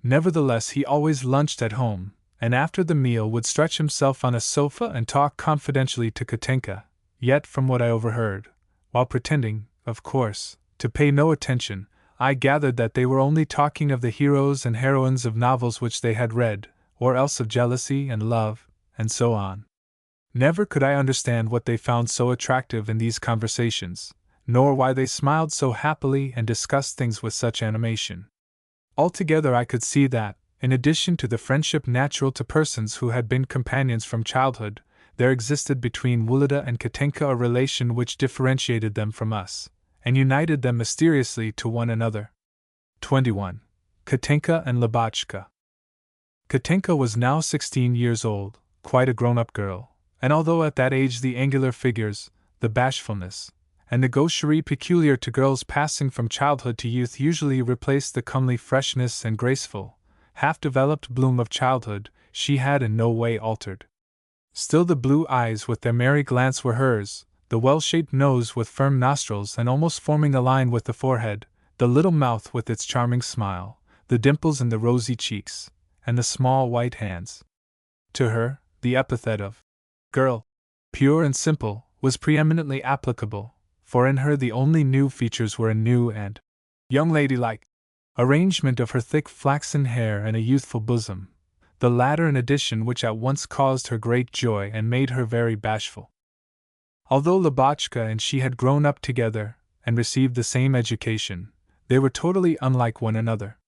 Nevertheless, he always lunched at home, and after the meal would stretch himself on a sofa and talk confidentially to Katinka, yet from what I overheard, while pretending, of course, to pay no attention, I gathered that they were only talking of the heroes and heroines of novels which they had read, or else of jealousy and love, and so on. Never could I understand what they found so attractive in these conversations, nor why they smiled so happily and discussed things with such animation. Altogether I could see that, in addition to the friendship natural to persons who had been companions from childhood, there existed between Wulada and Katinka a relation which differentiated them from us, and united them mysteriously to one another. 21. Katinka and Lubotshka. Katinka was now 16 years old, quite a grown-up girl, and although at that age the angular figures, the bashfulness, and the gaucherie peculiar to girls passing from childhood to youth usually replaced the comely freshness and graceful, half-developed bloom of childhood, she had in no way altered. Still the blue eyes with their merry glance were hers, the well-shaped nose with firm nostrils and almost forming a line with the forehead, the little mouth with its charming smile, the dimples in the rosy cheeks, and the small white hands. To her, the epithet of girl, pure and simple, was preeminently applicable, for in her the only new features were a new and young ladylike arrangement of her thick flaxen hair and a youthful bosom, the latter an addition which at once caused her great joy and made her very bashful. Although Lubotshka and she had grown up together, and received the same education, they were totally unlike one another.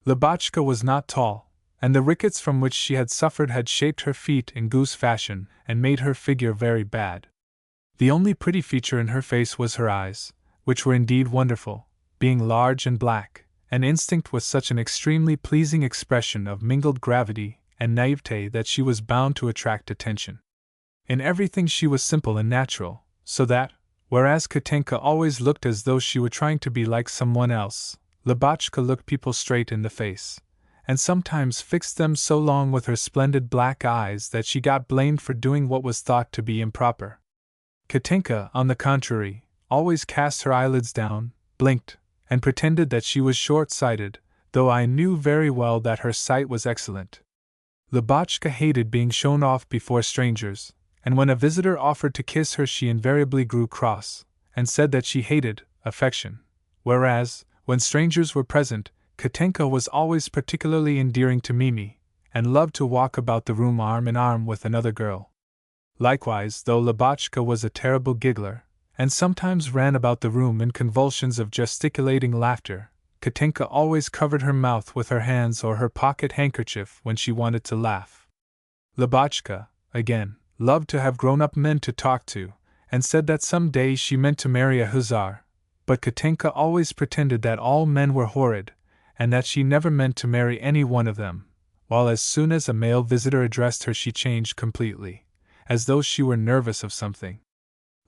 Lubotshka was not tall, and the rickets from which she had suffered had shaped her feet in goose fashion and made her figure very bad. The only pretty feature in her face was her eyes, which were indeed wonderful, being large and black, and instinct with such an extremely pleasing expression of mingled gravity and naivete that she was bound to attract attention. In everything she was simple and natural, so that, whereas Katinka always looked as though she were trying to be like someone else, Lubotshka looked people straight in the face, and sometimes fixed them so long with her splendid black eyes that she got blamed for doing what was thought to be improper. Katinka, on the contrary, always cast her eyelids down, blinked, and pretended that she was short-sighted, though I knew very well that her sight was excellent. Lubotshka hated being shown off before strangers, and when a visitor offered to kiss her she invariably grew cross, and said that she hated affection, whereas, when strangers were present, Katinka was always particularly endearing to Mimi, and loved to walk about the room arm in arm with another girl. Likewise, though Lubotshka was a terrible giggler, and sometimes ran about the room in convulsions of gesticulating laughter, Katinka always covered her mouth with her hands or her pocket handkerchief when she wanted to laugh. Lubotshka, again, loved to have grown-up men to talk to, and said that some day she meant to marry a hussar, but Katinka always pretended that all men were horrid, and that she never meant to marry any one of them, while as soon as a male visitor addressed her she changed completely, as though she were nervous of something.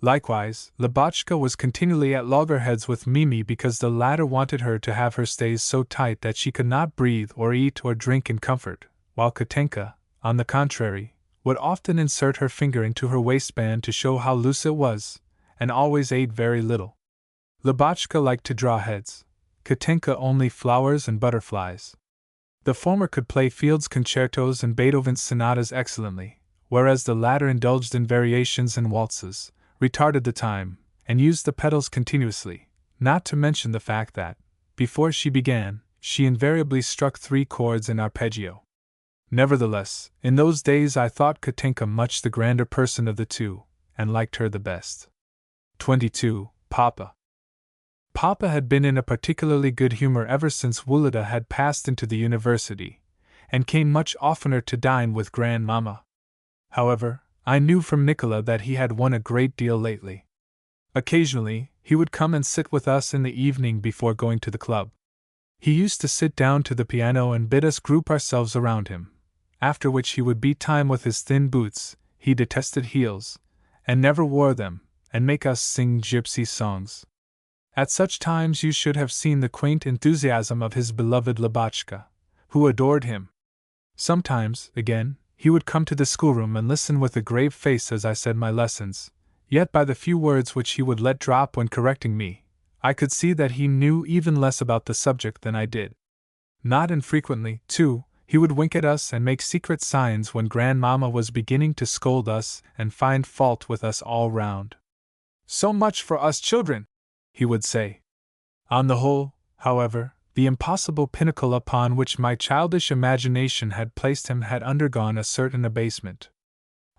Likewise, Lubotshka was continually at loggerheads with Mimi because the latter wanted her to have her stays so tight that she could not breathe or eat or drink in comfort, while Katinka, on the contrary, would often insert her finger into her waistband to show how loose it was, and always ate very little. Lubotshka liked to draw heads, Katinka only flowers and butterflies. The former could play Field's concertos and Beethoven's sonatas excellently, whereas the latter indulged in variations and waltzes, retarded the time, and used the pedals continuously, not to mention the fact that, before she began, she invariably struck 3 chords in arpeggio. Nevertheless, in those days I thought Katinka much the grander person of the two, and liked her the best. 22. Papa. Papa had been in a particularly good humor ever since Wulida had passed into the university, and came much oftener to dine with Grandmamma. However, I knew from Nicola that he had won a great deal lately. Occasionally, he would come and sit with us in the evening before going to the club. He used to sit down to the piano and bid us group ourselves around him, after which he would beat time with his thin boots, he detested heels, and never wore them, and make us sing gypsy songs. At such times you should have seen the quaint enthusiasm of his beloved Lubotshka, who adored him. Sometimes, again, he would come to the schoolroom and listen with a grave face as I said my lessons, yet by the few words which he would let drop when correcting me, I could see that he knew even less about the subject than I did. Not infrequently, too, he would wink at us and make secret signs when Grandmamma was beginning to scold us and find fault with us all round. "So much for us children," he would say. On the whole, however, the impossible pinnacle upon which my childish imagination had placed him had undergone a certain abasement.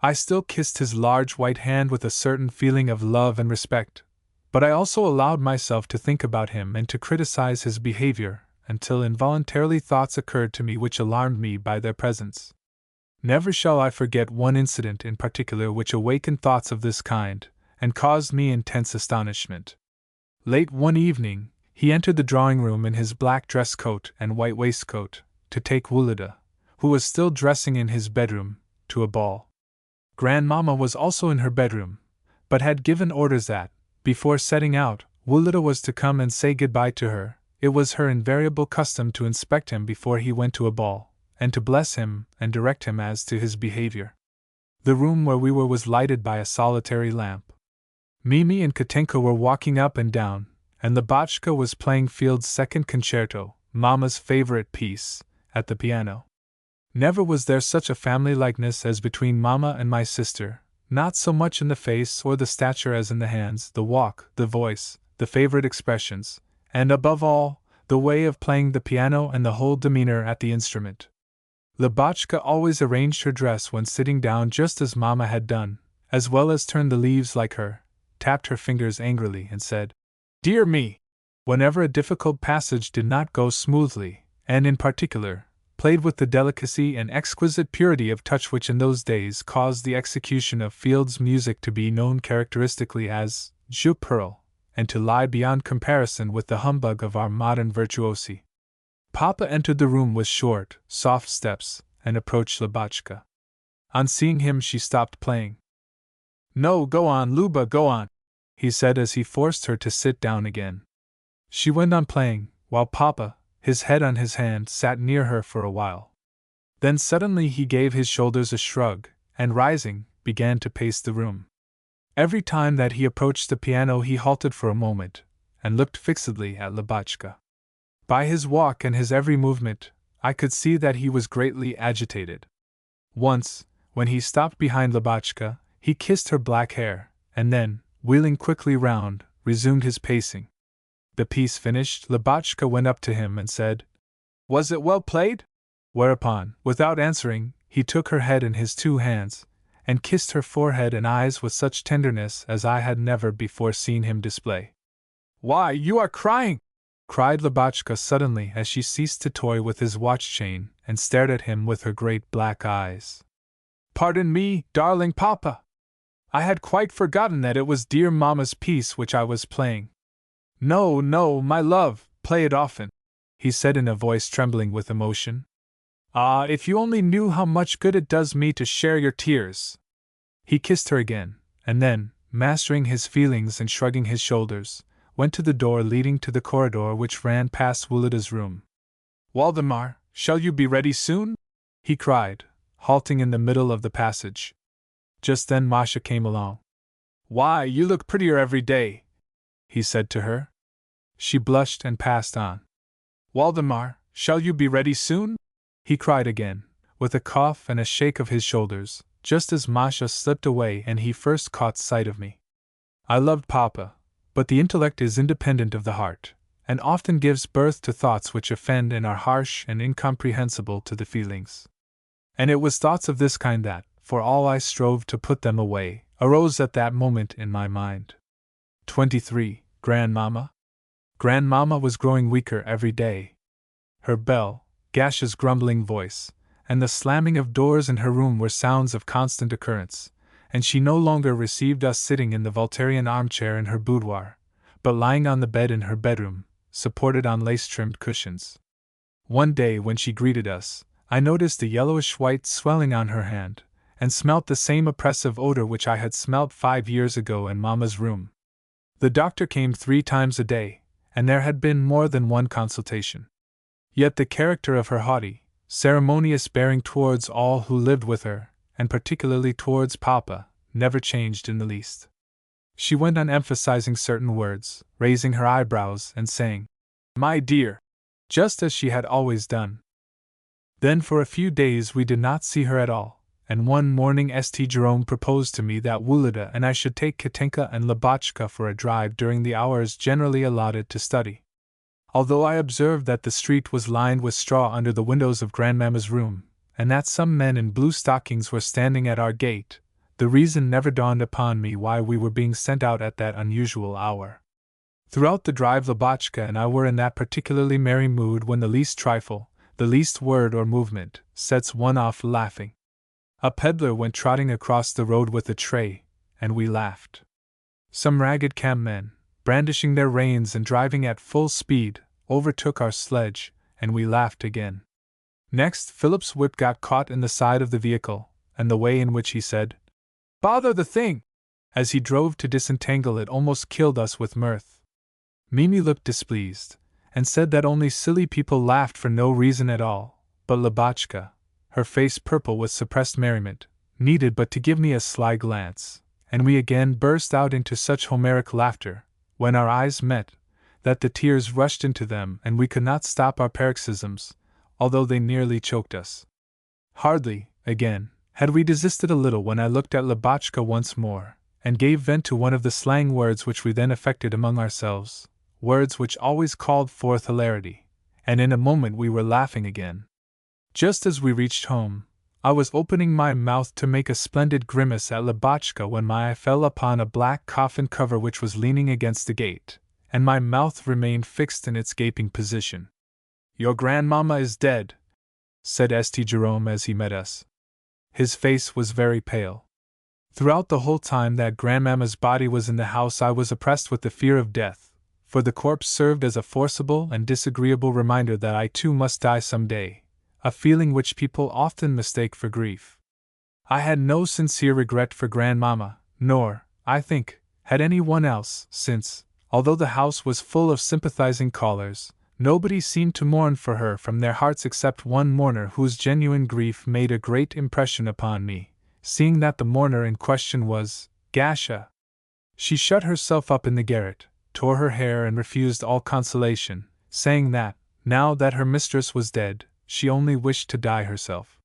I still kissed his large white hand with a certain feeling of love and respect, but I also allowed myself to think about him and to criticize his behavior, until involuntarily thoughts occurred to me which alarmed me by their presence. Never shall I forget one incident in particular which awakened thoughts of this kind, and caused me intense astonishment. Late one evening, he entered the drawing-room in his black dress coat and white waistcoat, to take Wulida, who was still dressing in his bedroom, to a ball. Grandmamma was also in her bedroom, but had given orders that, before setting out, Wulida was to come and say goodbye to her. It was her invariable custom to inspect him before he went to a ball, and to bless him and direct him as to his behavior. The room where we were was lighted by a solitary lamp. Mimi and Katinka were walking up and down, and Lubotshka was playing Field's second concerto, Mamma's favorite piece, at the piano. Never was there such a family likeness as between Mamma and my sister, not so much in the face or the stature as in the hands, the walk, the voice, the favorite expressions, and above all, the way of playing the piano and the whole demeanor at the instrument. Lubotshka always arranged her dress when sitting down just as Mamma had done, as well as turned the leaves like her, tapped her fingers angrily and said, "Dear me!" whenever a difficult passage did not go smoothly, and in particular, played with the delicacy and exquisite purity of touch which in those days caused the execution of Field's music to be known characteristically as jeu perle, and to lie beyond comparison with the humbug of our modern virtuosi. Papa entered the room with short, soft steps, and approached Lubotshka. On seeing him she stopped playing. "No, go on, Luba, go on," he said as he forced her to sit down again. She went on playing, while Papa, his head on his hand, sat near her for a while. Then suddenly he gave his shoulders a shrug, and rising, began to pace the room. Every time that he approached the piano he halted for a moment, and looked fixedly at Lubotshka. By his walk and his every movement, I could see that he was greatly agitated. Once, when he stopped behind Lubotshka, he kissed her black hair, and then, wheeling quickly round, resumed his pacing. The piece finished, Lubotshka went up to him and said, "Was it well played?" Whereupon, without answering, he took her head in his 2 hands, and kissed her forehead and eyes with such tenderness as I had never before seen him display. "Why, you are crying!" cried Lubotshka suddenly as she ceased to toy with his watch chain and stared at him with her great black eyes. "Pardon me, darling papa! I had quite forgotten that it was dear mamma's piece which I was playing." "No, no, my love, play it often," he said in a voice trembling with emotion. "Ah, if you only knew how much good it does me to share your tears!" He kissed her again, and then, mastering his feelings and shrugging his shoulders, went to the door leading to the corridor which ran past Wulida's room. "Waldemar, shall you be ready soon?" he cried, halting in the middle of the passage. Just then Masha came along. "Why, you look prettier every day," he said to her. She blushed and passed on. "Waldemar, shall you be ready soon?" he cried again, with a cough and a shake of his shoulders, just as Masha slipped away and he first caught sight of me. I loved Papa, but the intellect is independent of the heart, and often gives birth to thoughts which offend and are harsh and incomprehensible to the feelings. And it was thoughts of this kind that, for all I strove to put them away, arose at that moment in my mind. 23. Grandmamma? Grandmamma was growing weaker every day. Her bell, Gasha's grumbling voice, and the slamming of doors in her room were sounds of constant occurrence, and she no longer received us sitting in the Voltairian armchair in her boudoir, but lying on the bed in her bedroom, supported on lace-trimmed cushions. One day when she greeted us, I noticed a yellowish-white swelling on her hand, and smelt the same oppressive odor which I had smelt 5 years ago in Mamma's room. The doctor came 3 times a day, and there had been more than one consultation. Yet the character of her haughty, ceremonious bearing towards all who lived with her, and particularly towards Papa, never changed in the least. She went on emphasizing certain words, raising her eyebrows and saying, "My dear," just as she had always done. Then for a few days we did not see her at all, and one morning St. Jerome proposed to me that Wulida and I should take Katinka and Lubotshka for a drive during the hours generally allotted to study. Although I observed that the street was lined with straw under the windows of Grandmamma's room, and that some men in blue stockings were standing at our gate, the reason never dawned upon me why we were being sent out at that unusual hour. Throughout the drive Lubotshka and I were in that particularly merry mood when the least trifle, the least word or movement, sets one off laughing. A peddler went trotting across the road with a tray, and we laughed. Some ragged campmen, brandishing their reins and driving at full speed, overtook our sledge, and we laughed again. Next, Philip's whip got caught in the side of the vehicle, and the way in which he said, "Bother the thing!" as he drove to disentangle it almost killed us with mirth. Mimi looked displeased, and said that only silly people laughed for no reason at all, but Lubotshka, her face purple with suppressed merriment, needed but to give me a sly glance, and we again burst out into such Homeric laughter, when our eyes met, that the tears rushed into them and we could not stop our paroxysms, although they nearly choked us. Hardly, again, had we desisted a little when I looked at Lubotshka once more, and gave vent to one of the slang words which we then affected among ourselves, words which always called forth hilarity, and in a moment we were laughing again. Just as we reached home, I was opening my mouth to make a splendid grimace at Lubotshka when my eye fell upon a black coffin cover which was leaning against the gate, and my mouth remained fixed in its gaping position. "Your grandmamma is dead," said St. Jerome as he met us. His face was very pale. Throughout the whole time that grandmamma's body was in the house I was oppressed with the fear of death, for the corpse served as a forcible and disagreeable reminder that I too must die some day, a feeling which people often mistake for grief. I had no sincere regret for grandmamma, nor, I think, had any one else, since, although the house was full of sympathizing callers, nobody seemed to mourn for her from their hearts except one mourner whose genuine grief made a great impression upon me, seeing that the mourner in question was Gasha, She shut herself up in the garret, tore her hair, and refused all consolation, saying that, now that her mistress was dead, she only wished to die herself.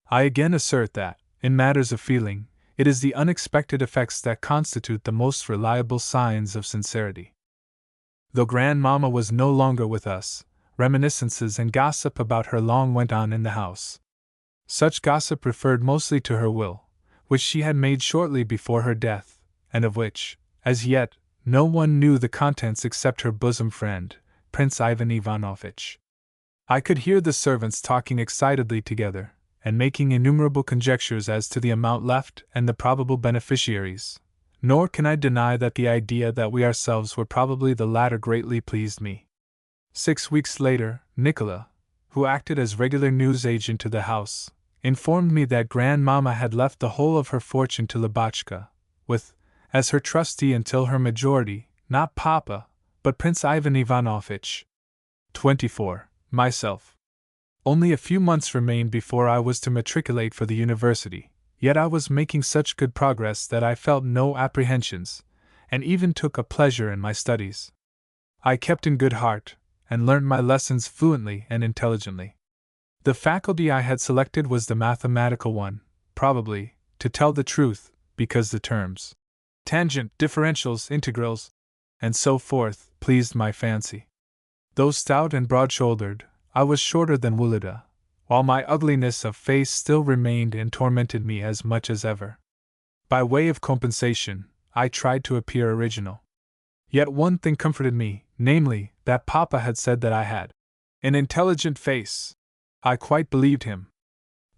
I again assert that, in matters of feeling, it is the unexpected effects that constitute the most reliable signs of sincerity. Though Grandmamma was no longer with us, reminiscences and gossip about her long went on in the house. Such gossip referred mostly to her will, which she had made shortly before her death, and of which, as yet, no one knew the contents except her bosom friend, Prince Ivan Ivanovitch. I could hear the servants talking excitedly together, and making innumerable conjectures as to the amount left and the probable beneficiaries, nor can I deny that the idea that we ourselves were probably the latter greatly pleased me. 6 weeks later, Nicola, who acted as regular news agent to the house, informed me that Grandmamma had left the whole of her fortune to Lubotshka, with, as her trustee until her majority, not Papa, but Prince Ivan Ivanovitch. 24. Myself. Only a few months remained before I was to matriculate for the university, yet I was making such good progress that I felt no apprehensions, and even took a pleasure in my studies. I kept in good heart, and learnt my lessons fluently and intelligently. The faculty I had selected was the mathematical one, probably, to tell the truth, because the terms tangent, differentials, integrals, and so forth pleased my fancy. Though stout and broad-shouldered, I was shorter than Wulida, while my ugliness of face still remained and tormented me as much as ever. By way of compensation, I tried to appear original. Yet one thing comforted me, namely, that Papa had said that I had an intelligent face. I quite believed him.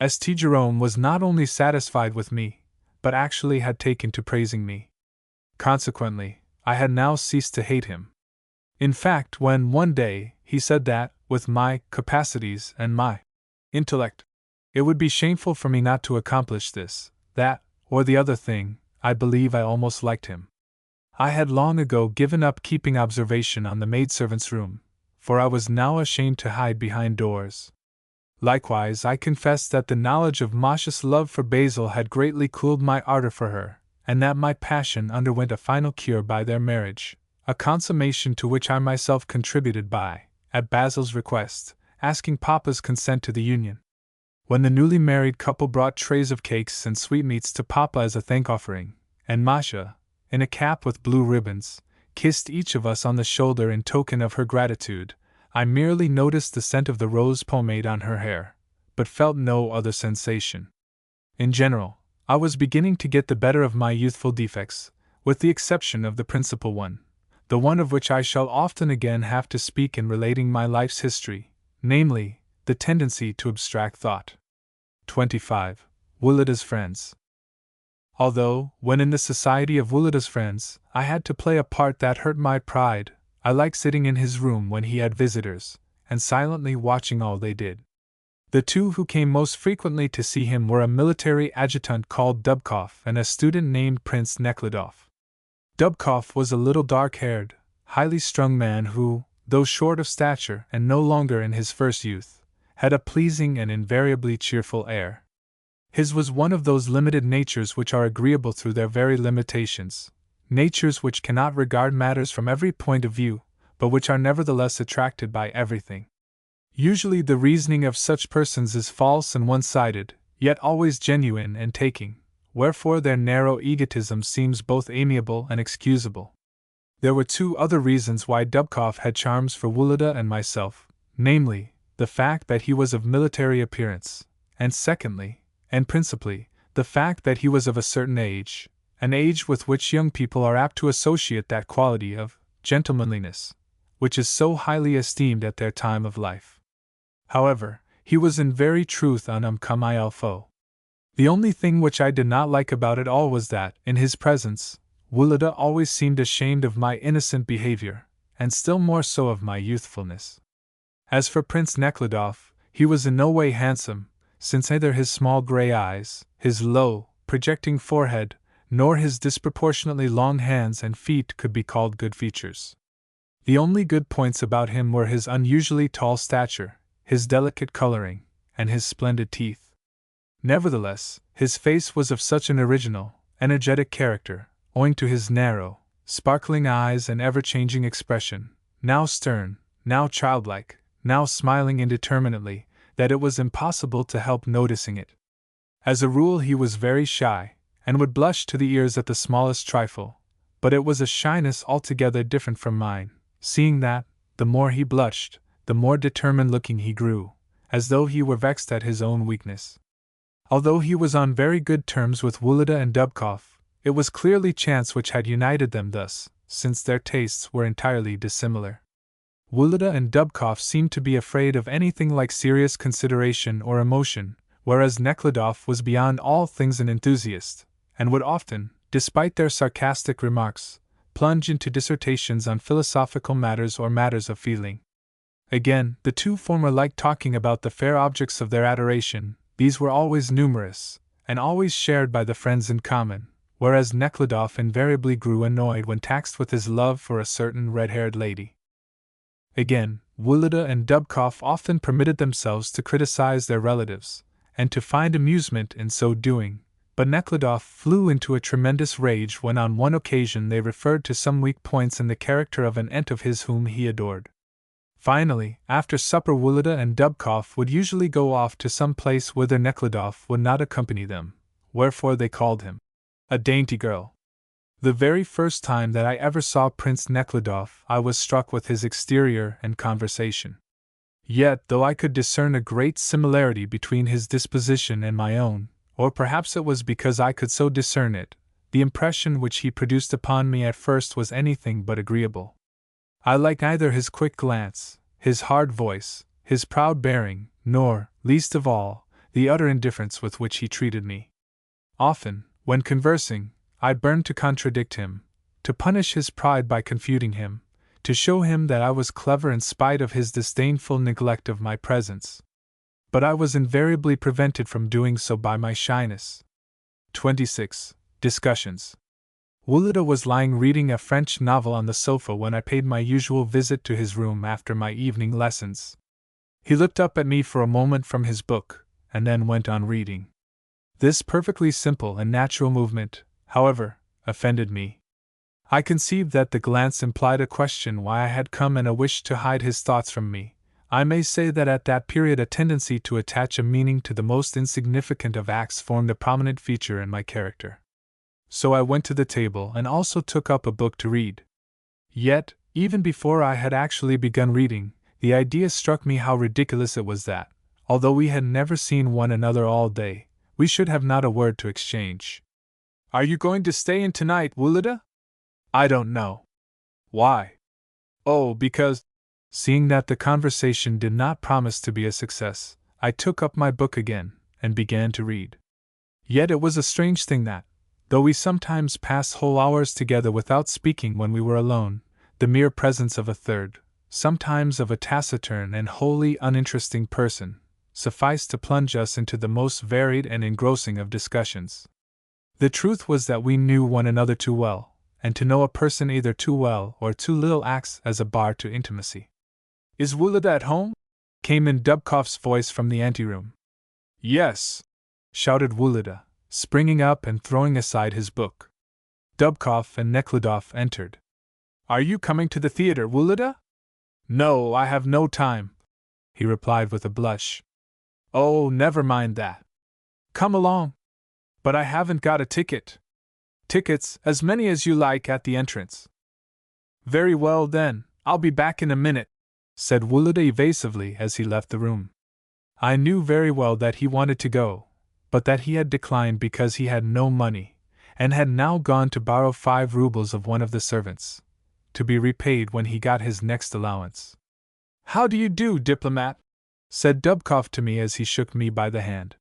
St. Jerome was not only satisfied with me, but actually had taken to praising me. Consequently, I had now ceased to hate him. In fact, when one day he said that, with my capacities and my intellect, it would be shameful for me not to accomplish this, that, or the other thing, I believe I almost liked him. I had long ago given up keeping observation on the maidservant's room, for I was now ashamed to hide behind doors. Likewise, I confess that the knowledge of Masha's love for Basil had greatly cooled my ardor for her, and that my passion underwent a final cure by their marriage, a consummation to which I myself contributed by, at Basil's request, asking Papa's consent to the union. When the newly married couple brought trays of cakes and sweetmeats to Papa as a thank-offering, and Masha, in a cap with blue ribbons, kissed each of us on the shoulder in token of her gratitude, I merely noticed the scent of the rose pomade on her hair, but felt no other sensation. In general, I was beginning to get the better of my youthful defects, with the exception of the principal one, the one of which I shall often again have to speak in relating my life's history, namely, the tendency to abstract thought. 25. Wulida's friends. Although, when in the society of Wulida's friends, I had to play a part that hurt my pride, I liked sitting in his room when he had visitors, and silently watching all they did. The two who came most frequently to see him were a military adjutant called Dubkov and a student named Prince Nekhludoff. Dubkov was a little dark-haired, highly strung man who, though short of stature and no longer in his first youth, had a pleasing and invariably cheerful air. His was one of those limited natures which are agreeable through their very limitations, natures which cannot regard matters from every point of view, but which are nevertheless attracted by everything. Usually the reasoning of such persons is false and one-sided, yet always genuine and taking, wherefore their narrow egotism seems both amiable and excusable. There were two other reasons why Dubkov had charms for Wulida and myself, namely, the fact that he was of military appearance, and secondly, and principally, the fact that he was of a certain age, an age with which young people are apt to associate that quality of gentlemanliness, which is so highly esteemed at their time of life. However, he was in very truth un comme il faut. The only thing which I did not like about it all was that, in his presence, Wulida always seemed ashamed of my innocent behavior, and still more so of my youthfulness. As for Prince Nekhludoff, he was in no way handsome, since neither his small gray eyes, his low, projecting forehead, nor his disproportionately long hands and feet could be called good features. The only good points about him were his unusually tall stature, his delicate coloring, and his splendid teeth. Nevertheless, his face was of such an original, energetic character, owing to his narrow, sparkling eyes and ever-changing expression, now stern, now childlike, now smiling indeterminately, that it was impossible to help noticing it. As a rule he was very shy, and would blush to the ears at the smallest trifle, but it was a shyness altogether different from mine, seeing that, the more he blushed, the more determined-looking he grew, as though he were vexed at his own weakness. Although he was on very good terms with Wulida and Dubkoff, it was clearly chance which had united them thus, since their tastes were entirely dissimilar. Wulida and Dubkoff seemed to be afraid of anything like serious consideration or emotion, whereas Nekhludoff was beyond all things an enthusiast, and would often, despite their sarcastic remarks, plunge into dissertations on philosophical matters or matters of feeling. Again, the two former liked talking about the fair objects of their adoration. These were always numerous, and always shared by the friends in common, whereas Nekhludoff invariably grew annoyed when taxed with his love for a certain red-haired lady. Again, Wulida and Dubkoff often permitted themselves to criticize their relatives, and to find amusement in so doing, but Nekhludoff flew into a tremendous rage when on one occasion they referred to some weak points in the character of an aunt of his whom he adored. Finally, after supper Wulida and Dubkoff would usually go off to some place whither Nekhludoff would not accompany them, wherefore they called him a dainty girl. The very first time that I ever saw Prince Nekhludoff I was struck with his exterior and conversation. Yet, though I could discern a great similarity between his disposition and my own, or perhaps it was because I could so discern it, the impression which he produced upon me at first was anything but agreeable. I liked neither his quick glance, his hard voice, his proud bearing, nor, least of all, the utter indifference with which he treated me. Often, when conversing, I burned to contradict him, to punish his pride by confuting him, to show him that I was clever in spite of his disdainful neglect of my presence. But I was invariably prevented from doing so by my shyness. 26. Discussions. Wulida was lying reading a French novel on the sofa when I paid my usual visit to his room after my evening lessons. He looked up at me for a moment from his book, and then went on reading. This perfectly simple and natural movement, however, offended me. I conceived that the glance implied a question why I had come and a wish to hide his thoughts from me. I may say that at that period a tendency to attach a meaning to the most insignificant of acts formed a prominent feature in my character. So I went to the table and also took up a book to read. Yet, even before I had actually begun reading, the idea struck me how ridiculous it was that, although we had never seen one another all day, we should have not a word to exchange. "Are you going to stay in tonight, Wulida?" "I don't know." "Why?" "Oh, because—" Seeing that the conversation did not promise to be a success, I took up my book again, and began to read. Yet it was a strange thing that, though we sometimes passed whole hours together without speaking when we were alone, the mere presence of a third, sometimes of a taciturn and wholly uninteresting person, sufficed to plunge us into the most varied and engrossing of discussions. The truth was that we knew one another too well, and to know a person either too well or too little acts as a bar to intimacy. "Is Wulida at home?" came in Dubkoff's voice from the anteroom. "Yes," shouted Wulida, springing up and throwing aside his book. Dubkoff and Nekhludoff entered. "Are you coming to the theater, Wulida?" "No, I have no time," he replied with a blush. "Oh, never mind that. Come along." "But I haven't got a ticket." "Tickets, as many as you like, at the entrance." "Very well then, I'll be back in a minute," said Wulida evasively as he left the room. I knew very well that he wanted to go, but that he had declined because he had no money, and had now gone to borrow 5 rubles of one of the servants, to be repaid when he got his next allowance. "How do you do, diplomat?" said Dubkoff to me as he shook me by the hand.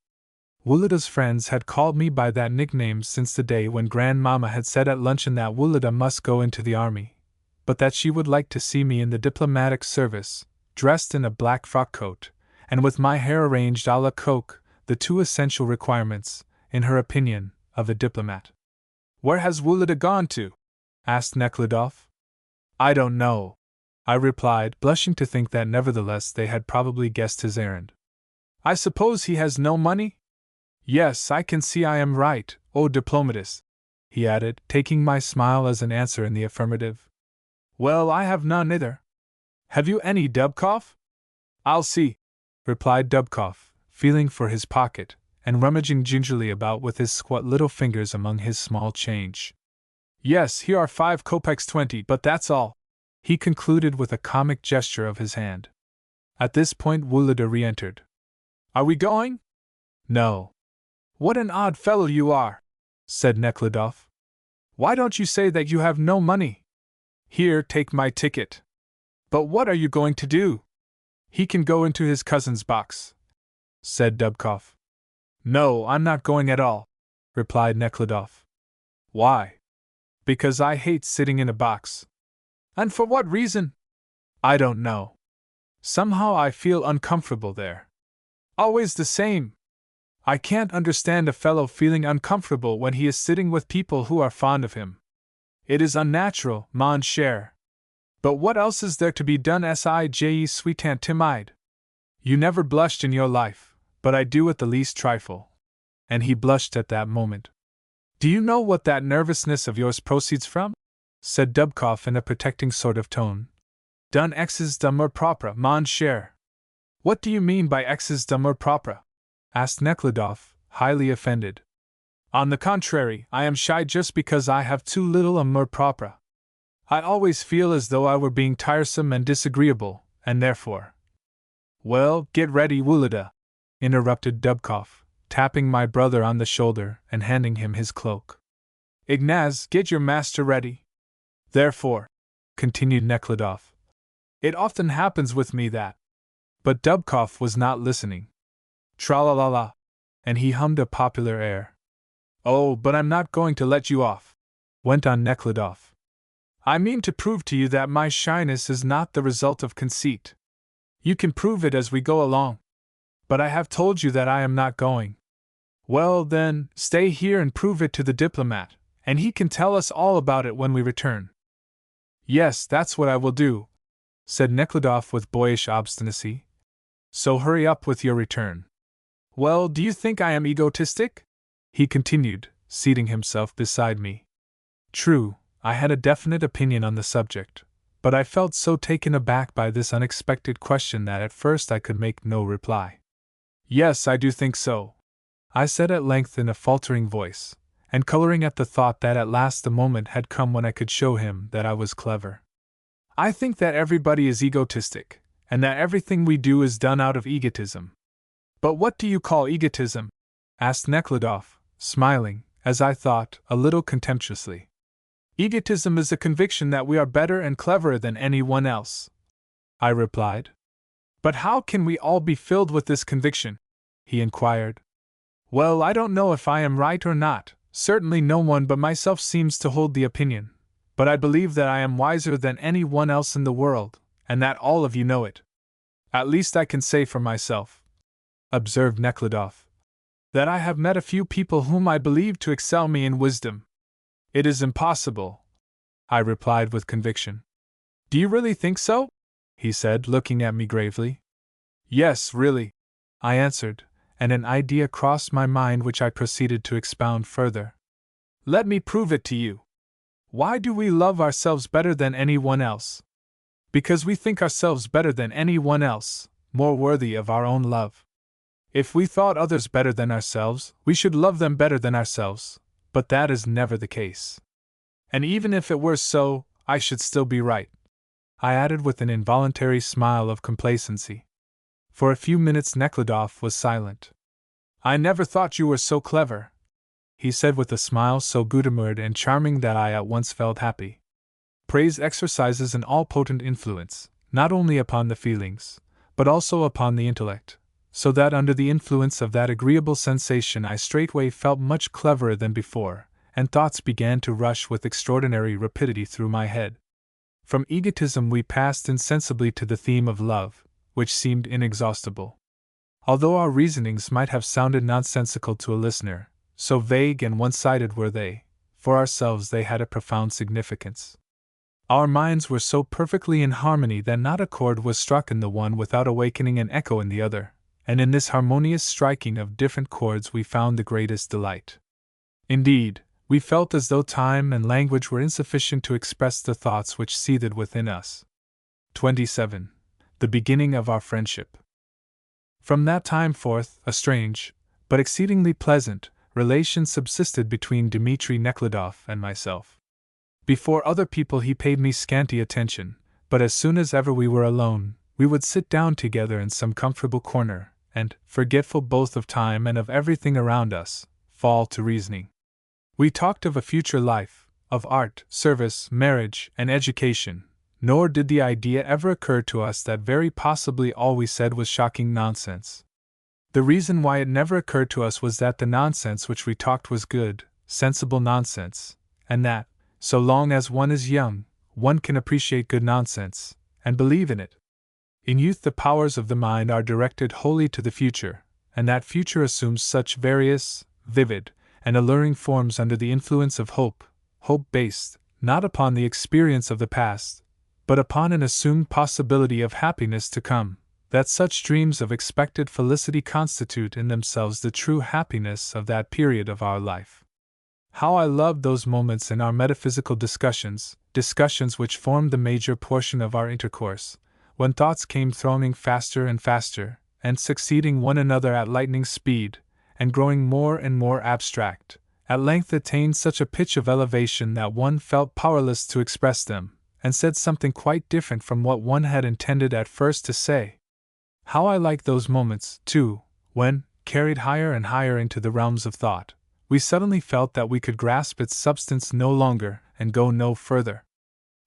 Wulida's friends had called me by that nickname since the day when Grandmama had said at luncheon that Wulida must go into the army, but that she would like to see me in the diplomatic service, dressed in a black frock coat, and with my hair arranged à la coque, the 2 essential requirements, in her opinion, of a diplomat. "Where has Wulida gone to?" asked Nekhludoff. "I don't know," I replied, blushing to think that nevertheless they had probably guessed his errand. "I suppose he has no money?" "Yes, I can see I am right, O diplomatist," he added, taking my smile as an answer in the affirmative. Well, I have none either. Have you any, Dubkoff? I'll see, replied Dubkoff, feeling for his pocket, and rummaging gingerly about with his squat little fingers among his small change. Yes, here are 5 kopecks 20, but that's all, he concluded with a comic gesture of his hand. At this point Wulida re-entered. Are we going? No. What an odd fellow you are, said Nekhludoff. Why don't you say that you have no money? Here, take my ticket. But what are you going to do? He can go into his cousin's box, said Dubkoff. No, I'm not going at all, replied Nekhludoff. Why? Because I hate sitting in a box. And for what reason? I don't know. Somehow I feel uncomfortable there. Always the same. I can't understand a fellow feeling uncomfortable when he is sitting with people who are fond of him. It is unnatural, mon cher. But what else is there to be done, sije sweet and timide? You never blushed in your life, but I do at the least trifle. And he blushed at that moment. Do you know what that nervousness of yours proceeds from? Said Dubkoff in a protecting sort of tone. D'un excès d'amour propre, mon cher. What do you mean by excès d'amour propre? Asked Nekhludoff, highly offended. On the contrary, I am shy just because I have too little amour propre. I always feel as though I were being tiresome and disagreeable, and therefore. Well, get ready, Wulida, interrupted Dubkoff, tapping my brother on the shoulder and handing him his cloak. Ignaz, get your master ready. Therefore, continued Nekhludoff, it often happens with me that. But Dubkoff was not listening. Tra-la-la-la, and he hummed a popular air. Oh, but I'm not going to let you off, went on Nekhludoff. I mean to prove to you that my shyness is not the result of conceit. You can prove it as we go along. But I have told you that I am not going. Well, then, stay here and prove it to the diplomat, and he can tell us all about it when we return. Yes, that's what I will do, said Nekhludoff with boyish obstinacy. So hurry up with your return. Well, do you think I am egotistic? He continued, seating himself beside me. True, I had a definite opinion on the subject, but I felt so taken aback by this unexpected question that at first I could make no reply. Yes, I do think so, I said at length in a faltering voice, and coloring at the thought that at last the moment had come when I could show him that I was clever. I think that everybody is egotistic, and that everything we do is done out of egotism. But what do you call egotism? Asked Nekhludoff, smiling, as I thought, a little contemptuously. Egotism is the conviction that we are better and cleverer than anyone else, I replied. But how can we all be filled with this conviction? He inquired. Well, I don't know if I am right or not. Certainly no one but myself seems to hold the opinion, but I believe that I am wiser than anyone else in the world, and that all of you know it. At least I can say for myself, observed Nekhludoff, that I have met a few people whom I believe to excel me in wisdom. It is impossible, I replied with conviction. Do you really think so? He said, looking at me gravely. Yes, really, I answered, and an idea crossed my mind which I proceeded to expound further. Let me prove it to you. Why do we love ourselves better than anyone else? Because we think ourselves better than anyone else, more worthy of our own love. If we thought others better than ourselves, we should love them better than ourselves, but that is never the case. And even if it were so, I should still be right, I added with an involuntary smile of complacency. For a few minutes Nekhludoff was silent. I never thought you were so clever, he said with a smile so good-humoured and charming that I at once felt happy. Praise exercises an all-potent influence, not only upon the feelings, but also upon the intellect, so that under the influence of that agreeable sensation I straightway felt much cleverer than before, and thoughts began to rush with extraordinary rapidity through my head. From egotism we passed insensibly to the theme of love, which seemed inexhaustible. Although our reasonings might have sounded nonsensical to a listener, so vague and one-sided were they, for ourselves they had a profound significance. Our minds were so perfectly in harmony that not a chord was struck in the one without awakening an echo in the other, and in this harmonious striking of different chords we found the greatest delight. Indeed, We felt as though time and language were insufficient to express the thoughts which seethed within us. 27. The beginning of our friendship. From that time forth, a strange, but exceedingly pleasant, relation subsisted between Dmitri Nekhludoff and myself. Before other people he paid me scanty attention, but as soon as ever we were alone, we would sit down together in some comfortable corner, and, forgetful both of time and of everything around us, fall to reasoning. We talked of a future life, of art, service, marriage, and education, nor did the idea ever occur to us that very possibly all we said was shocking nonsense. The reason why it never occurred to us was that the nonsense which we talked was good, sensible nonsense, and that, so long as one is young, one can appreciate good nonsense, and believe in it. In youth the powers of the mind are directed wholly to the future, and that future assumes such various, vivid, and alluring forms under the influence of hope based, not upon the experience of the past, but upon an assumed possibility of happiness to come, that such dreams of expected felicity constitute in themselves the true happiness of that period of our life. How I loved those moments in our metaphysical discussions which formed the major portion of our intercourse, when thoughts came thronging faster and faster, and succeeding one another at lightning speed, and growing more and more abstract, at length attained such a pitch of elevation that one felt powerless to express them, and said something quite different from what one had intended at first to say. How I liked those moments, too, when, carried higher and higher into the realms of thought, we suddenly felt that we could grasp its substance no longer and go no further.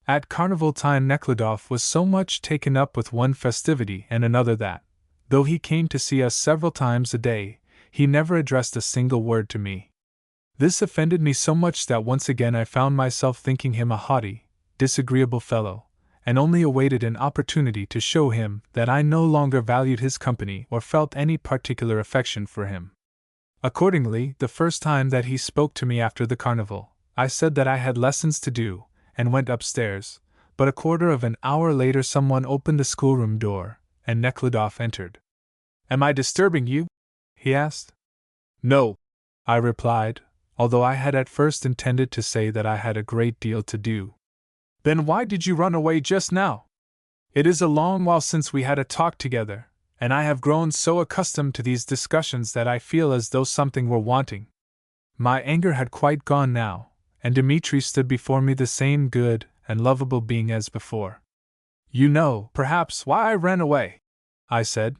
At carnival time Nekhludoff was so much taken up with one festivity and another that, though he came to see us several times a day, he never addressed a single word to me. This offended me so much that once again I found myself thinking him a haughty, disagreeable fellow, and only awaited an opportunity to show him that I no longer valued his company or felt any particular affection for him. Accordingly, the first time that he spoke to me after the carnival, I said that I had lessons to do, and went upstairs, but a quarter of an hour later someone opened the schoolroom door, and Nekhludoff entered. "Am I disturbing you?" he asked. "No," I replied, although I had at first intended to say that I had a great deal to do. "Then why did you run away just now? It is a long while since we had a talk together, and I have grown so accustomed to these discussions that I feel as though something were wanting." My anger had quite gone now, and Dmitri stood before me the same good and lovable being as before. "You know, perhaps, why I ran away," I said.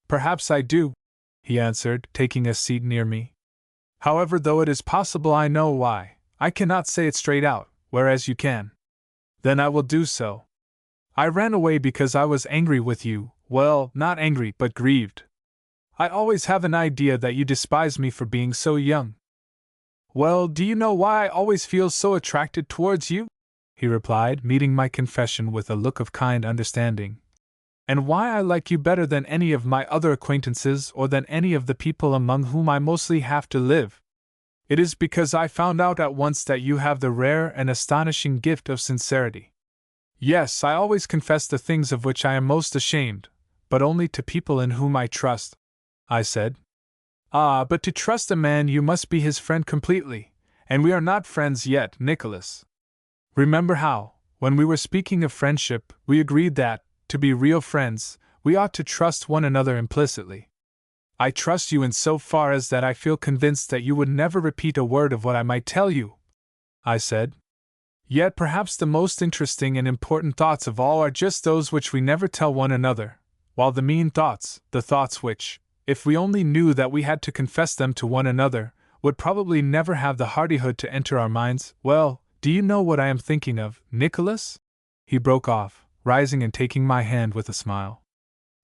"Perhaps I do," he answered, taking a seat near me. "However, though it is possible I know why, I cannot say it straight out, whereas you can. Then I will do so. I ran away because I was angry with you, well, not angry but grieved. I always have an idea that you despise me for being so young." "Well, do you know why I always feel so attracted towards you?" he replied, meeting my confession with a look of kind understanding. "And why I like you better than any of my other acquaintances or than any of the people among whom I mostly have to live? It is because I found out at once that you have the rare and astonishing gift of sincerity. Yes, I always confess the things of which I am most ashamed, but only to people in whom I trust," I said. "Ah, but to trust a man you must be his friend completely, and we are not friends yet, Nicholas. Remember how, when we were speaking of friendship, we agreed that, to be real friends, we ought to trust one another implicitly. I trust you in so far as that I feel convinced that you would never repeat a word of what I might tell you," I said. "Yet perhaps the most interesting and important thoughts of all are just those which we never tell one another, while the mean thoughts, the thoughts which, if we only knew that we had to confess them to one another, would probably never have the hardihood to enter our minds. Well, do you know what I am thinking of, Nicholas?" he broke off, rising and taking my hand with a smile.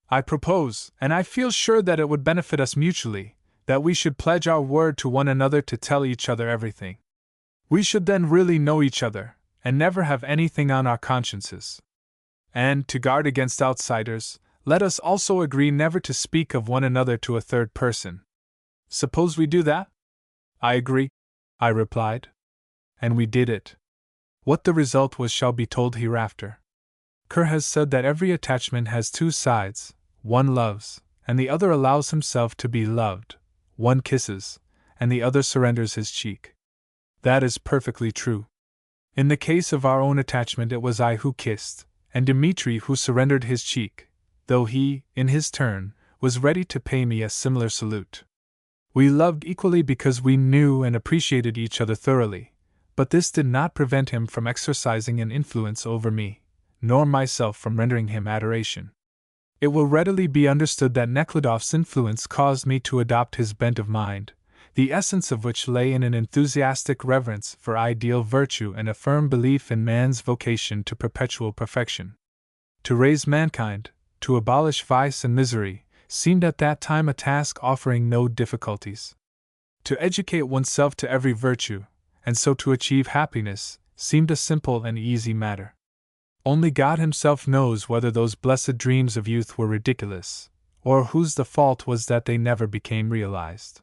"I propose, and I feel sure that it would benefit us mutually, that we should pledge our word to one another to tell each other everything. We should then really know each other, and never have anything on our consciences. And, to guard against outsiders, let us also agree never to speak of one another to a third person. Suppose we do that?" "I agree," I replied. And we did it. What the result was shall be told hereafter. Kerr has said that every attachment has two sides: one loves, and the other allows himself to be loved; one kisses, and the other surrenders his cheek. That is perfectly true. In the case of our own attachment, it was I who kissed, and Dmitri who surrendered his cheek, though he, in his turn, was ready to pay me a similar salute. We loved equally because we knew and appreciated each other thoroughly, but this did not prevent him from exercising an influence over me, nor myself from rendering him adoration. It will readily be understood that Nekhludoff's influence caused me to adopt his bent of mind, the essence of which lay in an enthusiastic reverence for ideal virtue and a firm belief in man's vocation to perpetual perfection. To raise mankind, to abolish vice and misery, seemed at that time a task offering no difficulties. To educate oneself to every virtue, and so to achieve happiness, seemed a simple and easy matter. Only God Himself knows whether those blessed dreams of youth were ridiculous, or whose the fault was that they never became realized.